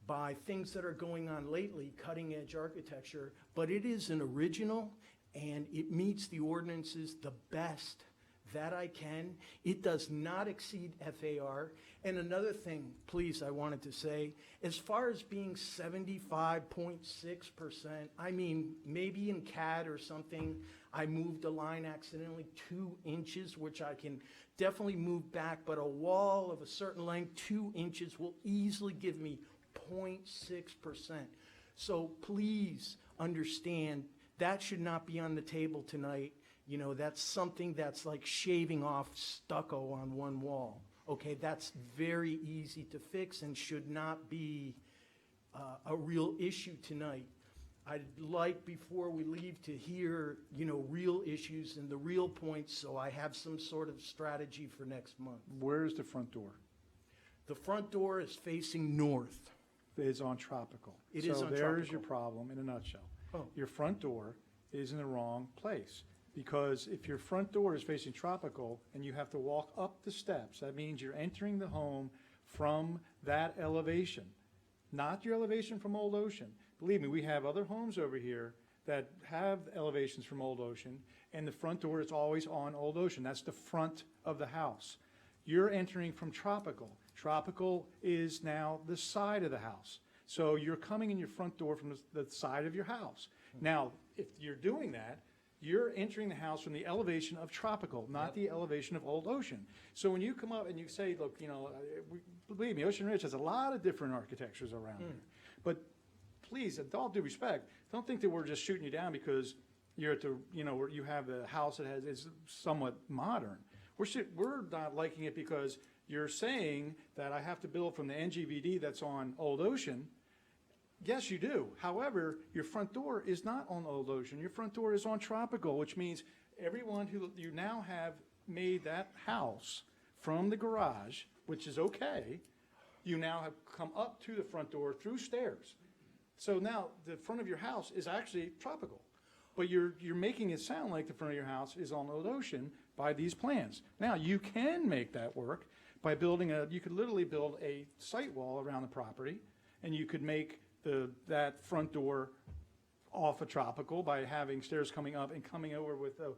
by things that are going on lately, cutting-edge architecture, but it is an original, and it meets the ordinances the best that I can. It does not exceed FAR. And another thing, please, I wanted to say, as far as being 75.6%, I mean, maybe in CAD or something, I moved a line accidentally 2 inches, which I can definitely move back, but a wall of a certain length, 2 inches, will easily give me 0.6%. So please understand, that should not be on the table tonight. You know, that's something that's like shaving off stucco on one wall. Okay, that's very easy to fix and should not be a real issue tonight. I'd like, before we leave, to hear, you know, real issues and the real points, so I have some sort of strategy for next month. Where's the front door? The front door is facing north. Is on Tropical. It is on So there's your Tropical. problem in a nutshell. Oh. Your front door is in the wrong place. Because if your front door is facing Tropical and you have to walk up the steps, that means you're entering the home from that elevation, not your elevation from Old Ocean. Believe me, we have other homes over here that have elevations from Old Ocean, and the front door is always on Old Ocean. That's the front of the house. You're entering from Tropical. Tropical is now the side of the house. So you're coming in your front door from the side of your house. Now, if you're doing that, you're entering the house from the elevation of Tropical, not the elevation of Old Ocean. So when you come up and you say, look, you know, believe me, Ocean Ridge has a lot of different architectures around here. But please, with all due respect, don't think that we're just shooting you down because you're at the, you know, where you have the house that is somewhat modern. We're not liking it because you're saying that I have to build from the NGVD that's on Old Ocean. Yes, you do. However, your front door is not on Old Ocean. Your front door is on Tropical, which means everyone who, you now have made that house from the garage, which is okay, you now have come up to the front door through stairs. So now the front of your house is actually Tropical. But you're making it sound like the front of your house is on Old Ocean by these plans. Now, you can make that work by building you could literally build a site wall around the property, and you could make that front door off of Tropical by having stairs coming up and coming over with a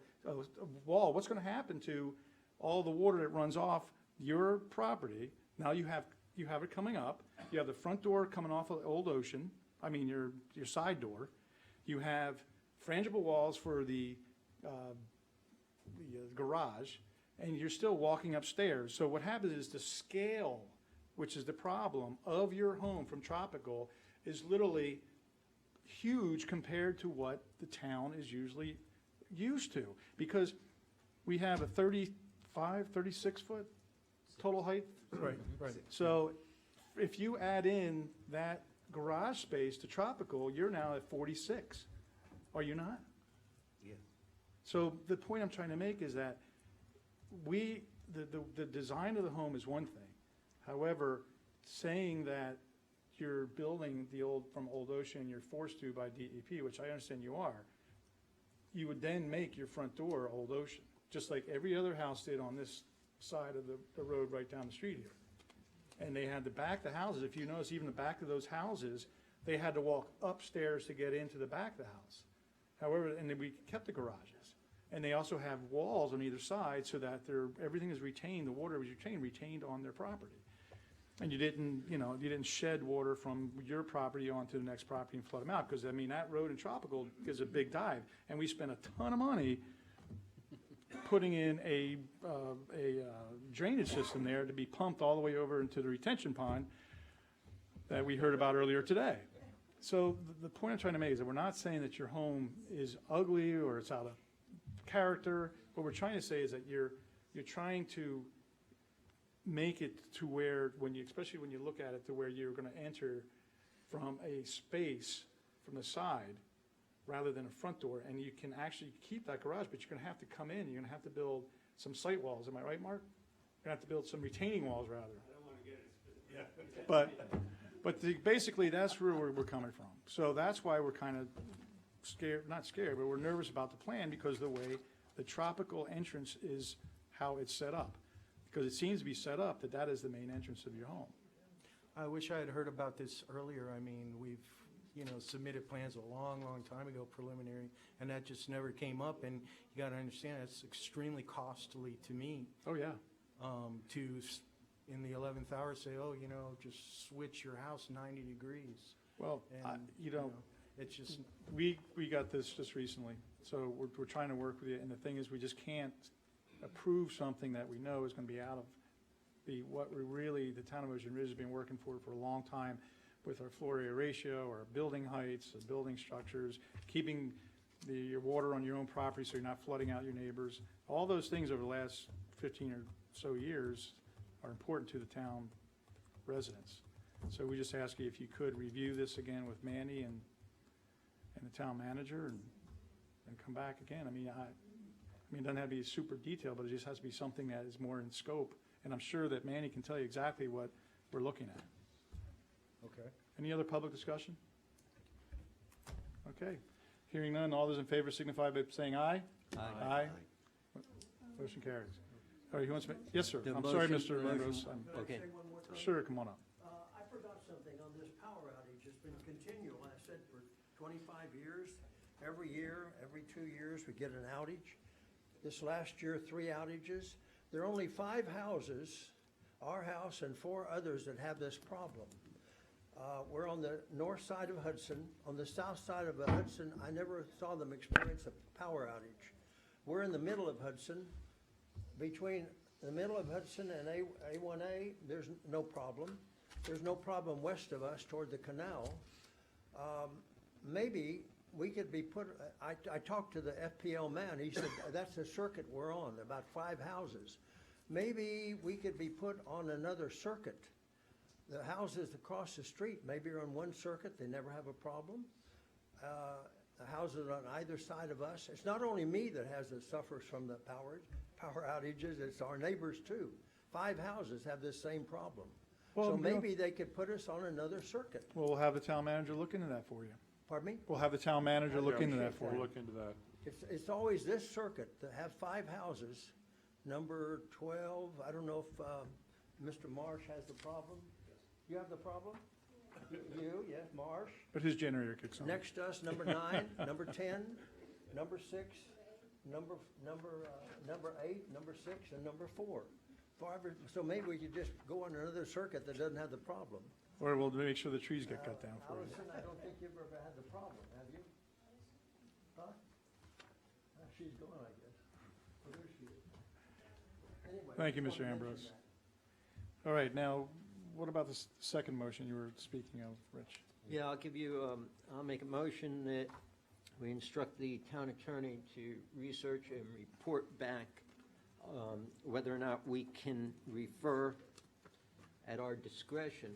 wall. What's going to happen to all the water that runs off your property? Now you have it coming up. You have the front door coming off of Old Ocean. I mean your side door. You have frangible walls for the garage, and you're still walking upstairs. So what happens is the scale, which is the problem, of your home from Tropical is literally huge compared to what the town is usually used to. Because we have a 36 foot total height. Right. So if you add in that garage space to Tropical, you're now at 46. Are you not? Yeah. So the point I'm trying to make is that the design of the home is one thing. However, saying that you're building from Old Ocean, you're forced to by DEP, which I understand you are, you would then make your front door Old Ocean, just like every other house did on this side of the road right down the street here. And they had the back of the houses, if you notice, even the back of those houses, they had to walk upstairs to get into the back of the house. However, and then we kept the garages. And they also have walls on either side so that everything is retained, the water was retained on their property. And you didn't shed water from your property onto the next property and flood them out, because, I mean, that road in Tropical is a big dive. And we spent a ton of money putting in a drainage system there to be pumped all the way over into the retention pond that we heard about earlier today. So the point I'm trying to make is that we're not saying that your home is ugly or it's out of character. What we're trying to say is that you're trying to make it to where, especially when you look at it, to where you're going to enter from a space from the side rather than a front door, and you can actually keep that garage, but you're going to have to come in, you're going to have to build some site walls. Am I right, Mark? You're going to have to build some retaining walls, rather. I don't want to get it. But basically, that's where we're coming from. So that's why we're kind of scared, not scared, but we're nervous about the plan, because of the way the Tropical entrance is how it's set up. Because it seems to be set up that is the main entrance of your home. I wish I had heard about this earlier. I mean, we've, submitted plans a long, long time ago, preliminary, and that just never came up. And you got to understand, it's extremely costly to me Oh, yeah. in the 11th hour, say, oh, just switch your house 90 degrees. Well, And, it's just, we got this just recently, so we're trying to work with you, and the thing is, we just can't approve something that we know is gonna be out of what we really, the town of Ocean Ridge has been working for a long time with our floor area ratio, our building heights, the building structures, keeping your water on your own property so you're not flooding out your neighbors. All those things over the last 15 or so years are important to the town residents. So we just ask you if you could review this again with Manny and the town manager and come back again. I mean, it doesn't have to be super detailed, but it just has to be something that is more in scope. And I'm sure that Manny can tell you exactly what we're looking at. okay. Any other public discussion? Okay. Hearing none, all those in favor signify by saying aye. Aye. Motion carries. All right, who wants to, yes, sir. The I'm sorry, motion, Mr. Monroe. Okay. Sure, come on up. I forgot something on this power outage. It's been continual, I said, for 25 years. Every year, every 2 years, we get an outage. This last year, 3 outages. There are only 5 houses, our house and 4 others, that have this problem. We're on the north side of Hudson. On the south side of Hudson, I never saw them experience a power outage. We're in the middle of Hudson. Between the middle of Hudson and A1A, there's no problem. There's no problem west of us toward the canal. Maybe we could be put, I talked to the FPL man, he said, that's the circuit we're on, about 5 houses. Maybe we could be put on another circuit. The houses across the street maybe are on one circuit, they never have a problem. The houses on either side of us, it's not only me that suffers from the power outages, it's our neighbors too. 5 houses have this same problem. Well, So maybe they could put us on another circuit. We'll have the town manager look into that for you. Pardon me? We'll have the town manager look into that for We'll you. look into that. It's always this circuit that have 5 houses. Number 12, I don't know if Mr. Marsh has the problem. You have the problem? You, yes, Marsh. But his generator kicks on. Next to us, number 9, number 10, number 6, number 8, number 6, and number 4. So maybe we could just go on another circuit that doesn't have the problem. Or we'll make sure the trees get cut down for you. Allison, I don't think you've ever had the problem, have you? Huh? She's gone, I guess. Oh, there she is. Anyway, Thank you, just Mr. wanted to Ambrose. mention that. All right, now, what about the second motion you were speaking of, Rich? Yeah, I'll give you, I'll make a motion that we instruct the town attorney to research and report back whether or not we can refer at our discretion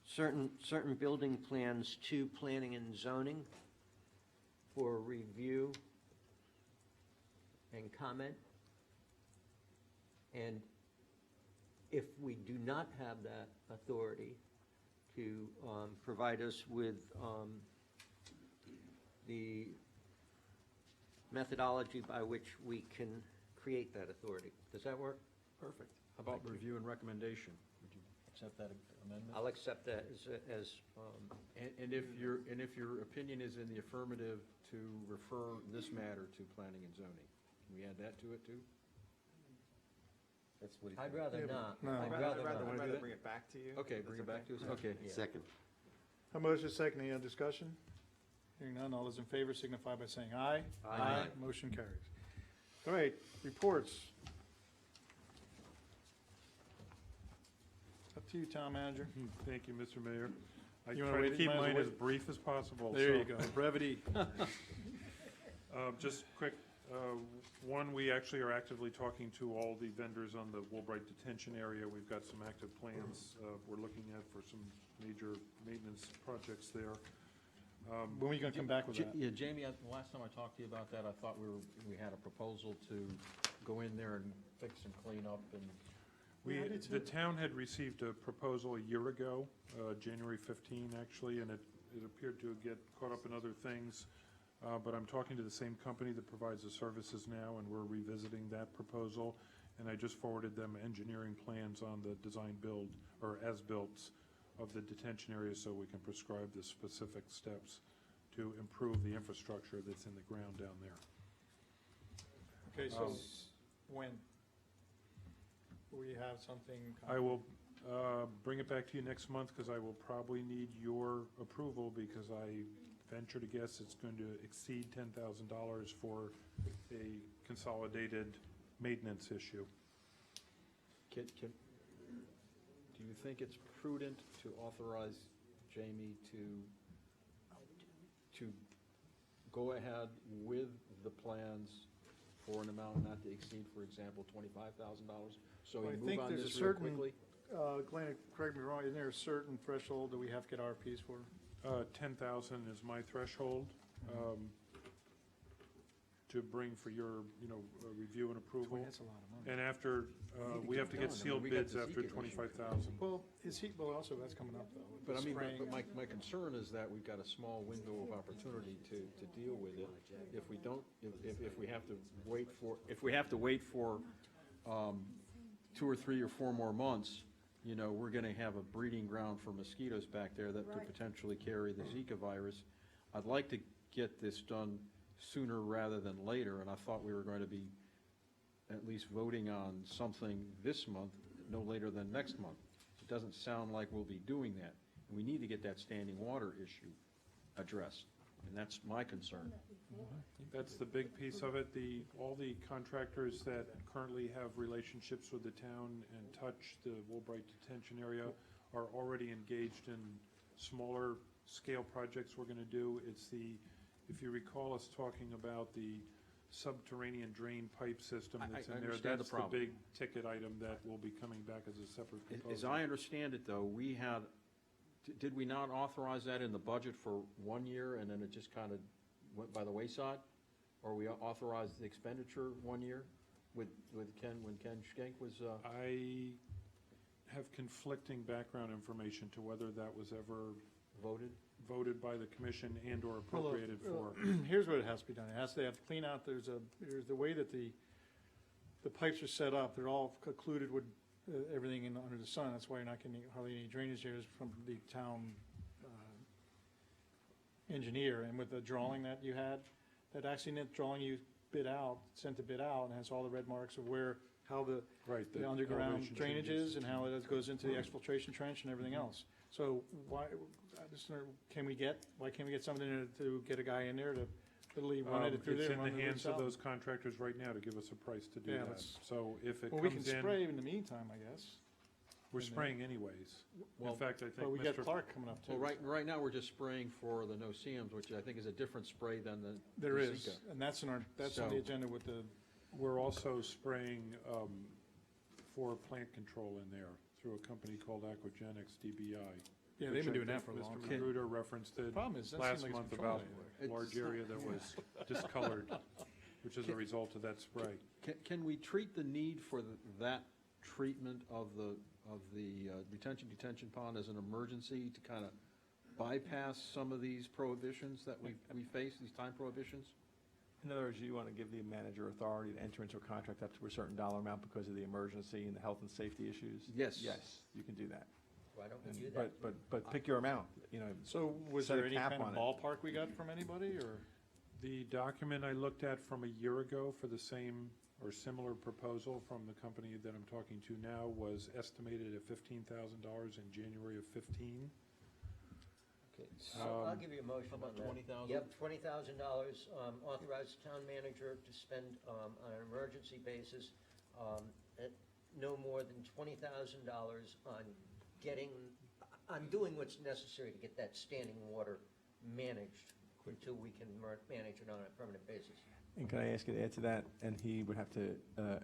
certain building plans to planning and zoning for review and comment. And if we do not have that authority, to provide us with the methodology by which we can create that authority. Does that work? Perfect. How about review and recommendation? Would you accept that amendment? I'll accept that as And if your opinion is in the affirmative to refer this matter to planning and zoning, can we add that to it too? That's what I'd rather not. No. I'd rather not. bring it back to you. Okay, bring it back to us, okay. Second. A motion is second, any other discussion? Hearing none, all those in favor signify by saying aye. Aye. Motion carries. All right, reports. Up to you, town manager. Thank you, Mr. Mayor. I You wanna try to wait- keep might as well mine wait. as brief as possible. There you so- go, brevity. Just quick, one, we actually are actively talking to all the vendors on the Woolbright detention area. We've got some active plans we're looking at for some major maintenance projects there. When are you gonna come back with that? Yeah, Jamie, the last time I talked to you about that, I thought we had a proposal to go in there and fix and clean up and. The town had received a proposal a year ago, January 15, actually, and it appeared to get caught up in other things. But I'm talking to the same company that provides the services now, and we're revisiting that proposal. and I just forwarded them engineering plans on the design build, or as-builts of the detention area, so we can prescribe the specific steps to improve the infrastructure that's in the ground down there. Okay, so when? We have something? I will bring it back to you next month, because I will probably need your approval, because I venture to guess it's going to exceed $10,000 for a consolidated maintenance issue. Do you think it's prudent to authorize Jamie to go ahead with the plans for an amount not to exceed, for example, $25,000? So Well, we I move think on there's a this real certain, quickly? Glenn, correct me wrong, isn't there a certain threshold that we have to get RFPs for? 10,000 is my threshold to bring for your, review and approval. That's a lot of money. And after, we have to get sealed bids after 25,000. Well, also, that's coming up, though. with But I the mean, spraying. but my concern is that we've got a small window of opportunity to deal with it. If we don't, if we have to wait for, 2 or 3 or 4 more months, we're gonna have a breeding ground for mosquitoes back there that could Right. potentially carry the Zika virus. I'd like to get this done sooner rather than later, and I thought we were going to be at least voting on something this month, no later than next month. It doesn't sound like we'll be doing that. And we need to get that standing water issue addressed, and that's my concern. That's the big piece of it. All the contractors that currently have relationships with the town and touch the Woolbright detention area are already engaged in smaller scale projects we're gonna do. If you recall us talking about the subterranean drain pipe system I that's in there, understand the that's the problem. big ticket item that will be coming back as a separate proposal. As I understand it, though, did we not authorize that in the budget for 1 year, and then it just kind of went by the wayside? Or we authorized the expenditure 1 year with Ken, when Ken Schenk was, I have conflicting background information to whether that was ever voted by the commission and/or appropriated for. Here's what it has to be done. It has to have to clean out, there's the way that the pipes are set up, they're all occluded with everything under the sun. That's why you're not getting hardly any drainage areas from the town engineer. And with the drawing that you had, that accident drawing you sent the bid out, and has all the red marks of how the underground elevation drainage changes. is and how it goes into the exfiltration trench and everything else. So why can't we get something in it to get a guy in there to literally run it through there? It's and in run the hands of out? those contractors right now to give us a price to do Yeah, that. that's- So if it Well, we can comes in, spray in the meantime, I guess. we're in there. spraying anyways. Well, In fact, I think But we got Mr. Clark coming up too. well, right now, we're just spraying for the no-see-ums, which I think is a different spray than the There the is, Zika. and that's on the So- agenda with the, We're also spraying for plant control in there through a company called Aquagenics DBI. yeah, they've been doing that for a long Mr. time. Magruder referenced it Problem is, that last seems like month it's about controlled a large area that was discolored, which is a result of that spray. Can we treat the need for that treatment of the detention pond as an emergency to kind of bypass some of these prohibitions that we face, these time prohibitions? In other words, you want to give the manager authority to enter into a contract up to a certain dollar amount because of the emergency and the health and safety issues? Yes. Yes, you can do that. Why don't we do that? But pick your amount, So was set a there any cap kind of on it. ballpark we got from anybody, or? The document I looked at from a year ago for the same or similar proposal from the company that I'm talking to now was estimated at $15,000 in January of 15. Okay, so I'll give you a motion How on about that. 20,000? Yep, $20,000, authorize the town manager to spend on an emergency basis no more than $20,000 on doing what's necessary to get that standing water managed until we can manage it on a permanent basis. And can I ask you to add to that? And he would have to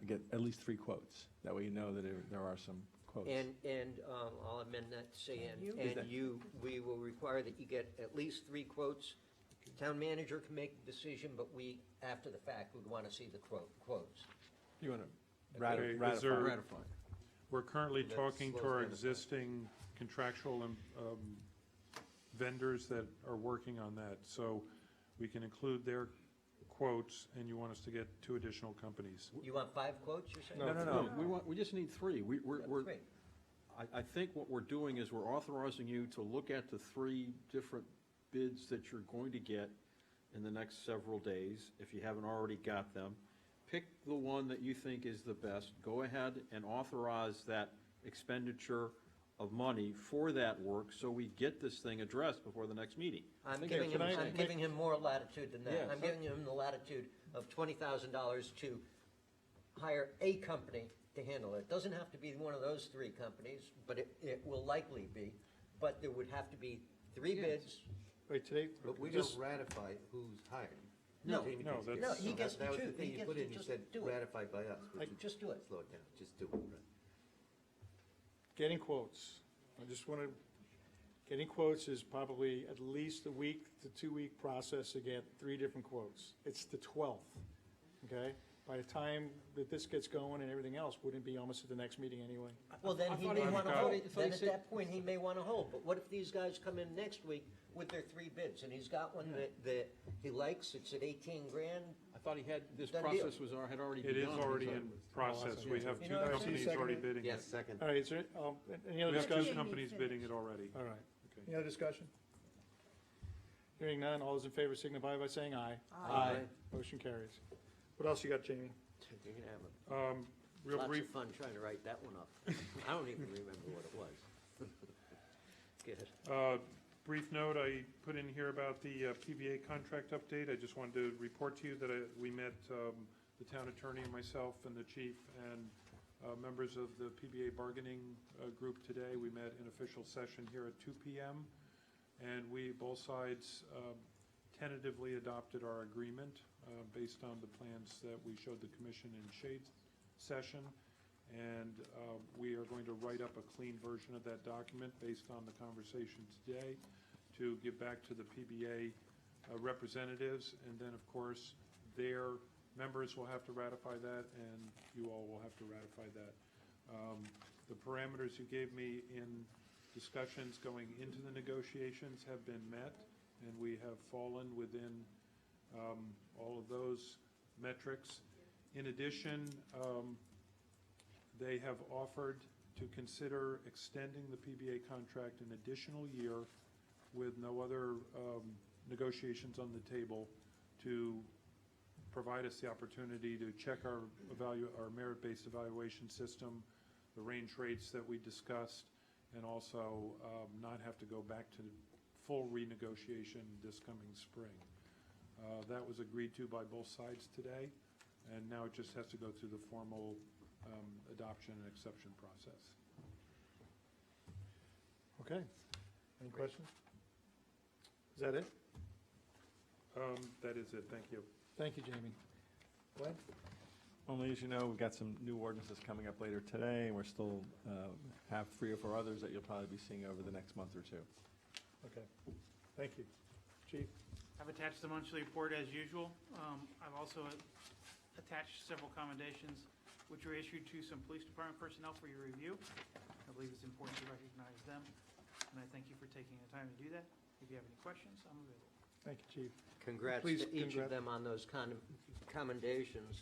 get at least 3 quotes. That way you know that there are some quotes. And I'll amend that to say, Is that- we will require that you get at least 3 quotes. The town manager can make the decision, but we, after the fact, would want to see the quotes. You want to Okay, is ratify? there- Ratify. We're currently That talking to slows our down the existing contractual vendors that are working on that. So we can include their quotes, and you want us to get 2 additional companies. You want 5 quotes, you're saying? No, we just need 3. We're, Three. I think what we're doing is we're authorizing you to look at the 3 different bids that you're going to get in the next several days, if you haven't already got them. Pick the one that you think is the best, go ahead and authorize that expenditure of money for that work, so we get this thing addressed before the next meeting. I'm Okay, giving him, can I- I'm giving him more latitude than that. Yeah. I'm giving him the latitude of $20,000 to hire a company to handle it. It doesn't have to be one of those 3 companies, but it will likely be. But there would have to be 3 bids. Wait, today, But we just- don't ratify who's hired. No. Jamie No, takes care of that's- it. No, he gets to That was the choose. thing He you gets put to in, you just said do it. ratified by us. which is- Just do it. Slow it down, just do it. getting quotes. I just want to, getting quotes is probably at least a week to 2-week process to get 3 different quotes. It's the 12th, okay? By the time that this gets going and everything else, wouldn't it be almost at the next meeting anyway? Well, then he may he want to got- hold, then at that point, he may want to hold. But what if these guys come in next week with their 3 bids, and he's got one that he likes, it's at 18 grand? I thought he had, this Done deal. process had already It begun. is already in process. We have You 2 know what I'm companies saying? already bidding it. Yes, second. All right, is there, any other We have 2 discussion? companies bidding it already. All right. Okay. Any other discussion? Hearing none, all those in favor signify by saying aye. Aye. Motion carries. What else you got, Jamie? You're gonna have Real lots brief, of fun trying to write that one up. I don't even remember what it was. Good. brief note, I put in here about the PBA contract update. I just wanted to report to you that we met, the town attorney and myself and the chief and members of the PBA bargaining group today. We met in official session here at 2 p.m. And we, both sides, tentatively adopted our agreement based on the plans that we showed the commission in shade session. And we are going to write up a clean version of that document based on the conversation today to give back to the PBA representatives. And then, of course, their members will have to ratify that, and you all will have to ratify that. The parameters you gave me in discussions going into the negotiations have been met, and we have fallen within all of those metrics. In addition, they have offered to consider extending the PBA contract an additional year with no other negotiations on the table to provide us the opportunity to check our merit-based evaluation system, the range rates that we discussed, and also not have to go back to full renegotiation this coming spring. That was agreed to by both sides today, and now it just has to go through the formal adoption and exception process. Okay. Any questions? Is that it? That is it, thank you. Thank you, Jamie. Glenn? Only as you know, we've got some new ordinances coming up later today, and we're still have 3 or 4 others that you'll probably be seeing over the next month or 2. Okay. Thank you. Chief? I've attached the monthly report as usual. I've also attached several commendations which were issued to some police department personnel for your review. I believe it's important to recognize them, and I thank you for taking the time to do that. If you have any questions, I'm available. Thank you, Chief. Congrats Please, to each of congrats. them on those commendations.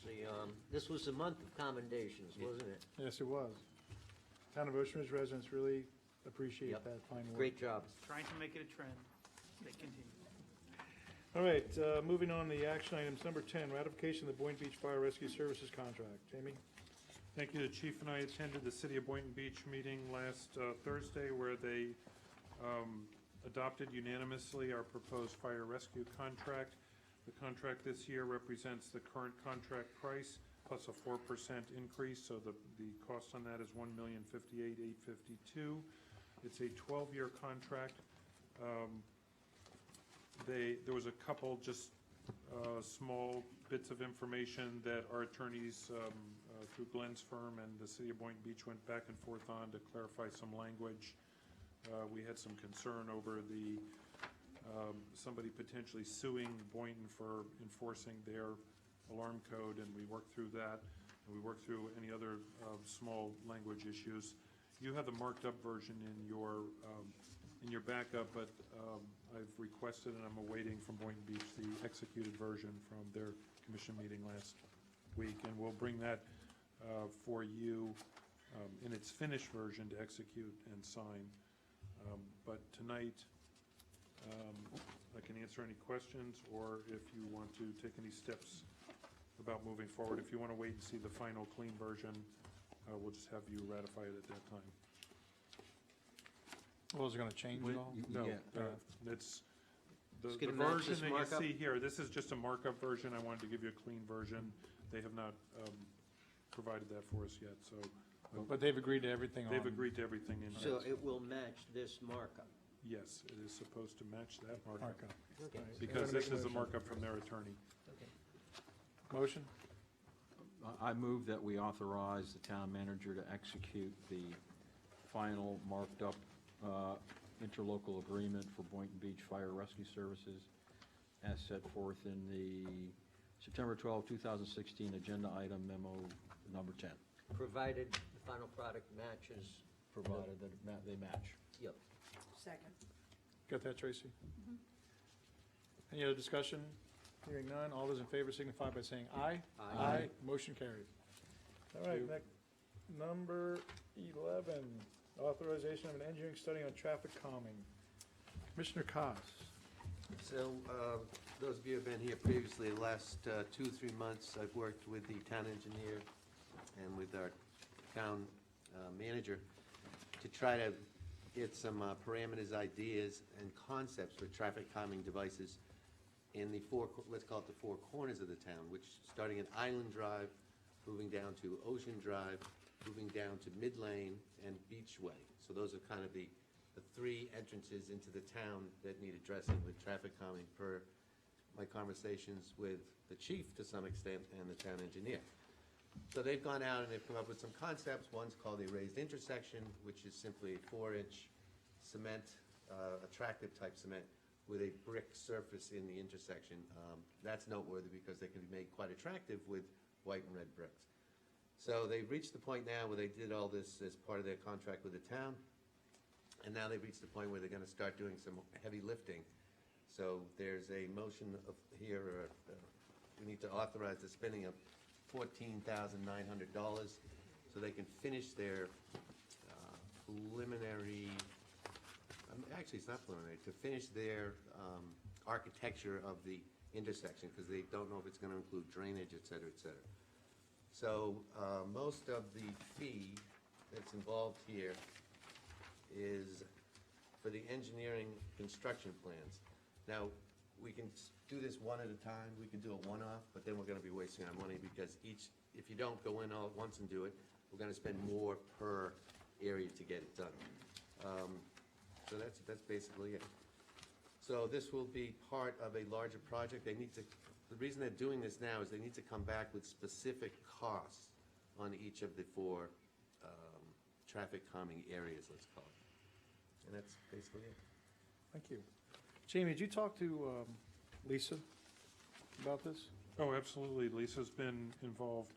This was the month of commendations, wasn't it? Yes, it was. Town of Ocean Ridge residents really appreciate Yep. that fine work. Great job. Trying to make it a trend. They continue. All right, moving on, the action items. Number 10, ratification of the Boynton Beach Fire Rescue Services contract. Jamie? Thank you. The chief and I attended the City of Boynton Beach meeting last Thursday, where they adopted unanimously our proposed fire rescue contract. The contract this year represents the current contract price plus a 4% increase, so the cost on that is $1,058,852. It's a 12-year contract. There was a couple just small bits of information that our attorneys through Glenn's firm and the City of Boynton Beach went back and forth on to clarify some language. We had some concern over somebody potentially suing Boynton for enforcing their alarm code, and we worked through that, and we worked through any other small language issues. You have the marked up version in in your backup, but I've requested and I'm awaiting from Boynton Beach the executed version from their commission meeting last week, and we'll bring that for you in its finished version to execute and sign. But tonight, I can answer any questions, or if you want to take any steps about moving forward. If you want to wait and see the final clean version, we'll just have you ratify it at that time. Well, is it going to change at all? No, Yeah. it's, It's the gonna match version this that you markup? see here, this is just a markup version. I wanted to give you a clean version. They have not provided that for us yet, so. But they've agreed to everything on. They've agreed to everything in So here. it will match this markup. Yes, it is supposed to match that markup, Markup. Okay. because Make this a is the motion. markup from their attorney. Okay. Motion? I move that we authorize the town manager to execute the final marked up interlocal agreement for Boynton Beach Fire Rescue Services as set forth in the September 12, 2016 agenda item memo number 10, Provided the final product matches. provided that they match. Yep. Second. Got that, Tracy? Any other discussion? Hearing none, all those in favor signify by saying aye. Aye. Motion carried. All right, next, number 11, authorization of an engineering study on traffic calming. Commissioner Koss. So, those of you who have been here previously, the last 2-3 months, I've worked with the town engineer and with our town manager to try to get some parameters, ideas, and concepts for traffic calming devices in the let's call it the four corners of the town, which, starting at Island Drive, moving down to Ocean Drive, moving down to Mid Lane and Beachway. So those are kind of the three entrances into the town that need addressing with traffic calming, per my conversations with the chief to some extent and the town engineer. So they've gone out and they've come up with some concepts. One's called the raised intersection, which is simply a 4-inch cement, attractive type cement, with a brick surface in the intersection. That's noteworthy because they can be made quite attractive with white and red bricks. So they've reached the point now where they did all this as part of their contract with the town, and now they've reached the point where they're gonna start doing some heavy lifting. So there's a motion of here, we need to authorize the spending of $14,900 so they can finish their preliminary, actually it's not preliminary, to finish their architecture of the intersection, because they don't know if it's gonna include drainage, et cetera, et cetera. So most of the fee that's involved here is for the engineering construction plans. Now, we can do this one at a time, we can do it one-off, but then we're gonna be wasting our money, because if you don't go in all at once and do it, we're gonna spend more per area to get it done. So that's basically it. So this will be part of a larger project. The reason they're doing this now is they need to come back with specific costs on each of the four traffic calming areas, let's call it. And that's basically it. Thank you. Jamie, did you talk to Lisa about this? Oh, absolutely. Lisa's been involved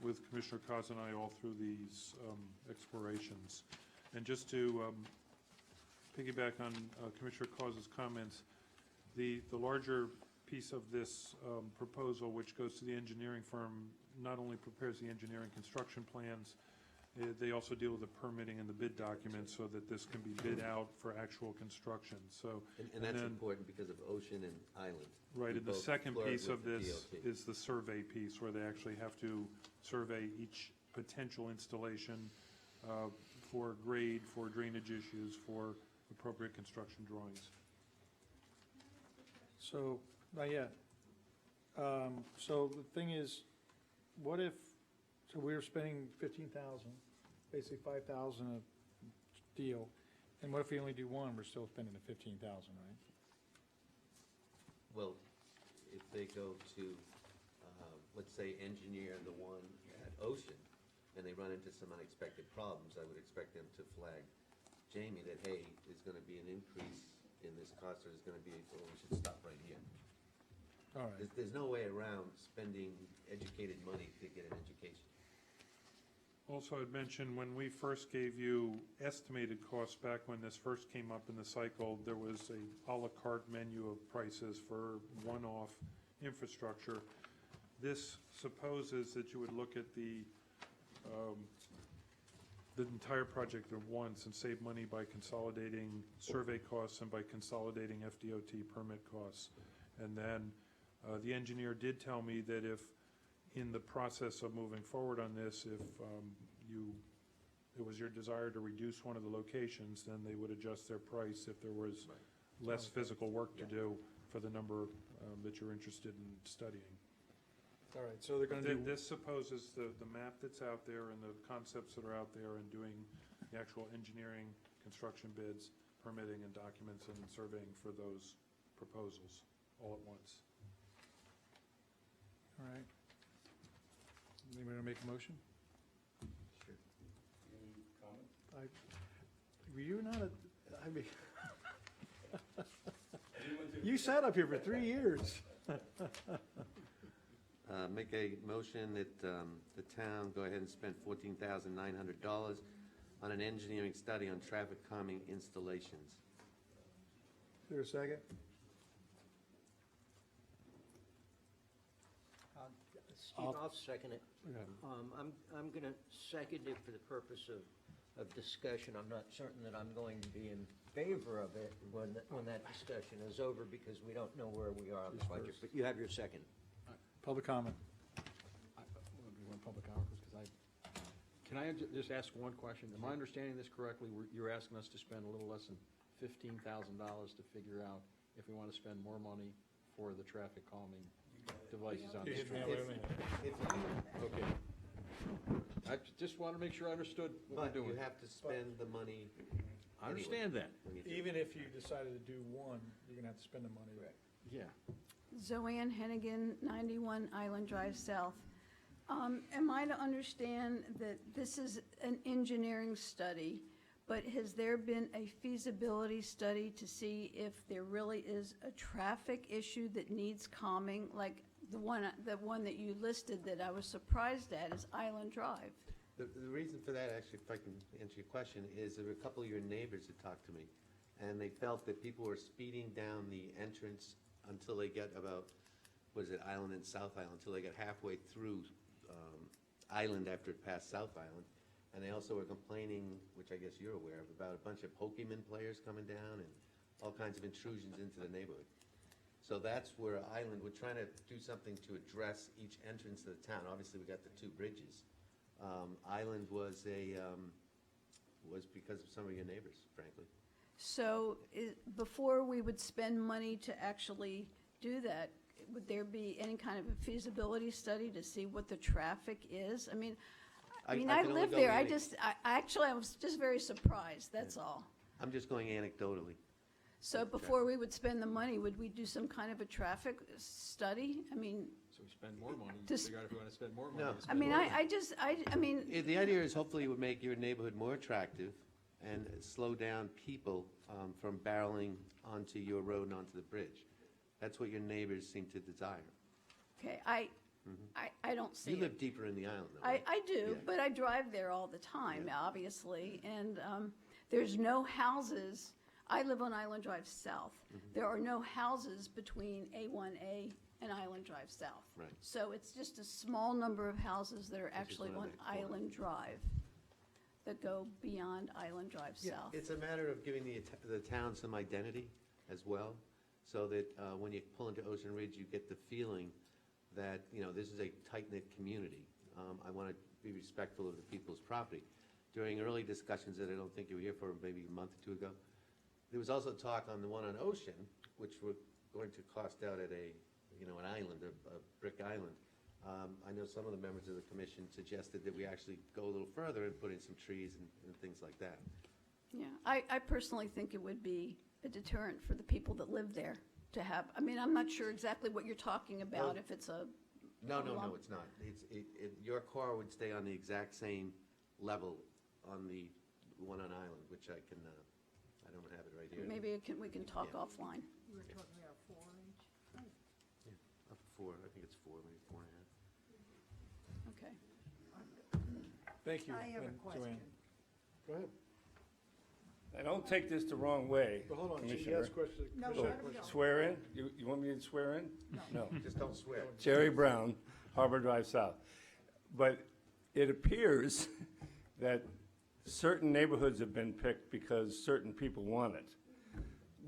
with Commissioner Kaz and I all through these explorations. And just to piggyback on Commissioner Kaz's comments, the larger piece of this proposal, which goes to the engineering firm, not only prepares the engineering construction plans, they also deal with the permitting and the bid documents so that this can be bid out for actual construction. So, And that's then- important because of Ocean and Island. Right, We and the both second flirt piece with of the this DOT. is the survey piece, where they actually have to survey each potential installation for grade, for drainage issues, for appropriate construction drawings. So, not yet. So the thing is, what if, so we were spending 15,000, basically 5,000 a deal, and what if we only do one, we're still spending the 15,000, right? Well, if they go to, let's say, engineer the one at Ocean, and they run into some unexpected problems, I would expect them to flag Jamie that, hey, there's gonna be an increase in this cost, or there's gonna be, well, we should stop right here. All right. There's no way around spending educated money to get an education. Also, I'd mention, when we first gave you estimated costs back when this first came up in the cycle, there was a à la carte menu of prices for one-off infrastructure. This supposes that you would look at the entire project at once and save money by consolidating survey costs and by consolidating FDOT permit costs. And then the engineer did tell me that if, in the process of moving forward on this, if it was your desire to reduce one of the locations, then they would adjust their price if there was less physical work to do for the number that you're interested in studying. All right, so they're gonna do, This supposes the map that's out there and the concepts that are out there and doing the actual engineering, construction bids, permitting and documents and surveying for those proposals all at once. all right. Anybody wanna make a motion? You're not a, I mean, you sat up here for 3 years. Make a motion that the town go ahead and spend $14,900 on an engineering study on traffic calming installations. Is there a second? Steve, I'll second it. Okay. I'm going to second it for the purpose of discussion. I'm not certain that I'm going to be in favor of it when that discussion is over, because we don't know where we are on the budget. But you have your second. Public comment. Public comment, because can I just ask one question? Am I understanding this correctly? You're asking us to spend a little less than $15,000 to figure out if we want to spend more money for the traffic calming devices on the street? Okay. I just want to make sure I understood what we're doing. But you have to spend the money. I understand that. Even if you decided to do one, you're gonna have to spend the money. Yeah. Zoanne Hennigan, 91 Island Drive South. Am I to understand that this is an engineering study, but has there been a feasibility study to see if there really is a traffic issue that needs calming, like the one that you listed that I was surprised at is Island Drive? The reason for that, actually, if I can answer your question, is there were a couple of your neighbors that talked to me, and they felt that people were speeding down the entrance until they get about, what is it, Island and South Island, until they get halfway through Island after it passed South Island. And they also were complaining, which I guess you're aware of, about a bunch of Pokemon players coming down and all kinds of intrusions into the neighborhood. So that's where Island, we're trying to do something to address each entrance to the town. Obviously, we got the two bridges. Island was because of some of your neighbors, frankly. So before we would spend money to actually do that, would there be any kind of a feasibility study to see what the traffic is? I mean, I I can only live go there. I was just very surprised, that's all. I'm just going anecdotally. So before we would spend the money, would we do some kind of a traffic study? I mean, So we spend more money, Just- figure out if we want to spend more money. No. to I spend mean, more I mean, The idea is hopefully it would make your neighborhood more attractive and slow down people from barreling onto your road and onto the bridge. That's what your neighbors seem to desire. okay, I don't see You it. live deeper in the island, though, right? I do, Yeah. but I drive there all the time, obviously, and there's no houses. I live on Island Drive South. Mm-hmm. There are no houses between A1A and Island Drive South. Right. So it's just a small number of houses that are actually one on of the corners. Island Drive that go beyond Island Drive South. It's a matter of giving the town some identity as well, so that when you pull into Ocean Ridge, you get the feeling that, this is a tight-knit community. I want to be respectful of the people's property. During early discussions that I don't think you were here for, maybe a month or two ago, there was also talk on the one on Ocean, which were going to cost out at an island, a brick island. I know some of the members of the commission suggested that we actually go a little further and put in some trees and things like that. Yeah, I personally think it would be a deterrent for the people that live there to have, I mean, I'm not sure exactly what you're talking about, Well, if it's a. No, it's not. Your car would stay on the exact same level on the one on Island, which I don't have it right here. Maybe we can talk Yeah. offline. You were talking about 4-inch? Up to 4, I think it's 4, maybe 4.5. Okay. Thank you. I have a and question. Joanne. Go ahead. I don't take this the wrong way, But hold on, she Commissioner. has questions. No, Commissioner let him questions. go. Swear in? You want me to swear in? No. Just don't swear. Jerry Brown, Harbor Drive South. But it appears that certain neighborhoods have been picked because certain people want it.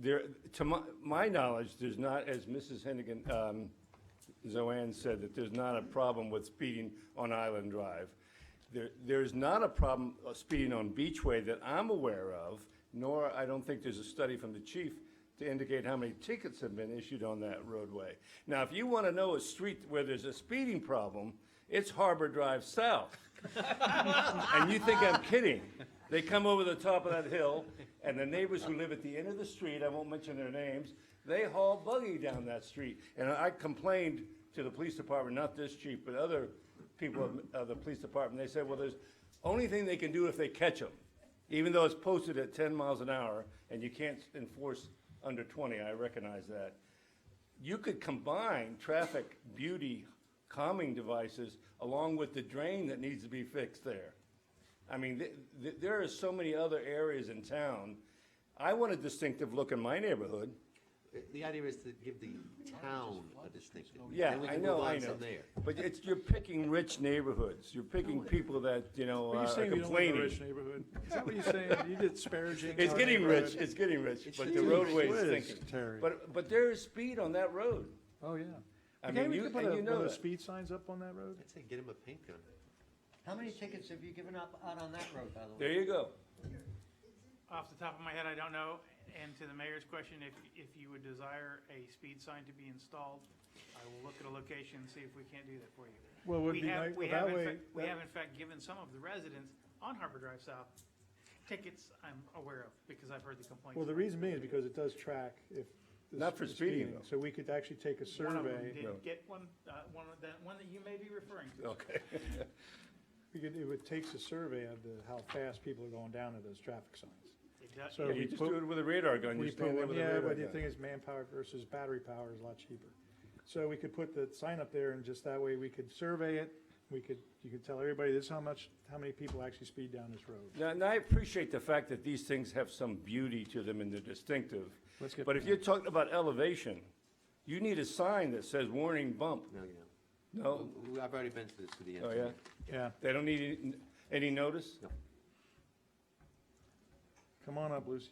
There, to my knowledge, there's not, as Mrs. Hennigan, Zoanne said, that there's not a problem with speeding on Island Drive. There's not a problem speeding on Beachway that I'm aware of, nor I don't think there's a study from the chief to indicate how many tickets have been issued on that roadway. Now, if you want to know a street where there's a speeding problem, it's Harbor Drive South. And you think I'm kidding. They come over the top of that hill, and the neighbors who live at the end of the street, I won't mention their names, they haul buggy down that street. And I complained to the police department, not this chief, but other people of the police department. They said, well, there's only thing they can do if they catch them, even though it's posted at 10 miles an hour, and you can't enforce under 20, I recognize that. You could combine traffic beauty calming devices along with the drain that needs to be fixed there. I mean, there are so many other areas in town. I want a distinctive look in my neighborhood. The idea is to give the town a distinctive. Yeah, Then we I can know, move I on know. from there. But you're picking rich neighborhoods. You're picking people that, Are you are saying you don't live in a complaining. rich neighborhood? Is that what you're saying? You did disparaging. It's our getting neighborhood? rich, it's getting rich, It but should the be. roadway It is is, thinking. Terry. But there is speed on that road. Oh, yeah. I Okay, mean, we you, could put and a- you know one of the that. speed signs up on that road? I'd say get him a paint gun. How many tickets have you given up out on that road, by the way? There you go. Off the top of my head, I don't know. And to the mayor's question, if you would desire a speed sign to be installed, I will look at a location and see if we can't do that for you. Well, would We be have- nice, we well, have that in way. fact- We have in fact given some of the residents on Harbor Drive South tickets I'm aware of, because I've heard the complaints. Well, the reason being is because it does track if. the Not for the speeding, though. So we could actually take a One of them survey. did get one, one that you may be referring to. Okay. It would takes a survey of how fast people are going down to those traffic signs. It does- So Yeah, we you just put- do it with a radar gun. You We stand put there one, with a yeah, radar but the gun. thing is manpower versus battery power is a lot cheaper. So we could put the sign up there and just that way we could survey it. You could tell everybody this is how many people actually speed down this road. Now, and I appreciate the fact that these things have some beauty to them and they're distinctive. Let's get. But if you're talking about elevation, you need a sign that says warning bump. No, you No? don't. I've already been to this with the Oh, engineer. yeah? Yeah, They don't need any notice? No. come on up, Lucy.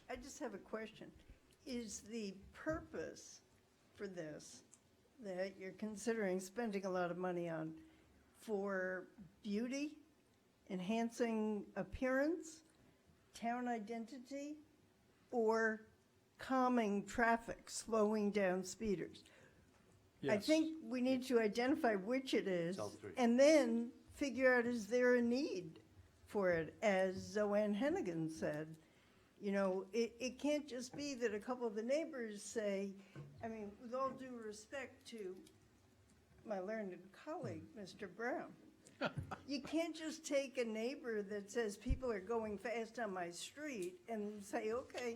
I just have a question. Is the purpose for this, that you're considering spending a lot of money on, for beauty, enhancing appearance, town identity, or calming traffic, slowing down speeders? I Yes. think we need to identify which it is, all three. and then figure out, is there a need for it? As Zoanne Hennigan said, you know, it can't just be that a couple of the neighbors say, I mean, with all due respect to my learned colleague, Mr. Brown, you can't just take a neighbor that says people are going fast on my street and say, okay,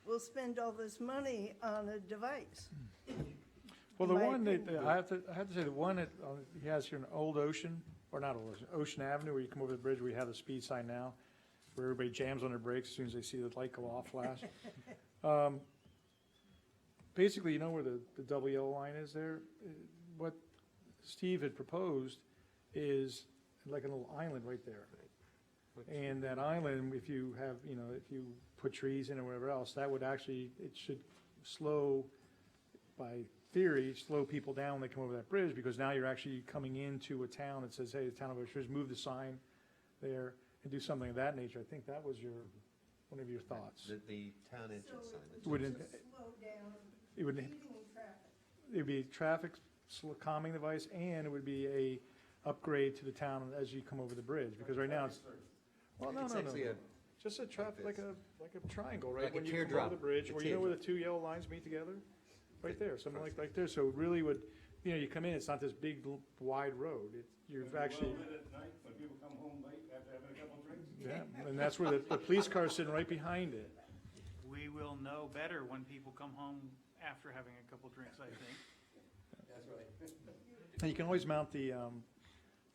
we'll spend all this money on a device. Well, the in my one that, opinion. I have to say, the one that he has here in Old Ocean, or not Old Ocean, Ocean Avenue, where you come over the bridge, we have the speed sign now, where everybody jams on their brakes as soon as they see the light go off flash. Basically, you know where the double yellow line is there? What Steve had proposed is like a little island right there. And that island, if you have, if you put trees in or whatever else, that would actually, it should slow, by theory, slow people down when they come over that bridge, because now you're actually coming into a town that says, hey, the town of Ocean Ridge, move the sign there and do something of that nature. I think that was one of your thoughts. The town entrance sign. that's Would what it- it says. Slow down It would, speeding traffic. it'd be traffic calming device, and it would be a upgrade to the town as you come over the bridge, because right now it's, well, no, It's no, no, actually no. a- Just a traffic, like a triangle, right? Like a When you come over teardrop. the bridge, A where you know where the teardrop. two yellow lines meet together? Right there, something like there, so it really would, you come in, it's not this big, wide road, you're actually, at night when people come home late after having a couple drinks? yeah, and that's where the police car's sitting right behind it. We will know better when people come home after having a couple drinks, I think. That's right. And you can always mount the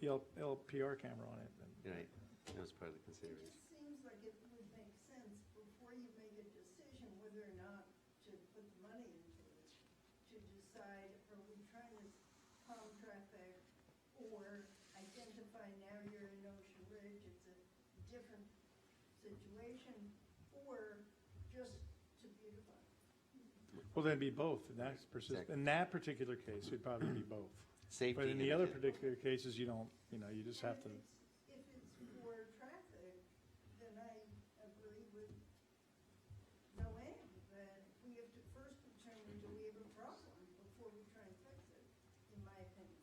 the LPR camera on it. Right, that was part of the consideration. It seems like it would make sense before you make a decision whether or not to put the money into it, to decide, are we trying to calm traffic or identify now you're in Ocean Ridge, it's a different situation, or just to beautify? Well, then it'd be both, in that Exactly. in that particular case, it'd probably be both. Safety. But in the and- other particular cases, you don't, you just have to, If it's for traffic, then I agree with Joanne, that we have to first determine, do we have a problem before we try and fix it, in my opinion.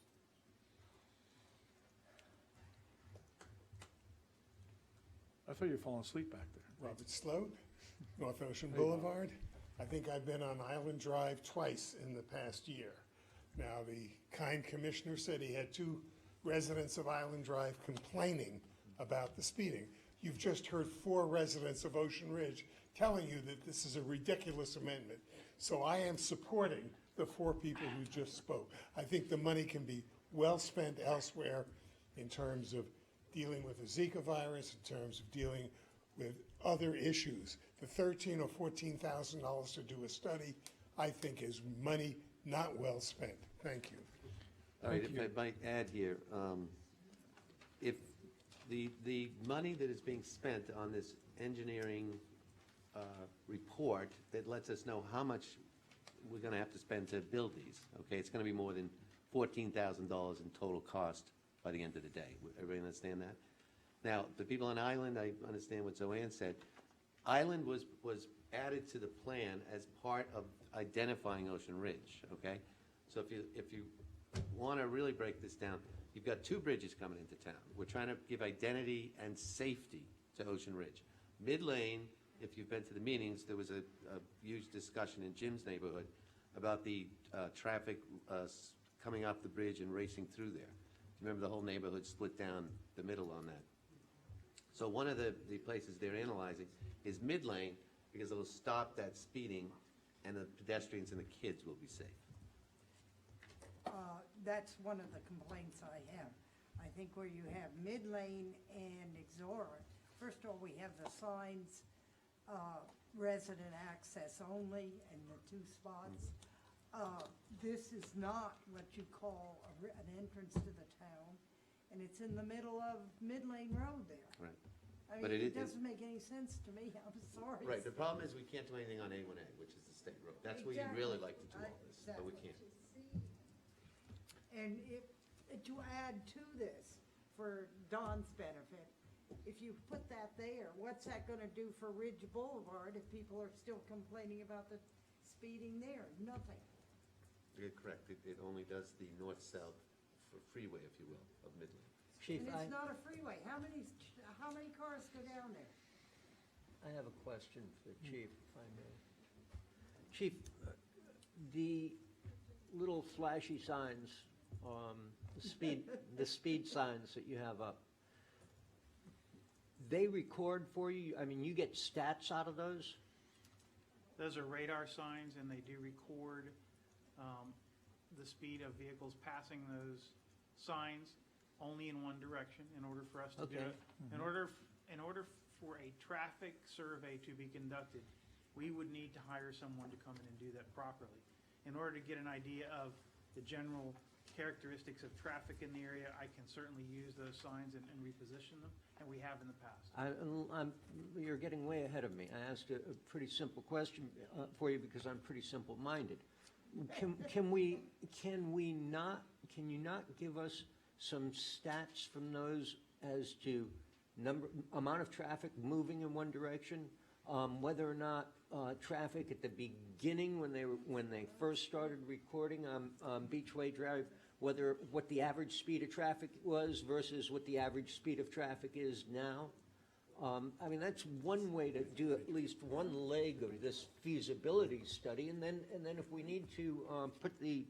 I thought you were falling asleep back there. Robert Sloat, North Ocean Boulevard. I think I've been on Island Drive twice in the past year. Now, the kind commissioner said he had 2 residents of Island Drive complaining about the speeding. You've just heard 4 residents of Ocean Ridge telling you that this is a ridiculous amendment. So I am supporting the 4 people who just spoke. I think the money can be well spent elsewhere in terms of dealing with the Zika virus, in terms of dealing with other issues. The $13,000 or $14,000 to do a study, I think is money not well spent. Thank you. All right, if I might add here, if the money that is being spent on this engineering report that lets us know how much we're gonna have to spend to build these, okay? It's gonna be more than $14,000 in total cost by the end of the day. Everybody understand that? Now, the people on Island, I understand what Zoanne said. Island was added to the plan as part of identifying Ocean Ridge, okay? So if you want to really break this down, you've got 2 bridges coming into town. We're trying to give identity and safety to Ocean Ridge. Mid-Lane, if you've been to the meetings, there was a huge discussion in Jim's neighborhood about the traffic coming off the bridge and racing through there. Remember, the whole neighborhood split down the middle on that. So one of the places they're analyzing is Mid-Lane, because it'll stop that speeding, and the pedestrians and the kids will be safe. That's one of the complaints I have. I think where you have Mid-Lane and Exora, first of all, we have the signs, resident access only in the 2 spots. This is not what you call an entrance to the town, and it's in the middle of Mid-Lane Road there. Right. I But mean, it it doesn't make any sense to me, I'm sorry. Right, the problem is we can't do anything on A1A, which is the state road. That's where you'd really like to do all this, but we can't. And to add to this, for Don's benefit, if you put that there, what's that gonna do for Ridge Boulevard if people are still complaining about the speeding there? Nothing. You're correct, it only does the north-south freeway, if you will, of Midland. Chief, And it's not a freeway. How many cars go down there? I have a question for the chief, if I may. Chief, the little flashy signs, the speed signs that you have up, they record for you? I mean, you get stats out of those? Those are radar signs, and they do record the speed of vehicles passing those signs only in one direction in order for us to do Okay. it. In order for a traffic survey to be conducted, we would need to hire someone to come in and do that properly. In order to get an idea of the general characteristics of traffic in the area, I can certainly use those signs and reposition them, and we have in the past. You're getting way ahead of me. I asked a pretty simple question for you because I'm pretty simple-minded. Can you not give us some stats from those as to amount of traffic moving in one direction, whether or not traffic at the beginning when they first started recording on Beachway Drive, what the average speed of traffic was versus what the average speed of traffic is now? I mean, that's one way to do at least one leg of this feasibility study, and then if we need to put the,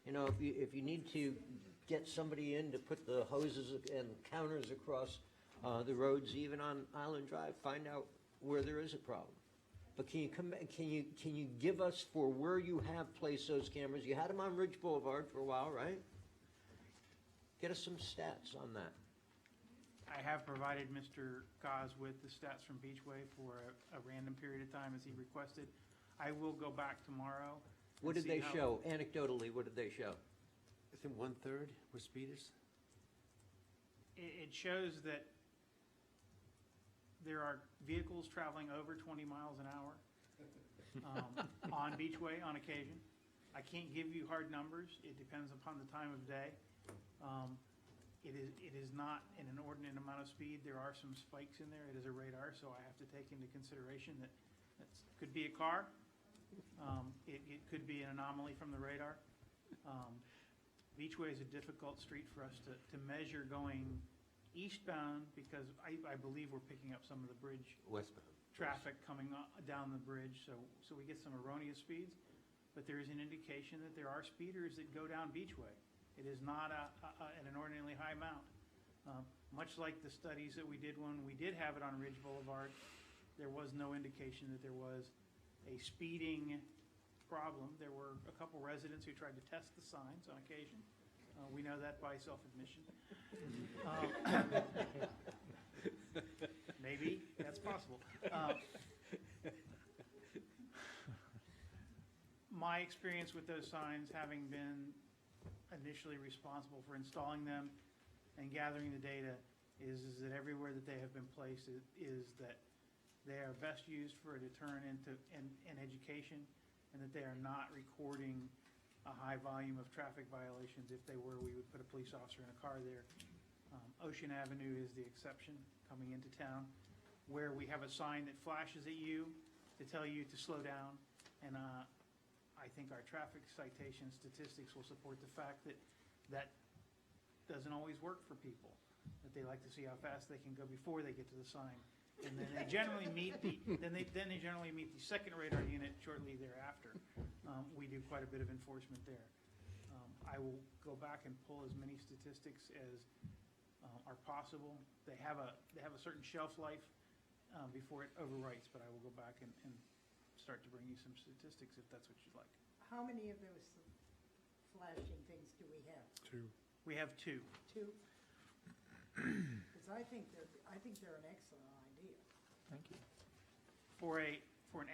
if you need to get somebody in to put the hoses and counters across the roads, even on Island Drive, find out where there is a problem. But can you give us, for where you have placed those cameras, you had them on Ridge Boulevard for a while, right? Get us some stats on that. I have provided Mr. Gaz with the stats from Beachway for a random period of time as he requested. I will go back tomorrow. and What did see they how- show? Anecdotally, what did they show? I think 1/3 were speeders. It shows that there are vehicles traveling over 20 miles an hour on Beachway on occasion. I can't give you hard numbers. It depends upon the time of day. It is not an inordinate amount of speed. There are some spikes in there. It is a radar, so I have to take into consideration that it could be a car. It could be an anomaly from the radar. Beachway is a difficult street for us to measure going eastbound because I believe we're picking up some of the bridge Westbound. traffic coming down the bridge, so we get some erroneous speeds. But there is an indication that there are speeders that go down Beachway. It is not an inordinately high amount. Much like the studies that we did when we did have it on Ridge Boulevard, there was no indication that there was a speeding problem. There were a couple residents who tried to test the signs on occasion. We know that by self-admission. Maybe, that's possible. My experience with those signs, having been initially responsible for installing them and gathering the data, is that everywhere that they have been placed is that they are best used for a deterrent in education, and that they are not recording a high volume of traffic violations. If they were, we would put a police officer in a car there. Ocean Avenue is the exception coming into town, where we have a sign that flashes at you to tell you to slow down. And I think our traffic citation statistics will support the fact that that doesn't always work for people, that they like to see how fast they can go before they get to the sign. And then they generally meet the second radar unit shortly thereafter. We do quite a bit of enforcement there. I will go back and pull as many statistics as are possible. They have a certain shelf life before it overwrites, but I will go back and start to bring you some statistics if that's what you'd like. How many of those flashing things do we have? 2. We have 2. 2? Because I think they're an excellent idea. Thank you. For an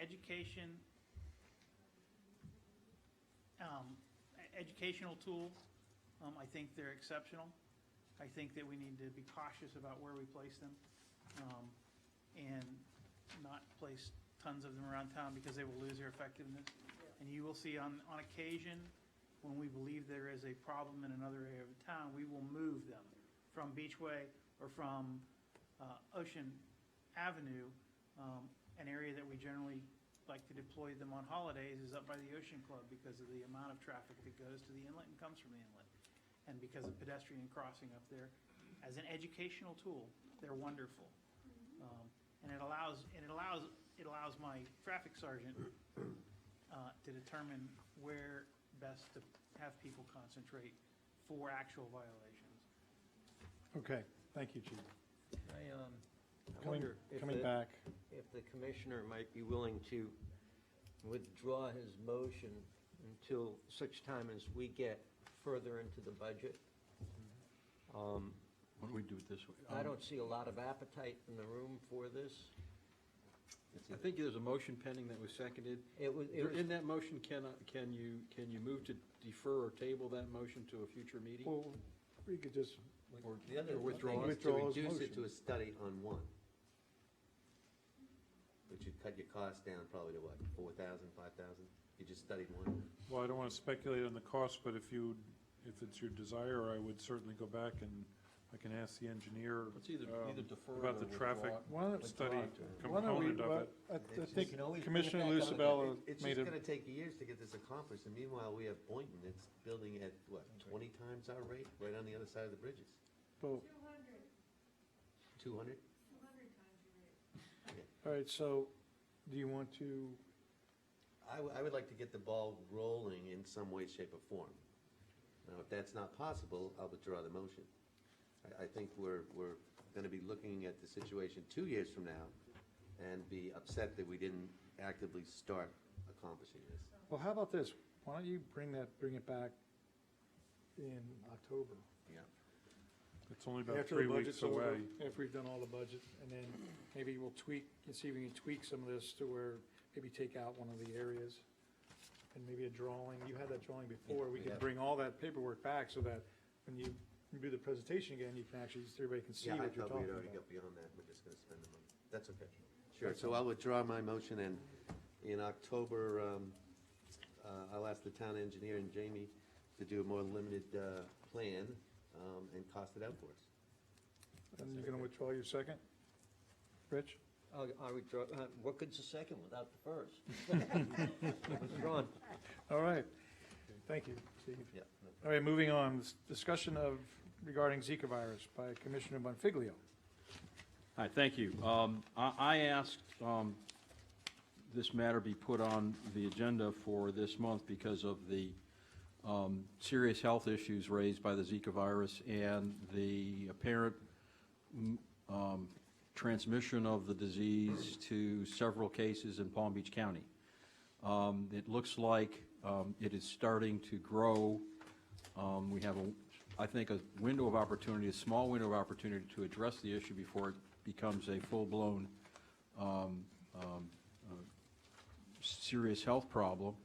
educational tool, I think they're exceptional. I think that we need to be cautious about where we place them, and not place tons of them around town because they will lose their effectiveness. And you will see on occasion, when we believe there is a problem in another area of town, we will move them from Beachway or from Ocean Avenue. An area that we generally like to deploy them on holidays is up by the Ocean Club because of the amount of traffic that goes to the inlet and comes from the inlet. And because of pedestrian crossing up there. As an educational tool, they're wonderful. And it allows my traffic sergeant to determine where best to have people concentrate for actual violations. Okay, thank you, Chief. I Coming- wonder if coming the- back. if the commissioner might be willing to withdraw his motion until such time as we get further into the budget. Why don't we do it this way? I don't see a lot of appetite in the room for this. I think there's a motion pending that was seconded. In that motion, can you move to defer or table that motion to a future meeting? Well, we could just, Or The other or withdraw thing it? is to Withdraw his reduce it motion. to a study on one. Which would cut your costs down probably to what, 4,000, 5,000? You just studied one? Well, I don't want to speculate on the cost, but if it's your desire, I would certainly go back and I can ask the engineer Let's either defer it about or the traffic withdraw it. why don't, study why don't we, component of it. I It's think just- you can always Commissioner bring it back up. Lucibella It's made just a, gonna take years to get this accomplished, and meanwhile, we have Boynton, it's building at, what, 20 times our rate, right on the other side of the bridges? well, 200? all right, so, do you want to, I would like to get the ball rolling in some way, shape, or form. Now, if that's not possible, I'll withdraw the motion. I think we're gonna be looking at the situation 2 years from now and be upset that we didn't actively start accomplishing this. well, how about this? Why don't you bring it back in October? Yeah. It's only about After 3 the weeks budget's over, away. after we've done all the budget, and then maybe we'll tweak, and see if we can tweak some of this to where, maybe take out one of the areas, and maybe a drawing, you had that drawing before, we could bring all that paperwork back, so that when you do the presentation again, you can actually, so everybody can see Yeah, I what you're thought we'd talking already about. got beyond that, we're just gonna spend the money. That's okay. Sure, so I'll withdraw my motion, and in October, I'll ask the town engineer and Jamie to do a more limited plan and cost it out for us. And you're gonna withdraw your second? Rich? I withdraw, what good's a second without the first? Withdrawn. All right, thank you, Steve. Yeah, All right, moving on, discussion regarding Zika virus by Commissioner Bonfiglio. Hi, thank you. I asked this matter be put on the agenda for this month because of the serious health issues raised by the Zika virus and the apparent transmission of the disease to several cases in Palm Beach County. It looks like it is starting to grow. We have, I think, a window of opportunity, a small window of opportunity to address the issue before it becomes a full-blown serious health problem.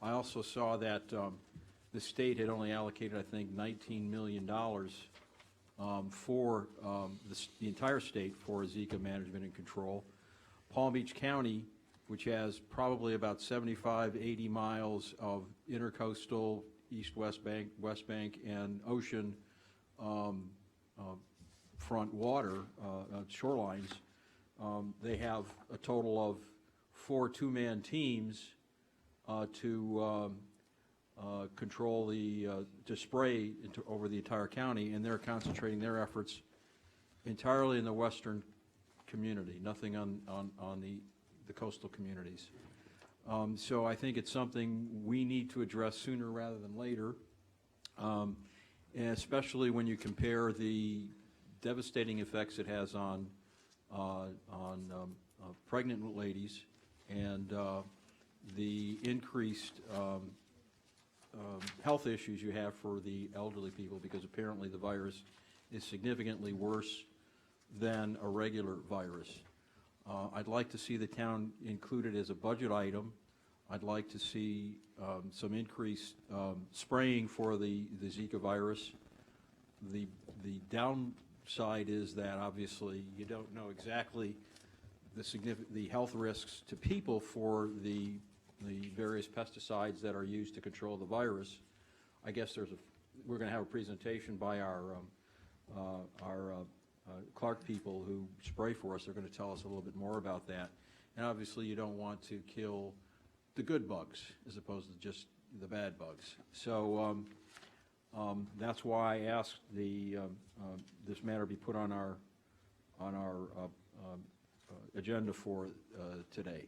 I also saw that the state had only allocated, I think, $19 million for the entire state for Zika management and control. Palm Beach County, which has probably about 75, 80 miles of intercoastal east-west bank, and ocean front water shorelines, they have a total of 4 two-man teams to control to spray over the entire county, and they're concentrating their efforts entirely in the western community, nothing on the coastal communities. So I think it's something we need to address sooner rather than later, and especially when you compare the devastating effects it has on pregnant ladies and the increased health issues you have for the elderly people, because apparently the virus is significantly worse than a regular virus. I'd like to see the town included as a budget item. I'd like to see some increased spraying for the Zika virus. The downside is that obviously you don't know exactly the health risks to people for the various pesticides that are used to control the virus. I guess we're going to have a presentation by our Clark people who spray for us. They're going to tell us a little bit more about that. And obviously you don't want to kill the good bugs as opposed to just the bad bugs. So that's why I asked this matter be put on our agenda for today.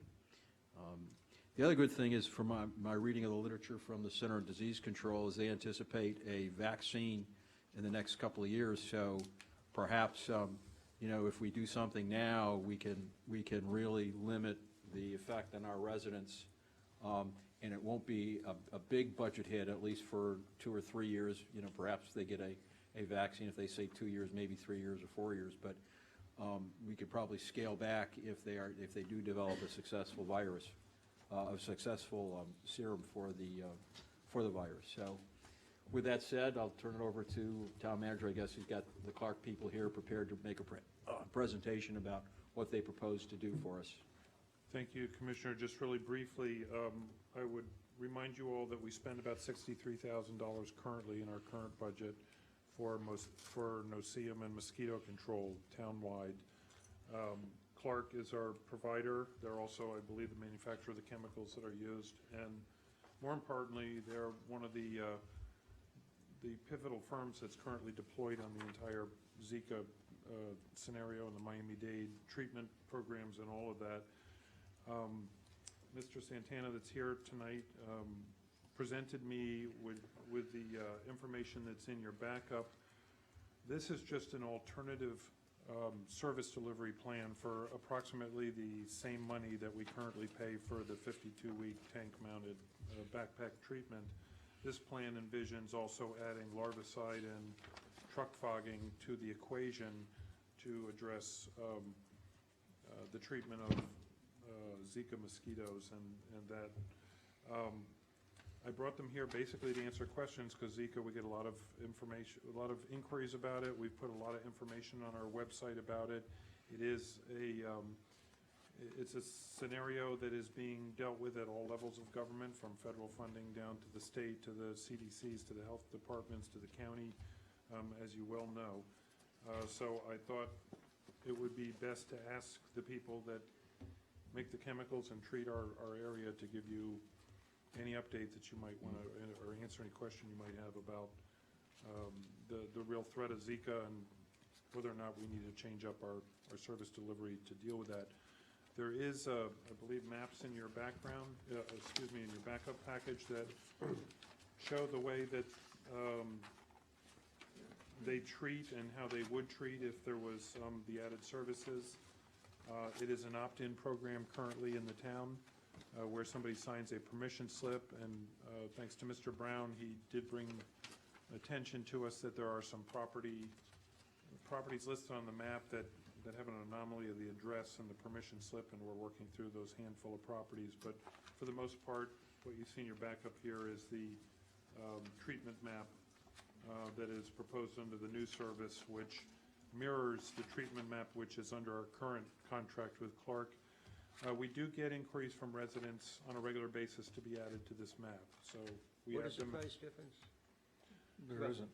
The other good thing is, from my reading of the literature from the Center of Disease Control, is they anticipate a vaccine in the next couple of years. So perhaps, if we do something now, we can really limit the effect on our residents, and it won't be a big budget hit, at least for 2 or 3 years. Perhaps they get a vaccine if they say 2 years, maybe 3 years or 4 years, but we could probably scale back if they do develop a successful virus, a successful serum for the virus. So, with that said, I'll turn it over to Town Manager. I guess he's got the Clark people here prepared to make a presentation about what they propose to do for us. Thank you, Commissioner. Just really briefly, I would remind you all that we spend about $63,000 currently in our current budget for no-see-um and mosquito control townwide. Clark is our provider. They're also, I believe, the manufacturer of the chemicals that are used, and more importantly, they're one of the pivotal firms that's currently deployed on the entire Zika scenario and the Miami-Dade treatment programs and all of that. Mr. Santana, that's here tonight, presented me with the information that's in your backup. This is just an alternative service delivery plan for approximately the same money that we currently pay for the 52-week tank-mounted backpack treatment. This plan envisions also adding larvicide and truck fogging to the equation to address the treatment of Zika mosquitoes, and that I brought them here basically to answer questions, because Zika, we get a lot of information, a lot of inquiries about it. We've put a lot of information on our website about it. It is it's a scenario that is being dealt with at all levels of government, from federal funding down to the state, to the CDCs, to the health departments, to the county, as you well know. So I thought it would be best to ask the people that make the chemicals and treat our area to give you any update that you might want to, or answer any question you might have about the real threat of Zika, and whether or not we need to change up our service delivery to deal with that. There is, I believe, maps in your background, in your backup package that show the way that they treat and how they would treat if there was the added services. It is an opt-in program currently in the town, where somebody signs a permission slip, and thanks to Mr. Brown, he did bring attention to us that there are some properties listed on the map that have an anomaly of the address and the permission slip, and we're working through those handful of properties. But for the most part, what you see in your backup here is the treatment map that is proposed under the new service, which mirrors the treatment map which is under our current contract with Clark. We do get inquiries from residents on a regular basis to be added to this map, so we What have is the them. price difference? There isn't.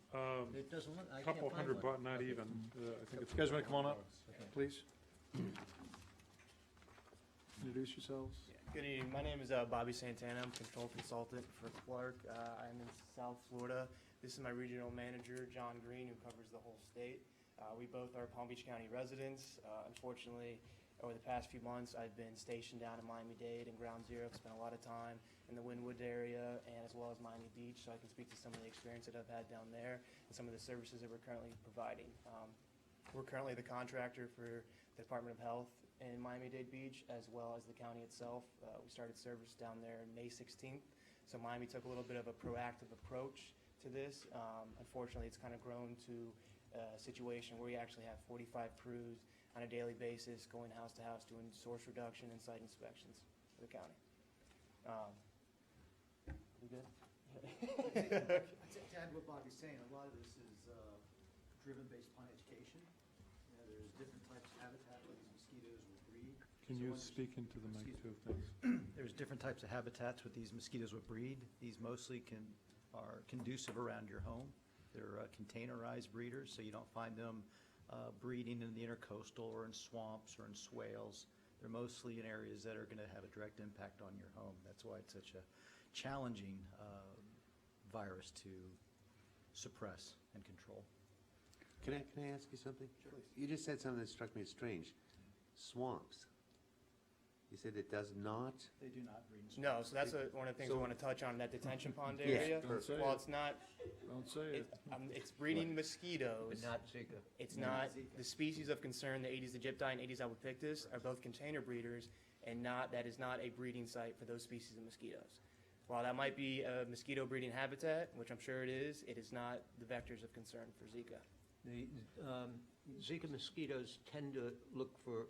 It doesn't look, I can't Couple find hundred, one. but not even. I think it's. You guys want to come on up, $100. please? Introduce yourselves. Good evening. My name is Bobby Santana. I'm control consultant for Clark. I'm in South Florida. This is my regional manager, John Green, who covers the whole state. We both are Palm Beach County residents. Unfortunately, over the past few months, I've been stationed down in Miami-Dade and Ground Zero. I've spent a lot of time in the Wynwood area and as well as Miami Beach, so I can speak to some of the experience that I've had down there and some of the services that we're currently providing. We're currently the contractor for the Department of Health in Miami-Dade Beach, as well as the county itself. We started service down there May 16th, so Miami took a little bit of a proactive approach to this. Unfortunately, it's kind of grown to a situation where we actually have 45 crews on a daily basis going house to house doing source reduction and site inspections for the county. You good? To add what Bobby's saying, a lot of this is driven based upon education. You know, there's different types of habitat where these mosquitoes will breed. Can So you one- speak into the mic too, thanks? There's different types of habitats where these mosquitoes would breed. These mostly are conducive around your home. They're containerized breeders, so you don't find them breeding in the intercoastal or in swamps or in swales. They're mostly in areas that are going to have a direct impact on your home. That's why it's such a challenging virus to suppress and control. Can I ask you something? Sure. You just said something that struck me as strange. Swamps. You said it does not? They do not breed in swamps. No, so that's one of the things we want to touch on, that detention pond area. Don't say Well, it. it's not, Don't say it. it's breeding mosquitoes. But not Zika. It's not, the species of concern, the Aedes aegypti and Aedes albopictus, are both container breeders, and that is not a breeding site for those species of mosquitoes. While that might be a mosquito breeding habitat, which I'm sure it is not the vectors of concern for Zika. The Zika mosquitoes tend to look for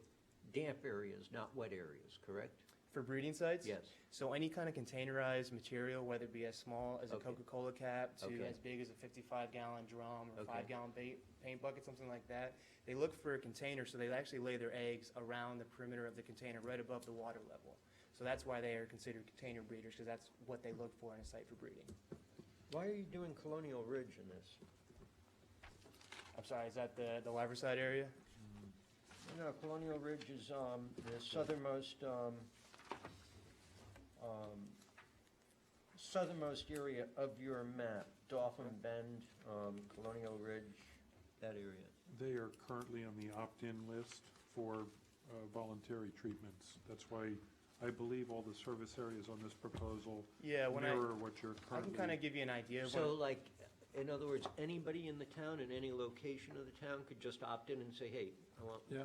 damp areas, not wet areas, correct? For breeding sites? Yes. So any kind of containerized material, whether it be as small as a Okay. Coca-Cola cap to Okay. as big as a 55-gallon drum or Okay. 5-gallon paint bucket, something like that, they look for a container, so they actually lay their eggs around the perimeter of the container right above the water level. So that's why they are considered container breeders, because that's what they look for in a site for breeding. Why are you doing Colonial Ridge in this? I'm sorry, is that the Liverside area? No, Colonial Ridge is the southernmost area of your map. Dolphin Bend, Colonial Ridge, that area. They are currently on the opt-in list for voluntary treatments. That's why I believe all the service areas on this proposal Yeah, when mirror what you're I can currently. kind of give you an idea of So what, like, in other words, anybody in the town, in any location of the town could just opt in and say, hey, I want. Yeah,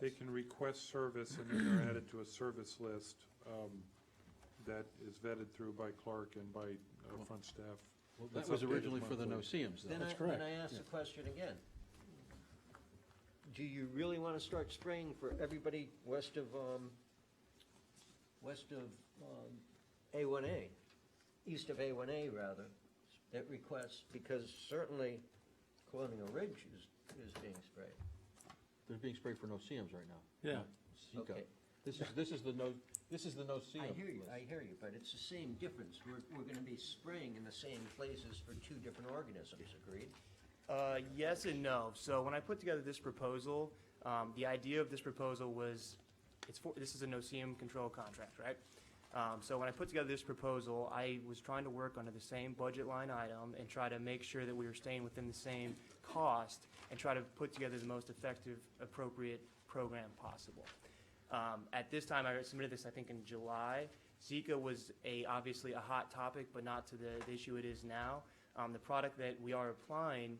they can request service, and then they're added to a service list that is vetted through by Clark and by front staff That It's was updated originally for the monthly. no-see-ums, though. Then That's I, correct. then I ask the question again. Do you really want to start spraying for everybody west of A1A, east of A1A rather, that requests, because certainly Colonial Ridge is being sprayed. They're being sprayed for no-see-ums right now. Yeah. Zika. Okay. This is the no-see-um. I hear you, but it's the same difference. We're gonna be spraying in the same places for two different organisms, agreed? Yes and no. So when I put together this proposal, the idea of this proposal was, this is a no-see-um control contract, right? So when I put together this proposal, I was trying to work under the same budget line item and try to make sure that we were staying within the same cost and try to put together the most effective, appropriate program possible. At this time, I submitted this, I think, in July. Zika was obviously a hot topic, but not to the issue it is now. The product that we are applying,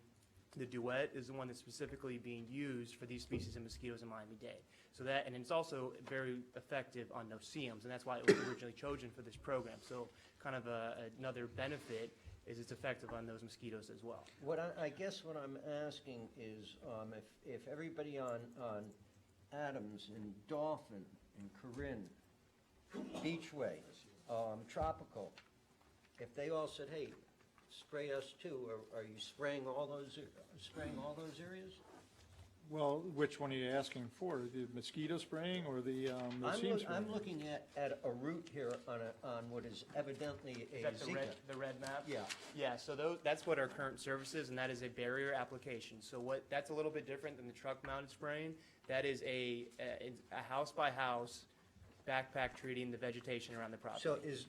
the Duet, is the one that's specifically being used for these species of mosquitoes in Miami-Dade. So that, and it's also very effective on no-see-ums, and that's why it was originally chosen for this program. So kind of another benefit is it's effective on those mosquitoes as well. I guess what I'm asking is, if everybody on Adams and Dauphin and Corinne, Beachway, Tropical, if they all said, hey, spray us too, are you spraying all those areas? Well, which one are you asking for? The mosquito spraying or the no-see-um spraying? I'm looking at a route here on what is evidently a Is that Zika. the red map? Yeah. Yeah, so that's what our current service is, and that is a barrier application. So that's a little bit different than the truck-mounted spraying. That is a house-by-house backpack treating the vegetation around the property.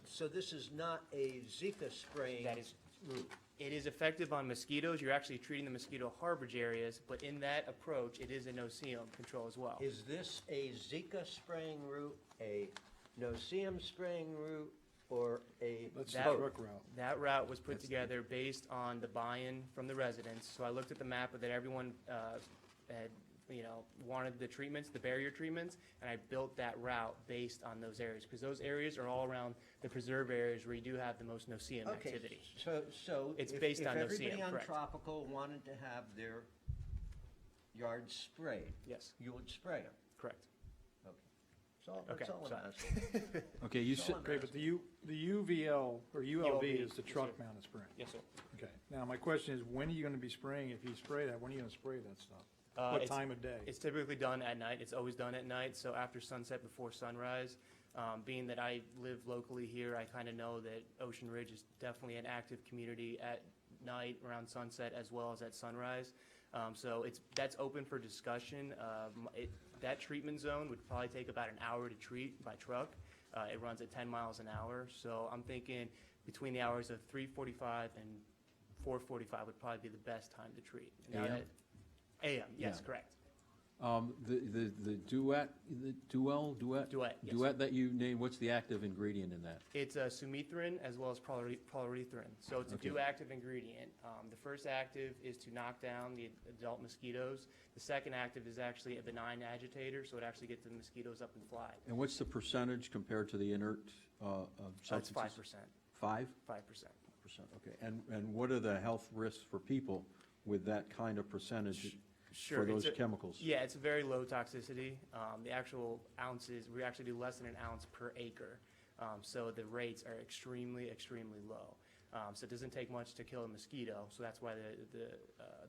So this is not a Zika spraying That is route? It is effective on mosquitoes. You're actually treating the mosquito harborage areas, but in that approach, it is a no-see-um control as well. Is this a Zika spraying route, a no-see-um spraying route, or a That's the That- truck route. That route was put together based on the buy-in from the residents. So I looked at the map that everyone had, wanted the treatments, the barrier treatments, and I built that route based on those areas, because those areas are all around the preserve areas where you do have the most no-see-um activity. So It's if based on everybody no-see-um, on correct. Tropical wanted to have their yard sprayed, Yes, you would spray them? correct. That's all Okay, I'm asking. Okay, you That's said, all I'm Okay, but asking. the UVL or ULV is the yes, sir. truck-mounted spraying. Yes, sir. Okay, now my question is, when are you gonna be spraying? If you spray that, when are you gonna spray that stuff? What It's- time of day? It's typically done at night. It's always done at night, so after sunset, before sunrise. Being that I live locally here, I kind of know that Ocean Ridge is definitely an active community at night around sunset as well as at sunrise. So that's open for discussion. That treatment zone would probably take about an hour to treat by truck. It runs at 10 miles an hour, so I'm thinking between the hours of 3:45 and 4:45 would probably be the best time to treat. Now AM? that- AM, yes, Yeah. correct. the duet, Duet, yes. duet that you named, what's the active ingredient in that? It's sumithrin as well as pyrethrin. So it's a Okay. active ingredient. The first active is to knock down the adult mosquitoes. The second active is actually a benign agitator, so it actually gets the mosquitoes up and fly. And what's the percentage compared to the inert That's substances? 5%. 5%? 5%. Okay, and what are the health risks for people with that kind of percentage Sure. for those it's a- chemicals? Yeah, it's a very low toxicity. The actual ounces, we actually do less than an ounce per acre. So the rates are extremely, extremely low. So it doesn't take much to kill a mosquito, so that's why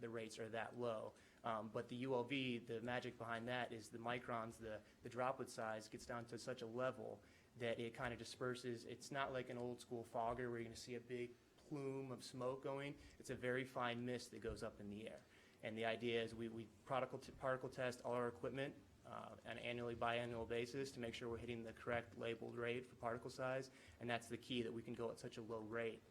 the rates are that low. But the ULV, the magic behind that is the microns, the droplet size gets down to such a level that it kind of disperses. It's not like an old school fogger where you're going to see a big plume of smoke going. It's a very fine mist that goes up in the air. And the idea is we particle test all our equipment on an annually, biannual basis to make sure we're hitting the correct labeled rate for particle size. And that's the key, that we can go at such a low rate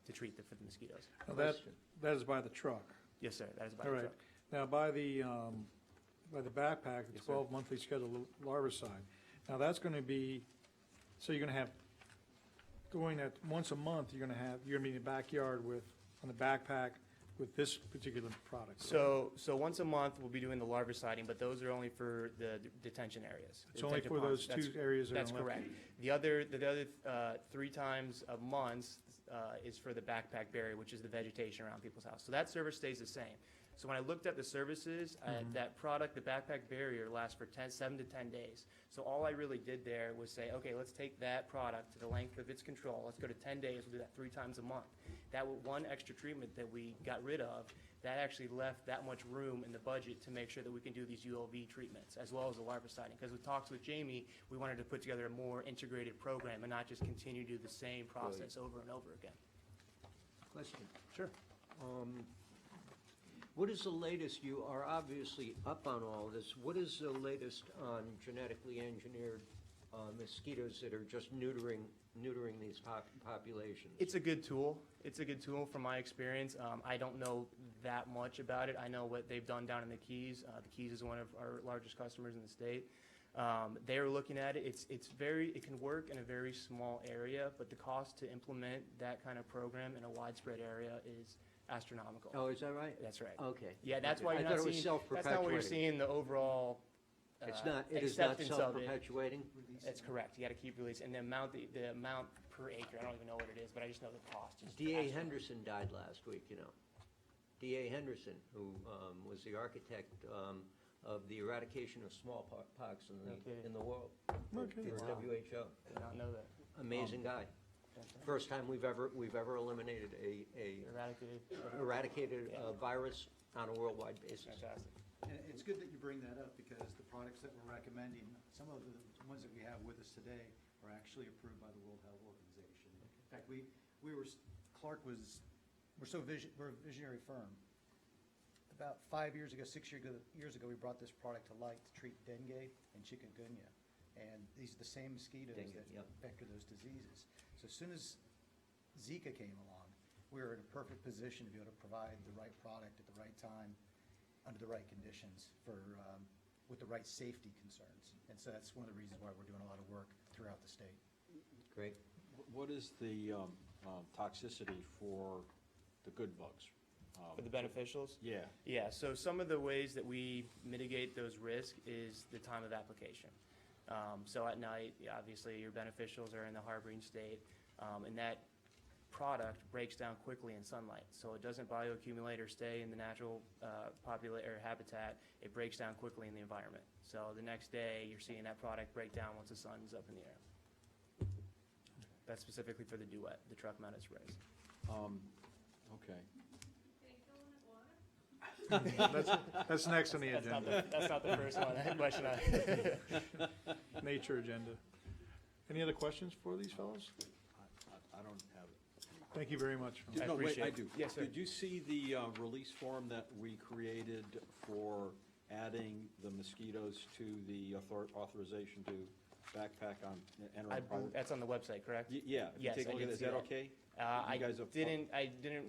to treat for the mosquitoes. Now, that is by the truck. Yes, sir, that is by All the right. truck. Now, by the backpack, the Yes, sir. 12 monthly scheduled larvicide. Now, that's gonna be, so you're gonna have, going at once a month, you're gonna be in the backyard on the backpack with this particular product. So once a month, we'll be doing the larviciding, but those are only for the detention areas. It's only Detention for ponds. those two areas that are That's left. correct. The other 3 times a month, is for the backpack barrier, which is the vegetation around people's house. So that service stays the same. So when I looked at the services, that product, the backpack barrier, lasts for 7 to 10 days. So all I really did there was say, okay, let's take that product to the length of its control. Let's go to 10 days. We'll do that 3 times a month. That one extra treatment that we got rid of, that actually left that much room in the budget to make sure that we can do these ULV treatments, as well as the larviciding. Because with talks with Jamie, we wanted to put together a more integrated program and not just continue to do the same process over and over again. Question. Sure. What is the latest? You are obviously up on all this. What is the latest on genetically engineered mosquitoes that are just neutering these populations? It's a good tool. It's a good tool from my experience. I don't know that much about it. I know what they've done down in the Keys. The Keys is one of our largest customers in the state. They are looking at it. It can work in a very small area, but the cost to implement that kind of program in a widespread area is astronomical. Oh, is that right? That's right. Okay. Yeah, that's Okay. why you're I not thought it was seeing, self-perpetuating. that's not where you're seeing the overall It is not acceptance of it. self-perpetuating? That's correct. You gotta keep releasing. And the amount per acre, I don't even know what it is, but I just know the cost is D.A. astronomical. Henderson died last week, you know. D.A. Henderson, who was the architect of the eradication of smallpox in the world. Okay. For Wow. WHO. Did not know that. Amazing guy. Fantastic. First time we've ever eliminated a eradicated virus on a worldwide basis. Fantastic. And it's good that you bring that up, because the products that we're recommending, some of the ones that we have with us today are actually approved by the World Health Organization. In fact, we're a visionary firm. About 5 years ago, 6 years ago, we brought this product to light to treat dengue and chikungunya. And these are the same mosquitoes Dengue, that yep. vector those diseases. So as soon as Zika came along, we were in a perfect position to be able to provide the right product at the right time, under the right conditions, with the right safety concerns. And so that's one of the reasons why we're doing a lot of work throughout the state. Great. What is the toxicity for the good bugs? For the beneficials? Yeah. Yeah, so some of the ways that we mitigate those risks is the time of application. So at night, obviously, your beneficials are in the harboring state, and that product breaks down quickly in sunlight. So it doesn't bioaccumulate or stay in the natural habitat. It breaks down quickly in the environment. So the next day, you're seeing that product break down once the sun's up in the air. That's specifically for the duet, the truck-mounted sprays. Okay. That's next on the agenda. That's not the first question Nature agenda. Any other questions for these fellows? I don't have it. Thank you very much. No, wait, I do. Yes, sir. Did you see the release form that we created for adding the mosquitoes to the authorization to backpack on entering private? That's on the website, correct? Yeah, if you Yes, take a I look did at it, is see that that. okay? I You guys have- didn't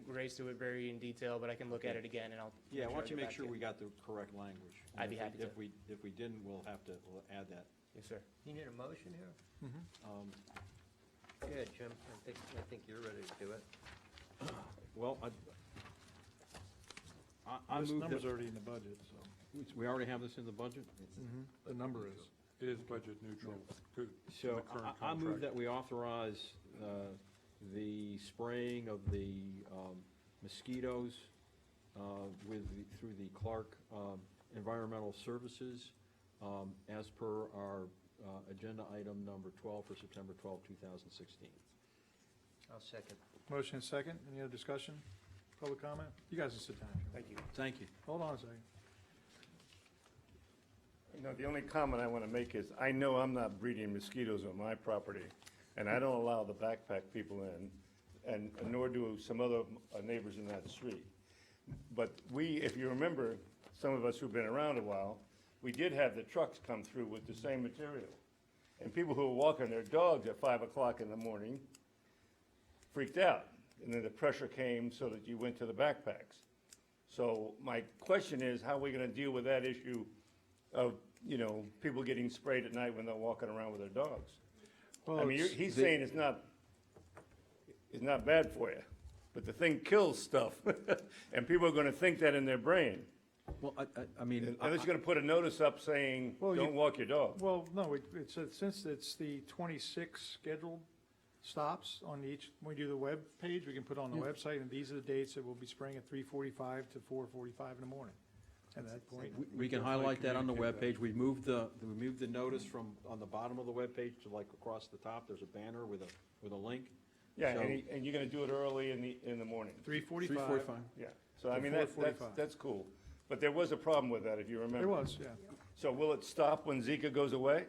race to it very in detail, but I can look at it again and I'll. Yeah, why don't you get make back sure to we got the correct language? I'd be If we- happy to. If we didn't, we'll add that. Yes, sir. You need a motion here? Um, Good, Jim. I think you're ready to do it. Well, I This move number's that, already in the budget, so. we already have this in the budget? The number is. It is budget neutral to So the current I move contract. that we authorize the spraying of the mosquitoes through the Clark Environmental Services as per our agenda item number 12 for September 12, 2016. I'll second. Motion and second. Any other discussion? Public comment? You guys can sit down. if you want. Thank you. Thank you. Hold on a second. You know, the only comment I want to make is, I know I'm not breeding mosquitoes on my property, and I don't allow the backpack people in, and nor do some other neighbors in that street. But if you remember, some of us who've been around a while, we did have the trucks come through with the same material. And people who were walking their dogs at 5 o'clock in the morning freaked out. And then the pressure came so that you went to the backpacks. So my question is, how are we gonna deal with that issue of, people getting sprayed at night when they're walking around with their dogs? I mean, he's saying it's not bad for you, but the thing kills stuff. And people are gonna think that in their brain. Well, I mean, Unless you're gonna put a notice up saying, Well, don't walk your dog. Well, no, it said, since it's the 26th scheduled stops on each, when we do the web page, we can put on the website, and these are the dates that we'll be spraying at 3:45 to 4:45 in the morning. At that point, We can highlight that on the webpage. We moved the notice from, on the bottom of the webpage to like across the top. There's a banner with a link. Yeah, So- and you're gonna do it early in the morning. 3:45. 3:45. Yeah, so I To mean, 4:45. that's cool. But there was a problem with that, if you remember. There was, yeah. So will it stop when Zika goes away?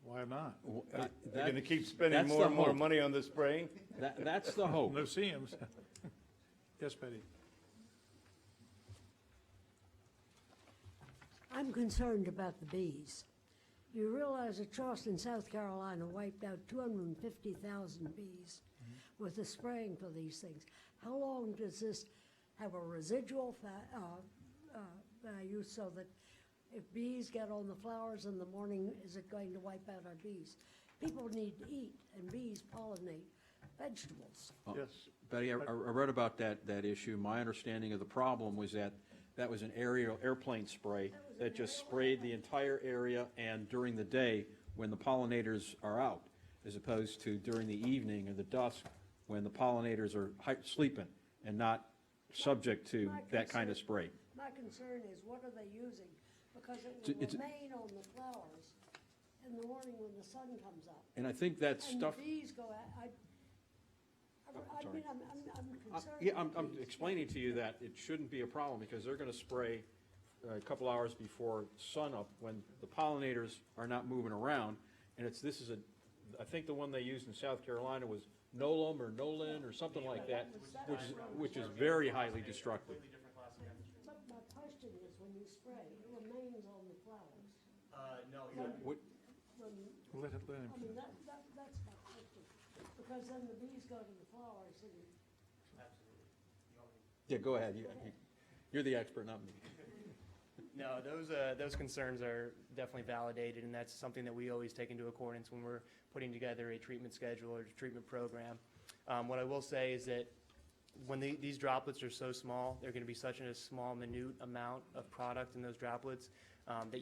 Why not? You're gonna keep spending that's more the and more hope. money on the spraying? That's the hope. No seams. Yes, Betty? I'm concerned about the bees. You realize that Charleston, South Carolina wiped out 250,000 bees with the spraying for these things. How long does this have a residual value so that if bees get on the flowers in the morning, is it going to wipe out our bees? People need to eat, and bees pollinate vegetables. Yes. Betty, I read about that issue. My understanding of the problem was that was an airplane spray that just sprayed the entire area and during the day when the pollinators are out, as opposed to during the evening or the dusk when the pollinators are sleeping and not subject to that kind of spray. My concern is, what are they using? Because it will remain on the flowers in the morning when the sun comes up. And I think that stuff. And the bees go out. I sorry. mean, I'm concerned. Yeah, with I'm bees. explaining to you that it shouldn't be a problem because they're gonna spray a couple hours before sunup when the pollinators are not moving around. And I think the one they used in South Carolina was Nolam or Nolan or something like that, which is very highly destructive. But my question is, when you spray, it remains on the flowers. No, What- Let him I mean, that's my question. Because then the bees go to the flowers and Yeah, go ahead. You're the expert, not me. No, those concerns are definitely validated, and that's something that we always take into accordance when we're putting together a treatment schedule or a treatment program. What I will say is that when these droplets are so small, they're going to be such a small, minute amount of product in those droplets that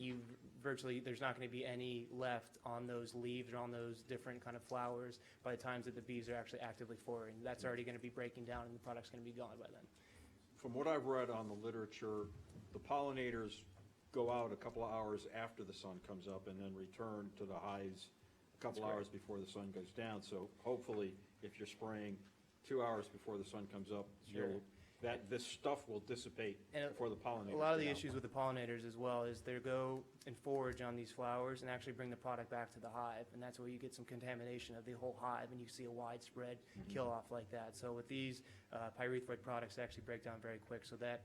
there's not going to be any left on those leaves or on those different kind of flowers by the times that the bees are actually actively foraging. That's already going to be breaking down, and the product's going to be gone by then. From what I've read on the literature, the pollinators go out a couple of hours after the sun comes up and then return to the hives a couple hours before the sun goes down. So hopefully, if you're spraying 2 hours before the sun comes up, this stuff will dissipate And before the pollinators A lot of the get out. issues with the pollinators as well is they go and forage on these flowers and actually bring the product back to the hive, and that's where you get some contamination of the whole hive, and you see a widespread kill-off like that. So with these pyrethroid products, they actually break down very quick, so that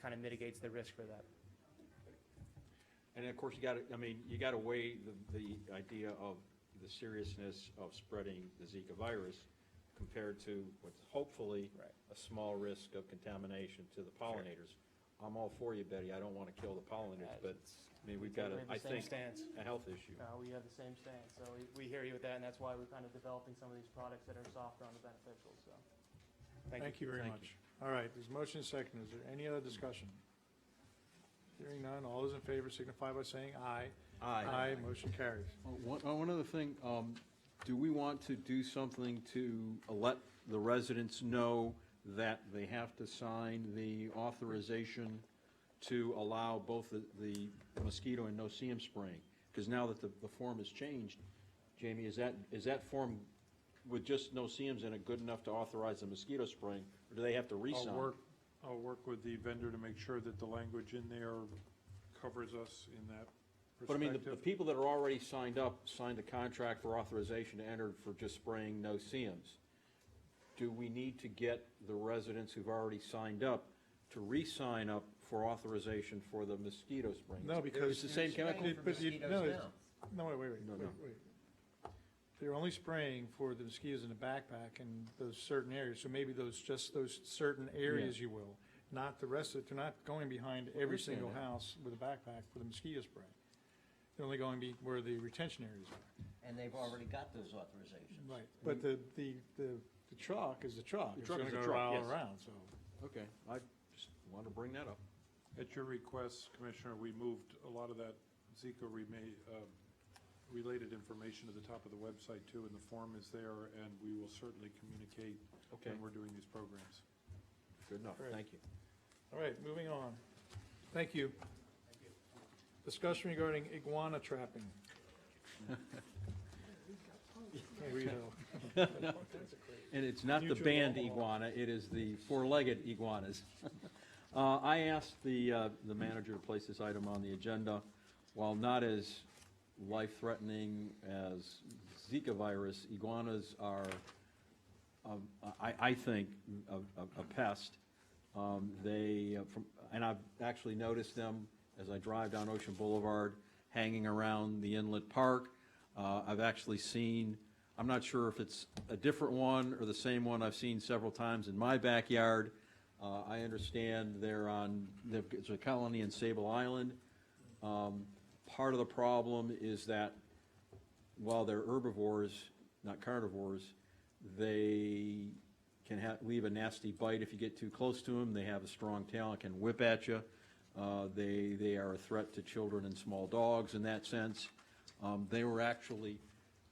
kind of mitigates the risk for that. And of course, you gotta weigh the idea of the seriousness of spreading the Zika virus compared to what's hopefully a small risk of contamination to the pollinators. I'm all for you, Betty. I don't want to kill the pollinators, but, I mean, we've got, We have the I same think, stance. a health issue. We have the same stance, so we hear you with that, and that's why we're kind of developing some of these products that are softer on the beneficial, so. Thank you very much. All right, there's motion and second. Is there any other discussion? Hearing none, all those in favor signify by saying aye. Aye. Aye, motion carries. One other thing, do we want to do something to let the residents know that they have to sign the authorization to allow both the mosquito and no-see-em spraying? Because now that the form has changed, Jamie, is that form with just no-see-ems in it good enough to authorize the mosquito spraying, or do they have to re-sign? I'll work with the vendor to make sure that the language in there covers us in that perspective. But I mean, the people that are already signed up, signed a contract for authorization to enter for just spraying no-see-ems. Do we need to get the residents who've already signed up to re-sign up for authorization for the mosquito spraying? No, because. It's the same chemical? No, wait. They're only spraying for the mosquitoes in the backpack and those certain areas, so maybe those certain areas, you will, not the rest of it. They're not going behind every single house with a backpack for the mosquito spray. They're only going where the retention areas are. And they've already got those authorizations. Right, but the truck is the truck. The It's truck gonna is a go truck, all yes. around, so. Okay, I just wanted to bring that up. At your request, Commissioner, we moved a lot of that Zika related information at the top of the website too, and the form is there, and we will certainly communicate Okay. when we're doing these programs. Good enough, Great. thank you. All right, moving on. Thank you. Discussion regarding iguana trapping. Rito. And it's not the Future band Omaha. iguana, it is the four-legged iguanas. I asked the manager to place this item on the agenda. While not as life-threatening as Zika virus, iguanas are, I think, a pest. And I've actually noticed them as I drive down Ocean Boulevard, hanging around the Inlet Park. I've actually seen, I'm not sure if it's a different one or the same one I've seen several times in my backyard. I understand there's a colony in Sable Island. Part of the problem is that while they're herbivores, not carnivores, they can leave a nasty bite if you get too close to them. They have a strong tail and can whip at you. They are a threat to children and small dogs in that sense. They were actually...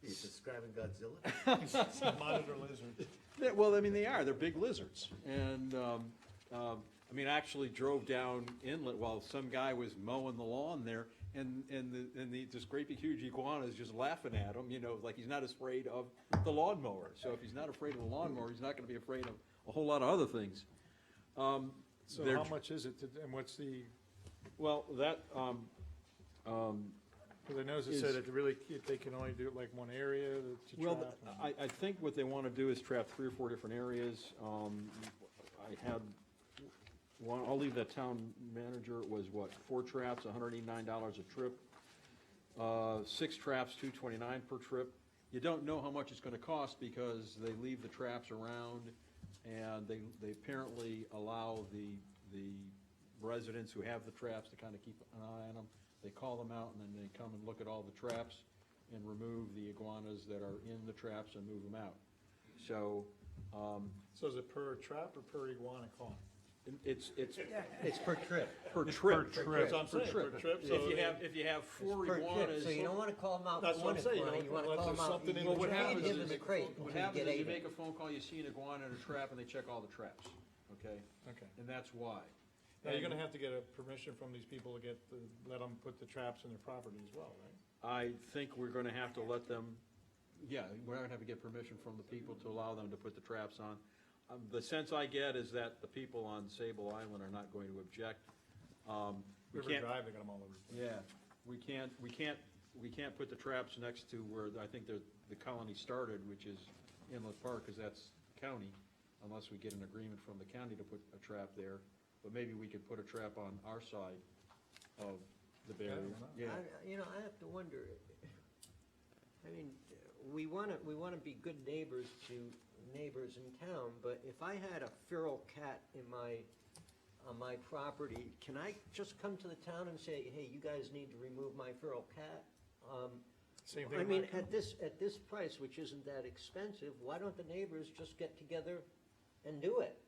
He's describing Godzilla? Monitor lizards. Well, I mean, they are. They're big lizards. And, I mean, I actually drove down Inlet while some guy was mowing the lawn there, and this great big huge iguana is just laughing at him, you know, like he's not afraid of the lawnmower. So if he's not afraid of the lawnmower, he's not going to be afraid of a whole lot of other things. So how much is it, and what's the, Well, that, because I noticed it said it really, they can only do it like one area to well, trap. I think what they want to do is trap 3 or 4 different areas. I had one, I'll leave that town manager, it was what, 4 traps, $189 a trip. 6 traps, $229 per trip. You don't know how much it's going to cost because they leave the traps around, and they apparently allow the residents who have the traps to kind of keep an eye on them. They call them out, and then they come and look at all the traps and remove the iguanas that are in the traps and move them out. So, So is it per trap or per iguana caught? it's per trip. per trip. That's what I'm saying, per trip, so If you have 4 Per trip, iguanas. so you don't want to call them out That's for what one I'm saying, iguana, you you know, want to unless call them there's out. something in Well, what You happens can't give is, them a crate what until you happens get is you 8 make a phone call, you see an iguana in a trap, and they check all the traps, okay? Okay. And that's why. Now, you're gonna have to get a permission from these people to let them put the traps in their property as well, right? I think we're gonna have to let them, yeah, we're gonna have to get permission from the people to allow them to put the traps on. The sense I get is that the people on Sable Island are not going to object. We River can't, Drive, they got them all over. the place. yeah, we can't put the traps next to where I think the colony started, which is Inlet Park, because that's county, unless we get an agreement from the county to put a trap there. But maybe we could put a trap on our side of the barrier. Yeah. You know, I have to wonder, I mean, we want to be good neighbors to neighbors in town, but if I had a feral cat on my property, can I just come to the town and say, hey, you guys need to remove my feral cat? Same thing. I in mean, my- at this price, which isn't that expensive, why don't the neighbors just get together and do it?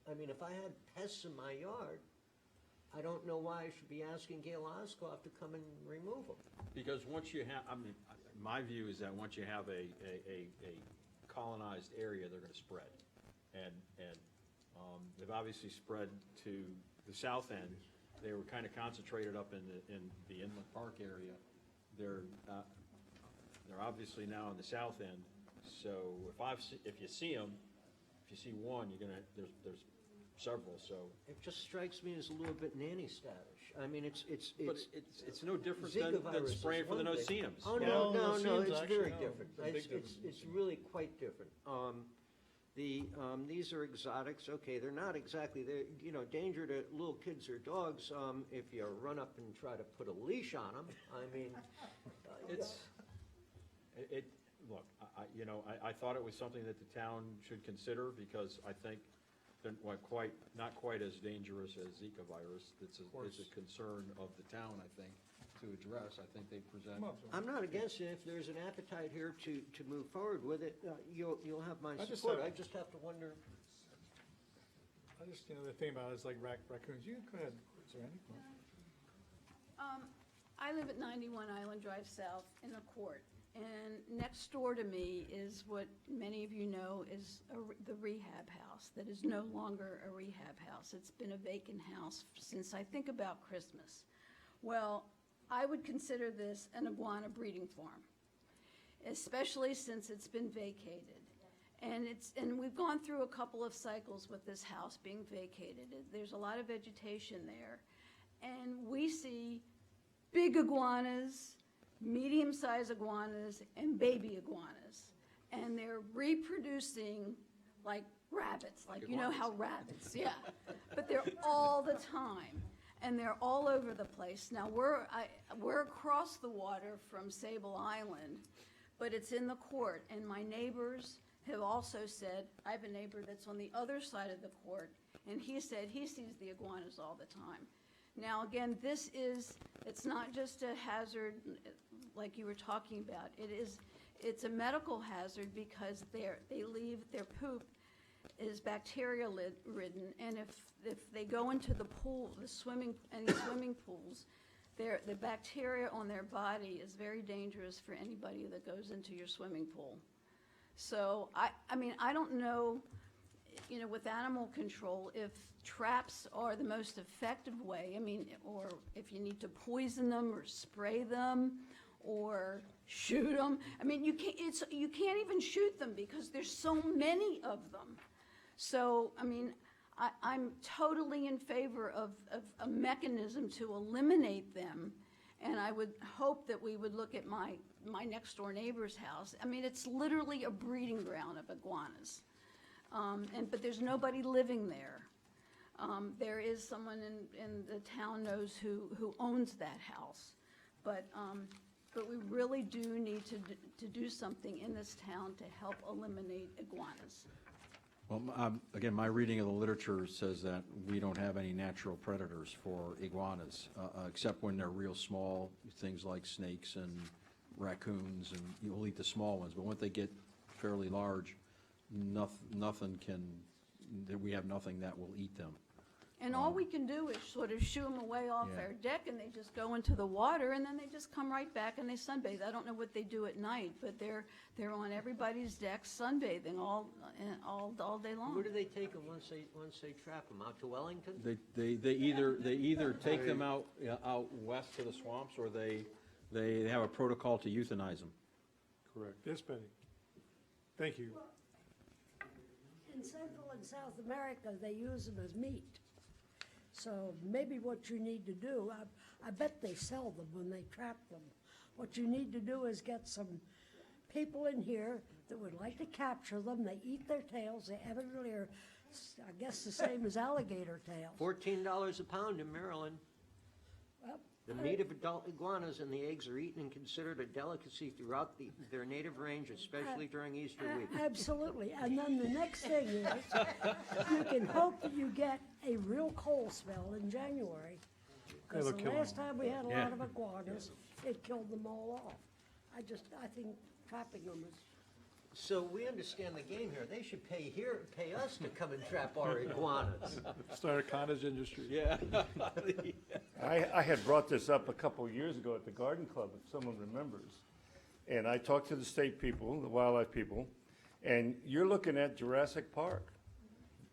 I mean, if I had pests in my yard, I don't know why I should be asking Gail Osgoff to come and remove them. Because once you have, I mean, my view is that once you have a colonized area, they're gonna spread. And they've obviously spread to the south end. They were kind of concentrated up in the Inlet Park area. They're obviously now in the south end. So if you see them, if you see one, you're gonna, there's several, so. It just strikes me as a little bit nanny status. I mean, it's But it's no different Zika than virus is spraying for the one thing. no-see-ums. Oh, Well, no, no-see-ums it's actually, very no, different. it's a big It's difference. really quite different. These are exotics, okay, they're not exactly, they're, danger to little kids or dogs, if you run up and try to put a leash on them. I mean, Look, I thought it was something that the town should consider, because I think they're not quite as dangerous as Zika virus. It's a concern of the town, I think, to address. I think they present. I'm not against it. If there's an appetite here to move forward with it, you'll have my I just support. have- I just have to wonder. I just, the thing about it is like raccoons, you go ahead, is there any? I live at 91 Island Drive South in a court, and next door to me is what many of you know is the rehab house that is no longer a rehab house. It's been a vacant house since I think about Christmas. Well, I would consider this an iguana breeding farm, especially since it's been vacated. And we've gone through a couple of cycles with this house being vacated. There's a lot of vegetation there. And we see big iguanas, medium-sized iguanas, and baby iguanas. And they're reproducing like rabbits, like you know how rabbits, yeah. But they're all the time. And they're all over the place. Now, we're across the water from Sable Island, but it's in the court. And my neighbors have also said, I have a neighbor that's on the other side of the court, and he said he sees the iguanas all the time. Now, again, it's not just a hazard like you were talking about. It's a medical hazard because their poop is bacteria ridden, and if they go into the pool, any swimming pools, the bacteria on their body is very dangerous for anybody that goes into your swimming pool. So, I mean, I don't know, with animal control, if traps are the most effective way. I mean, or if you need to poison them or spray them or shoot them. I mean, you can't even shoot them because there's so many of them. So, I mean, I'm totally in favor of a mechanism to eliminate them. And I would hope that we would look at my next door neighbor's house. I mean, it's literally a breeding ground of iguanas. But there's nobody living there. There is someone in the town knows who owns that house. But we really do need to do something in this town to help eliminate iguanas. Well, again, my reading of the literature says that we don't have any natural predators for iguanas, except when they're real small, things like snakes and raccoons, and you'll eat the small ones. But once they get fairly large, we have nothing that will eat them. And all we can do is sort of shoo them away off our deck, and they just go into the water, and then they just come right back and they sunbathe. I don't know what they do at night, but they're on everybody's deck sunbathing all day long. Where do they take them once they trap them? Out to Wellington? They either take them out west to the swamps, or they have a protocol to euthanize them. Correct. Yes, Betty. Thank you. In Central and South America, they use them as meat. So maybe what you need to do, I bet they sell them when they trap them. What you need to do is get some people in here that would like to capture them. They eat their tails. They evidently are, I guess, the same as alligator tails. $14 a pound in Maryland. Well, The meat of adult iguanas and the eggs are eaten and considered a delicacy throughout their native range, especially during Easter week. Absolutely. And then the next thing is, you can hope that you get a real cold spell in January. Because the last time we had a lot of iguanas, it killed them all off. I think trapping them is. So we understand the game here. They should pay us to come and trap our iguanas. Start a cottage industry. Yeah. I had brought this up a couple of years ago at the Garden Club, if someone remembers. And I talked to the state people, the wildlife people, and you're looking at Jurassic Park.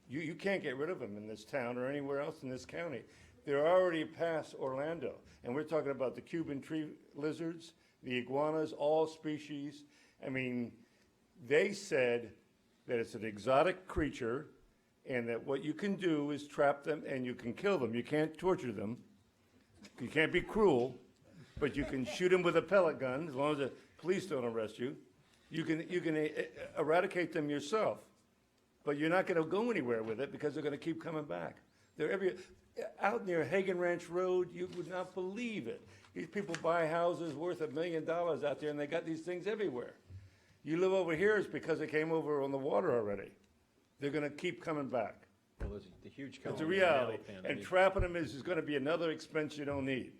You can't get rid of them in this town or anywhere else in this county. They're already past Orlando, and we're talking about the Cuban tree lizards, the iguanas, all species. I mean, they said that it's an exotic creature and that what you can do is trap them and you can kill them. You can't torture them. You can't be cruel, but you can shoot them with a pellet gun as long as the police don't arrest you. You can eradicate them yourself, but you're not going to go anywhere with it because they're going to keep coming back. They're out near Hagen Ranch Road, you would not believe it. These people buy houses worth $1 million out there and they got these things everywhere. You live over here, it's because they came over on the water already. They're going to keep coming back. Well, there's the huge. It's a reality. And trapping them is going to be another expense you don't need.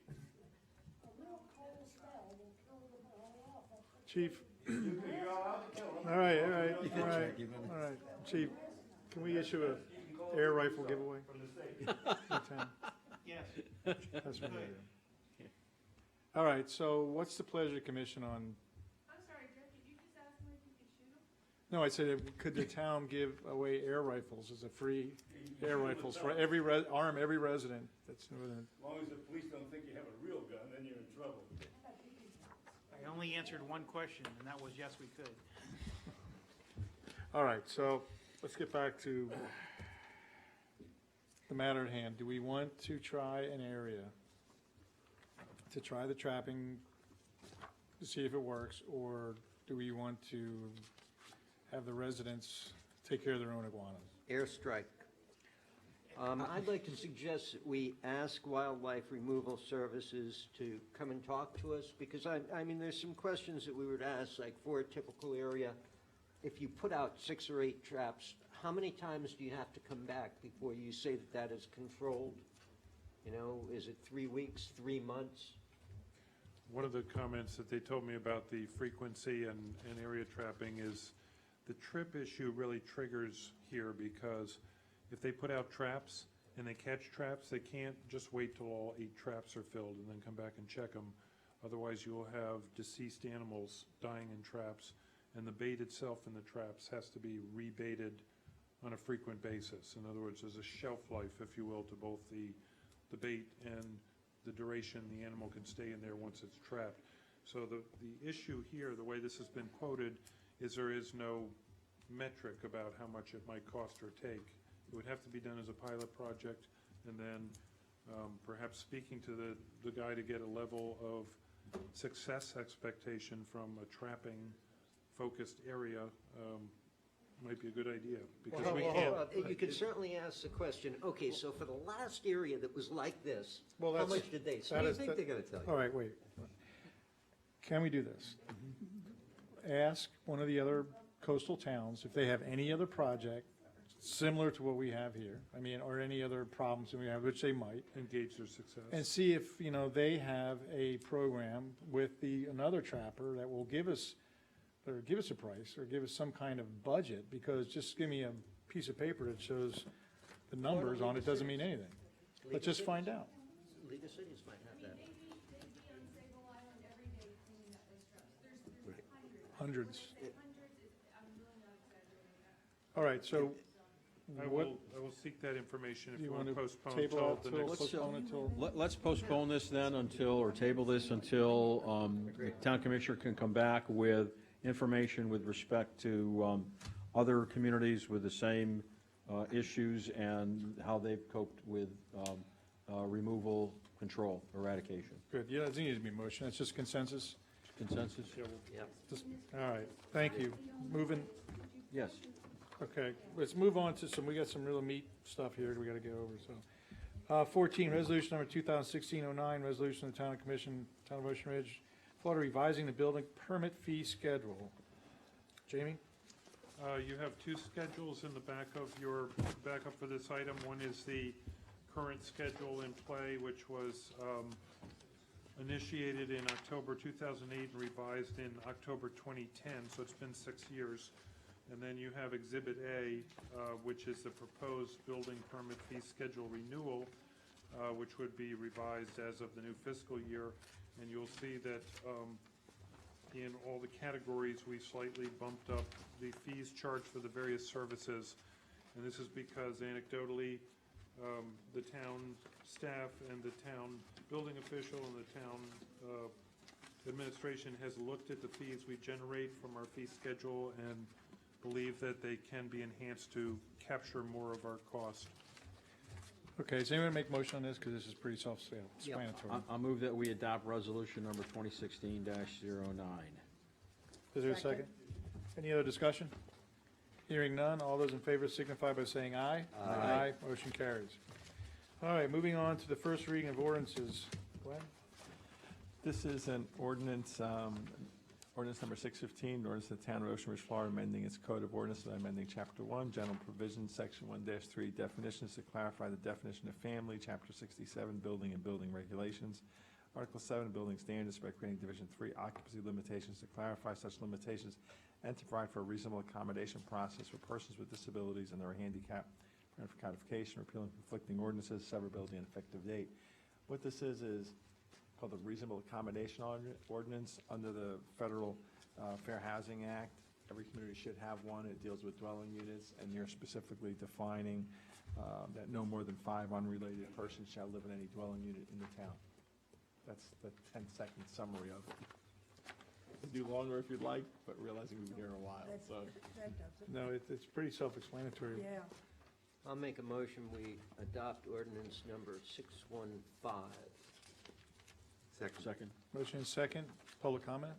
Chief. All right. Chief, can we issue a air rifle giveaway? Yes. That's what I do. All right, so what's the pleasure of the commission on? I'm sorry, Jeff, did you just ask me if you could shoot them? No, I said, could the town give away air rifles as a free air rifles for every arm every resident that's within? As long as the police don't think you have a real gun, then you're in trouble. I only answered one question, and that was yes, we could. All right, so let's get back to the matter at hand. Do we want to try an area to try the trapping to see if it works, or do we want to have the residents take care of their own iguanas? Airstrike. I'd like to suggest that we ask Wildlife Removal Services to come and talk to us, because I mean, there's some questions that we would ask, like for a typical area, if you put out 6 or 8 traps, how many times do you have to come back before you say that that is controlled? You know, is it 3 weeks, 3 months? One of the comments that they told me about the frequency and area trapping is the trip issue really triggers here, because if they put out traps and they catch traps, they can't just wait till all 8 traps are filled and then come back and check them. Otherwise, you'll have deceased animals dying in traps, and the bait itself in the traps has to be rebaited on a frequent basis. In other words, there's a shelf life, if you will, to both the bait and the duration the animal can stay in there once it's trapped. So the issue here, the way this has been quoted, is there is no metric about how much it might cost or take. It would have to be done as a pilot project, and then perhaps speaking to the guy to get a level of success expectation from a trapping focused area might be a good idea, because we can't. You could certainly ask the question, okay, so for the last area that was like this, Well, how that's- much did they that spend? is- I think they're gonna tell you. All right, wait. Can we do this? Ask one of the other coastal towns if they have any other project similar to what we have here, I mean, or any other problems that we have, which they might, Engage their success. and see if, you know, they have a program with another trapper that will give us a price, or give us some kind of budget, because just give me a piece of paper that shows the numbers on it doesn't mean anything. Let's just find out. League of Cities might have that. Hundreds. All right, so I what, will seek that information if you you want want to to postpone table till out the till, next. postpone until? Let's postpone this then until, or table this until the town commissioner can come back with information with respect to other communities with the same issues and how they've coped with removal, control, eradication. Good, yeah, it doesn't need to be a motion, it's just consensus. Consensus? Yep. Just- All right, thank you. Moving, Yes. okay, let's move on to we got some real meat stuff here we gotta get over, so. 14, resolution number 2016-09, resolution of the Town Commission, Town of Ocean Ridge, Florida, revising the building permit fee schedule. Jamie? You have 2 schedules in the backup for this item. One is the current schedule in play, which was initiated in October 2008 and revised in October 2010, so it's been 6 years. And then you have Exhibit A, which is the proposed building permit fee schedule renewal, which would be revised as of the new fiscal year. And you'll see that in all the categories, we slightly bumped up the fees charged for the various services. And this is because anecdotally, the town staff and the town building official and the town administration has looked at the fees we generate from our fee schedule and believe that they can be enhanced to capture more of our cost. Okay, does anyone make motion on this, because this is pretty self-explanatory? I'll move that we adopt resolution number 2016-09. Is there a second? Any other discussion? Hearing none, all those in favor signify by saying aye. Aye. Motion carries. All right, moving on to the first reading of ordinances. Glenn? This is an ordinance, ordinance number 615, ordinance of the Town of Ocean Ridge, Florida, amending its Code of Ordinances, amending Chapter 1, General Provisions, Section 1-3, Definitions to clarify the definition of family, Chapter 67, Building and Building Regulations, Article 7, Building Standards, by creating Division 3, Occupancy Limitations, to clarify such limitations and to provide for a reasonable accommodation process for persons with disabilities and their handicap, and for codification, repealing conflicting ordinances, severability, and effective date. What this is called the Reasonable Accommodation Ordinance under the Federal Fair Housing Act. Every community should have one. It deals with dwelling units, and you're specifically defining that no more than 5 unrelated persons shall live in any dwelling unit in the town. That's the 10-second summary of it. Do longer if you'd like, but realizing we've been here a while, so. That does it. No, it's pretty self-explanatory. Yeah. I'll make a motion, we adopt ordinance number 615. Second. Motion is second. Public comment?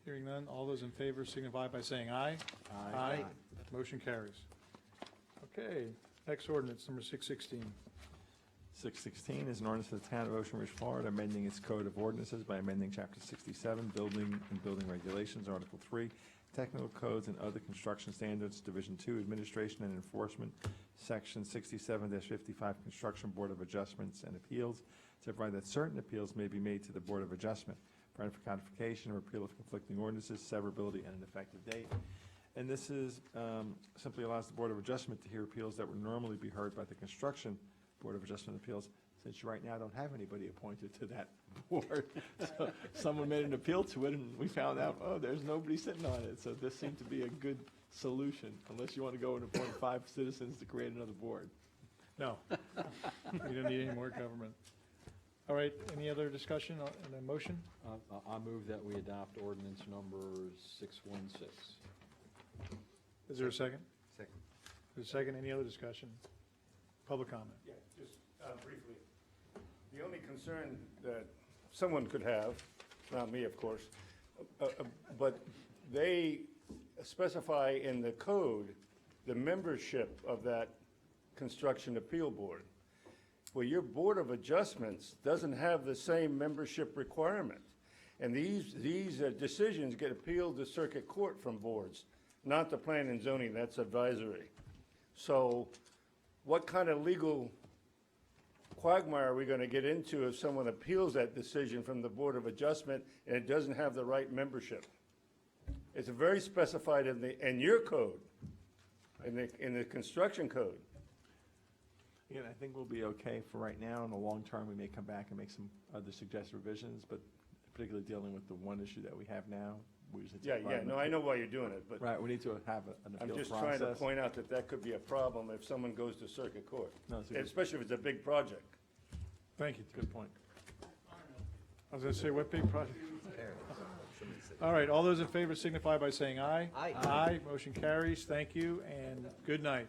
Hearing none. All those in favor signify by saying aye. Aye. Motion carries. Okay, next ordinance, number 616. 616 is an ordinance of the town of Ocean Ridge, Florida, amending its code of ordinances by amending chapter 67, building and building regulations, article 3, technical codes and other construction standards, division 2, administration and enforcement, section 67-55, construction board of adjustments and appeals, to provide that certain appeals may be made to the board of adjustment, providing for codification or repeal of conflicting ordinances, severability, and an effective date. And this is, simply allows the board of adjustment to hear appeals that would normally be heard by the construction Board of Adjustment Appeals, since you right now don't have anybody appointed to that board. So someone made an appeal to it, and we found out, oh, there's nobody sitting on it. So this seemed to be a good solution, unless you want to go and appoint 5 citizens to create another board. No. We don't need any more government. All right, any other discussion on a motion? I move that we adopt ordinance number 616. Is there a second? Second. Is there a second? Any other discussion? Public comment? Yeah, just briefly. The only concern that someone could have, not me, of course, but they specify in the code the membership of that construction appeal board. Well, your Board of Adjustments doesn't have the same membership requirement. And these decisions get appealed to circuit court from boards, not the plan and zoning, that's advisory. So what kind of legal quagmire are we going to get into if someone appeals that decision from the Board of Adjustment and it doesn't have the right membership? It's very specified in your code, in the construction code. Again, I think we'll be okay for right now. In the long term, we may come back and make some other suggested revisions, but particularly dealing with the one issue that we have now, we usually take Yeah, no, I know why you're doing it, but. Right, we need to have an I'm appeal just process. trying to point out that that could be a problem if someone goes to circuit court, No, it's a good- especially if it's a big project. Thank you. Good point. I was going to say, what big project? All right, all those in favor signify by saying aye. Aye. Aye, motion carries. Thank you, and good night.